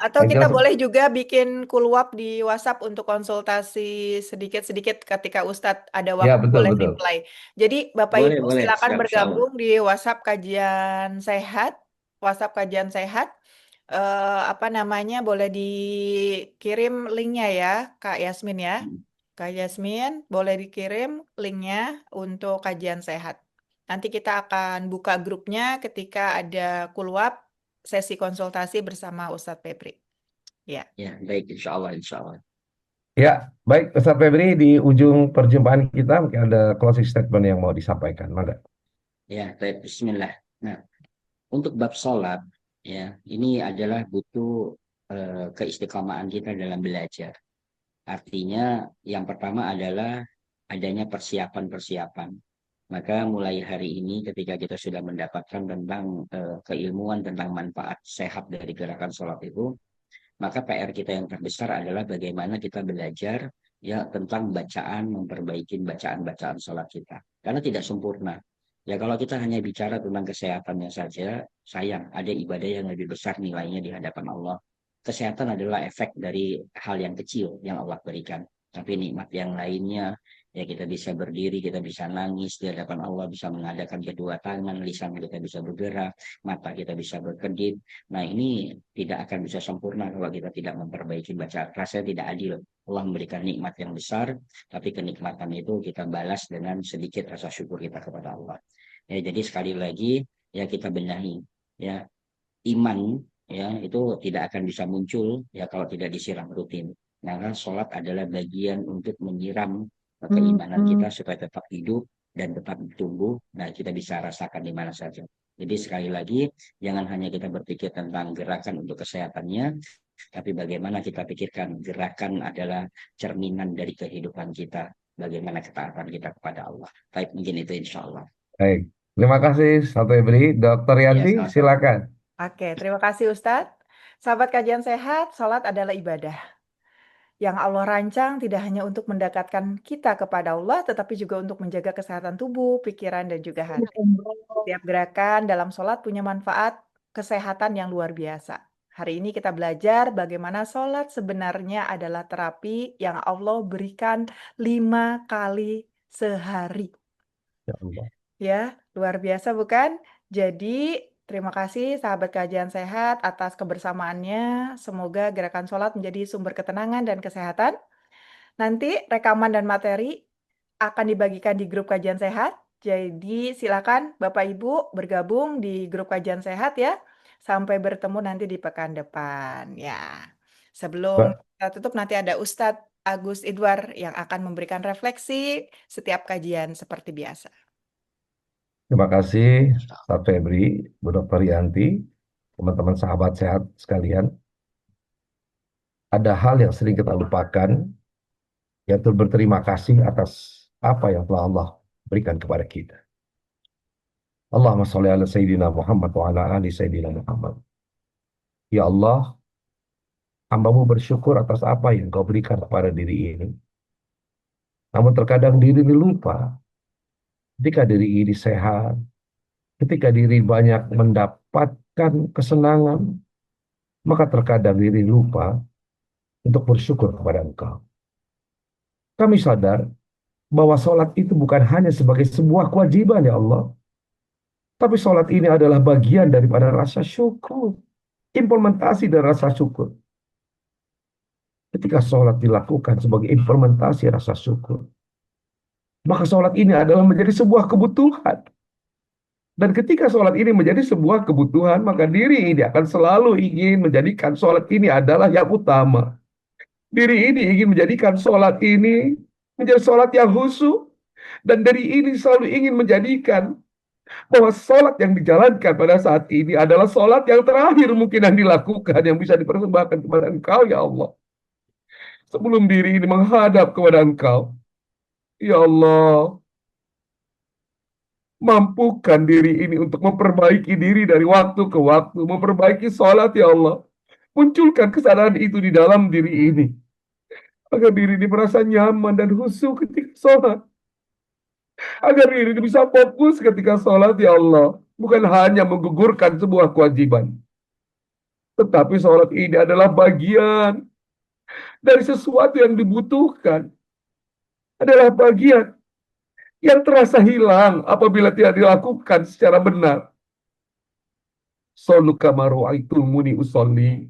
S2: Atau
S1: Yang
S2: kita
S1: kira
S2: boleh juga bikin kuluap di WhatsApp untuk konsultasi sedikit-sedikit ketika Ustadz ada
S1: ya
S2: waktu
S1: betul
S2: boleh
S1: betul.
S2: reply. Jadi Bapak
S3: Boleh,
S2: Ibu
S3: boleh.
S2: silakan
S3: Siap, insya Allah.
S2: bergabung di WhatsApp kajian sehat. WhatsApp kajian sehat. Apa namanya boleh dikirim linknya ya Kak Yasmin ya.
S3: Hmm.
S2: Kak Yasmin boleh dikirim linknya untuk kajian sehat. Nanti kita akan buka grupnya ketika ada kuluap sesi konsultasi bersama Ustadz Febri. Ya,
S3: Ya, baik. Insya Allah, insya Allah.
S1: Ya, baik Ustadz Febri, di ujung perjumpaan kita mungkin ada closing statement yang mau disampaikan. Maka.
S3: Ya, baik. Bismillah. Nah, untuk bab sholat, ya, ini adalah butuh keistiqomahan kita dalam belajar. Artinya, yang pertama adalah adanya persiapan-persiapan. Maka mulai hari ini ketika kita sudah mendapatkan tentang keilmuan tentang manfaat sehat dari gerakan sholat itu, maka PR kita yang terbesar adalah bagaimana kita belajar ya tentang memperbaiki bacaan-bacaan sholat kita. Karena tidak sempurna. Ya kalau kita hanya bicara tentang kesehatannya saja, sayang ada ibadah yang lebih besar nilainya di hadapan Allah. Kesehatan adalah efek dari hal yang kecil yang Allah berikan. Tapi nikmat yang lainnya, ya kita bisa berdiri, kita bisa nangis di hadapan Allah, bisa mengadakan kedua tangan, lisan kita bisa bergerak, mata kita bisa berkedip. Nah ini tidak akan bisa sempurna kalau kita tidak memperbaiki bacaan. Rasanya tidak adil. Allah memberikan nikmat yang besar, tapi kenikmatan itu kita balas dengan sedikit rasa syukur kita kepada Allah. Ya, jadi sekali lagi ya kita benahi ya iman ya itu tidak akan bisa muncul ya kalau tidak disiram rutin. Nah, kan sholat adalah bagian untuk menyiram keimanan kita supaya tetap hidup dan tetap tumbuh. Nah, kita bisa rasakan di mana saja. Jadi sekali lagi jangan hanya kita berpikir tentang gerakan untuk kesehatannya, tapi bagaimana kita pikirkan gerakan adalah cerminan dari kehidupan kita. Bagaimana ketaatan kita kepada Allah. Baik, mungkin itu insya Allah.
S1: Baik, terima kasih Satu Ebri. Dokter
S3: Ya,
S1: Yanti,
S3: sama-sama.
S1: silakan.
S2: Oke, terima kasih Ustadz. Sahabat kajian sehat, sholat adalah ibadah yang Allah rancang tidak hanya untuk mendekatkan kita kepada Allah, tetapi juga untuk menjaga kesehatan tubuh, pikiran, dan juga hati. Setiap gerakan dalam sholat punya manfaat kesehatan yang luar biasa. Hari ini kita belajar bagaimana sholat sebenarnya adalah terapi yang Allah berikan 5 kali sehari.
S1: Ya Allah.
S2: Ya, luar biasa bukan? Jadi, terima kasih sahabat kajian sehat atas kebersamaannya. Semoga gerakan sholat menjadi sumber ketenangan dan kesehatan. Nanti rekaman dan materi akan dibagikan di grup kajian sehat. Jadi silakan Bapak Ibu bergabung di grup kajian sehat ya. Sampai bertemu nanti di pekan depan ya. Sebelum
S1: Ba-
S2: kita tutup nanti ada Ustadz Agus Idwar yang akan memberikan refleksi setiap kajian seperti biasa.
S1: Terima kasih Satu Ebri, Bu Dokter Yanti, teman-teman sahabat sehat sekalian. Ada hal yang sering kita lupakan, yaitu berterima kasih atas apa yang telah Allah berikan kepada kita. Allahumma sholli ala Sayyidina Muhammad wa ala ali Sayyidina Muhammad. Ya Allah, hamba-Mu bersyukur atas apa yang Kau berikan kepada diri ini. Namun terkadang diri ini lupa, ketika diri ini sehat, ketika diri banyak mendapatkan kesenangan, maka terkadang diri lupa untuk bersyukur kepada Engkau. Kami sadar bahwa sholat itu bukan hanya sebagai sebuah kewajiban ya Allah, tapi sholat ini adalah bagian daripada rasa syukur, implementasi dari rasa syukur. Ketika sholat dilakukan sebagai implementasi rasa syukur, maka sholat ini adalah menjadi sebuah kebutuhan. Dan ketika sholat ini menjadi sebuah kebutuhan, maka diri ini akan selalu ingin menjadikan sholat ini adalah yang utama. Diri ini ingin menjadikan sholat ini menjadi sholat yang khusyuk. Dan diri ini selalu ingin menjadikan bahwa sholat yang dijalankan pada saat ini adalah sholat yang terakhir mungkin yang dilakukan, yang bisa dipersembahkan kepada Engkau, ya Allah. Sebelum diri ini menghadap kepada Engkau, ya Allah, mampukan diri ini untuk memperbaiki diri dari waktu ke waktu, memperbaiki sholat, ya Allah. Munculkan kesadaran itu di dalam diri ini, agar diri ini merasa nyaman dan khusyuk ketika sholat. Agar diri ini bisa fokus ketika sholat, ya Allah. Bukan hanya menggugurkan sebuah kewajiban, tetapi sholat ini adalah bagian dari sesuatu yang dibutuhkan. Adalah bagian yang terasa hilang apabila tidak dilakukan secara benar. Sallu kama ra'aitumuni usolli.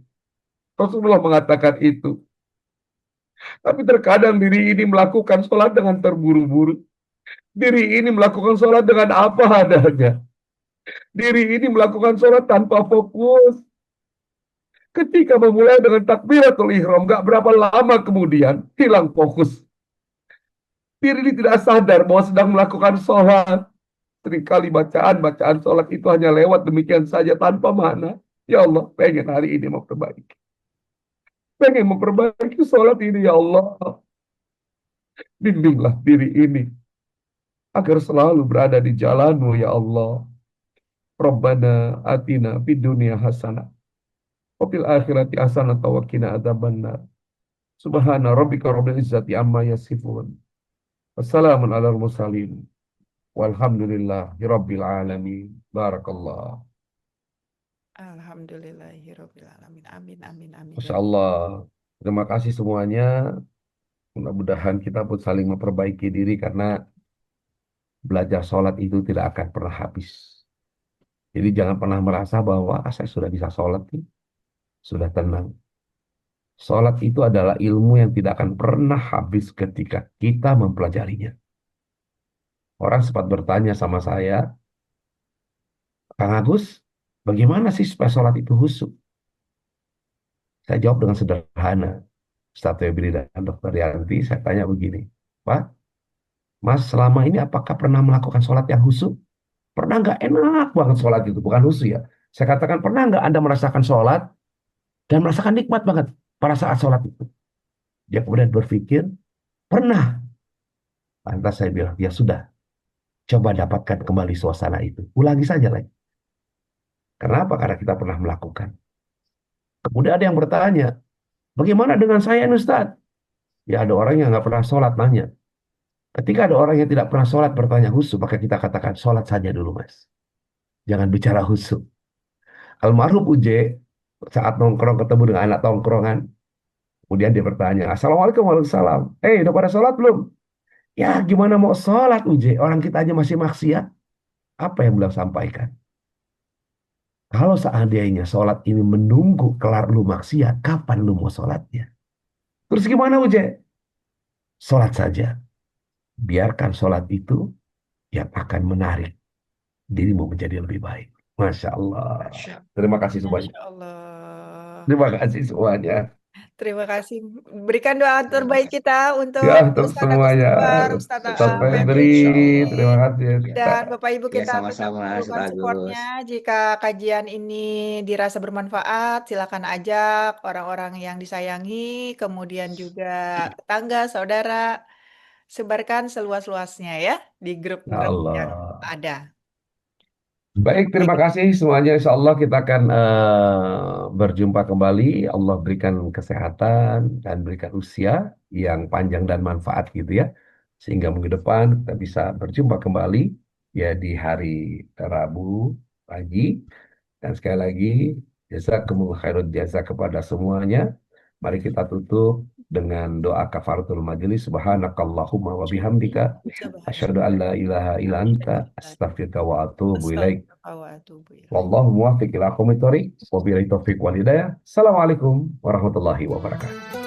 S1: Rasulullah mengatakan itu. Tapi terkadang diri ini melakukan sholat dengan terburu-buru. Diri ini melakukan sholat dengan apa adanya. Diri ini melakukan sholat tanpa fokus. Ketika memulai dengan takbiratul ihram, gak berapa lama kemudian hilang fokus. Diri ini tidak sadar bahwa sedang melakukan sholat. Seringkali bacaan sholat itu hanya lewat demikian saja tanpa makna. Ya Allah, pengen hari ini memperbaiki. Pengen memperbaiki sholat ini, ya Allah. Bimbinglah diri ini agar selalu berada di jalan-Mu, ya Allah. Rabbana atina fid dunya hasanah wa fil akhirati hasanah wa qina adzabannar. Subhana rabbika rabbil izzati amma yasifun. Wassalamun ala mursalin. Walhamdulillahi rabbil alamin. Barakallah.
S2: Alhamdulillahirobbilalamin. Amin, amin, amin.
S1: Masya Allah. Terima kasih semuanya. Mudah-mudahan kita pun saling memperbaiki diri karena belajar sholat itu tidak akan pernah habis. Jadi jangan pernah merasa bahwa saya sudah bisa sholat nih, sudah tenang. Sholat itu adalah ilmu yang tidak akan pernah habis ketika kita mempelajarinya. Orang sempat bertanya sama saya, Kang Agus, bagaimana sih supaya sholat itu khusyuk? Saya jawab dengan sederhana. Ustaz Febri dan Dr. Yanti, saya tanya begini, Pak, Mas selama ini apakah pernah melakukan sholat yang khusyuk? Pernah nggak enak banget sholat itu? Bukan khusyuk ya. Saya katakan, pernah nggak Anda merasakan sholat dan merasakan nikmat banget pada saat sholat itu? Dia kemudian berpikir, pernah. Lantas saya bilang, ya sudah, coba dapatkan kembali suasana itu. Ulangi saja lagi. Kenapa? Karena kita pernah melakukan. Kemudian ada yang bertanya, bagaimana dengan saya Ustaz? Ya ada orang yang nggak pernah sholat nanya. Ketika ada orang yang tidak pernah sholat bertanya khusyuk, maka kita katakan sholat saja dulu mas. Jangan bicara khusyuk. Almarhum Uje saat nongkrong ketemu dengan anak tongkrongan, kemudian dia bertanya, Assalamualaikum warahmatullahi wabarakatuh. Udah pada sholat belum? Ya gimana mau sholat Uje? Orang kita aja masih maksiat. Apa yang beliau sampaikan? Kalau seandainya sholat ini menunggu kelar lu maksiat, kapan lu mau sholatnya? Terus gimana Uje? Sholat saja. Biarkan sholat itu yang akan menarik dirimu menjadi lebih baik. Masya Allah.
S2: Masya
S1: Terima kasih semuanya.
S2: Allah.
S1: Terima kasih semuanya.
S2: Terima kasih. Berikan doa terbaik kita
S1: Ya,
S2: untuk
S1: untuk
S2: Ustadz Agus
S1: semuanya.
S2: Akbar, Ustadz
S1: Ustaz
S2: Febri,
S1: Febri,
S3: Insya Allah.
S1: terima kasih.
S2: dan Bapak Ibu
S3: Ya
S2: kita minta
S3: sama-sama
S2: memerlukan
S3: Ustaz
S2: supportnya.
S3: Agus.
S2: Jika kajian ini dirasa bermanfaat, silakan ajak orang-orang yang disayangi, kemudian juga tetangga, saudara, sebarkan seluas-luasnya ya di
S1: Ya
S2: grup-grup yang
S1: Allah.
S2: ada.
S1: Baik, terima
S2: Baik,
S1: kasih semuanya. Insya Allah kita akan berjumpa kembali. Allah berikan kesehatan dan berikan usia yang panjang dan manfaat gitu ya. Sehingga minggu depan kita bisa berjumpa kembali ya di hari Rabu pagi. Dan sekali lagi, jazakumullah khairan jasa kepada semuanya. Mari kita tutup dengan doa kafaratul majelis. Subhanakallahumma wa bihamdika. Asyhadu an la ilaha illa anta astaghfiruka wa atubu ilaik. Wallahu muwaffiq ila aqwamit thoriq. Wabillahi taufiq wal hidayah. Assalamualaikum warahmatullahi wabarakatuh.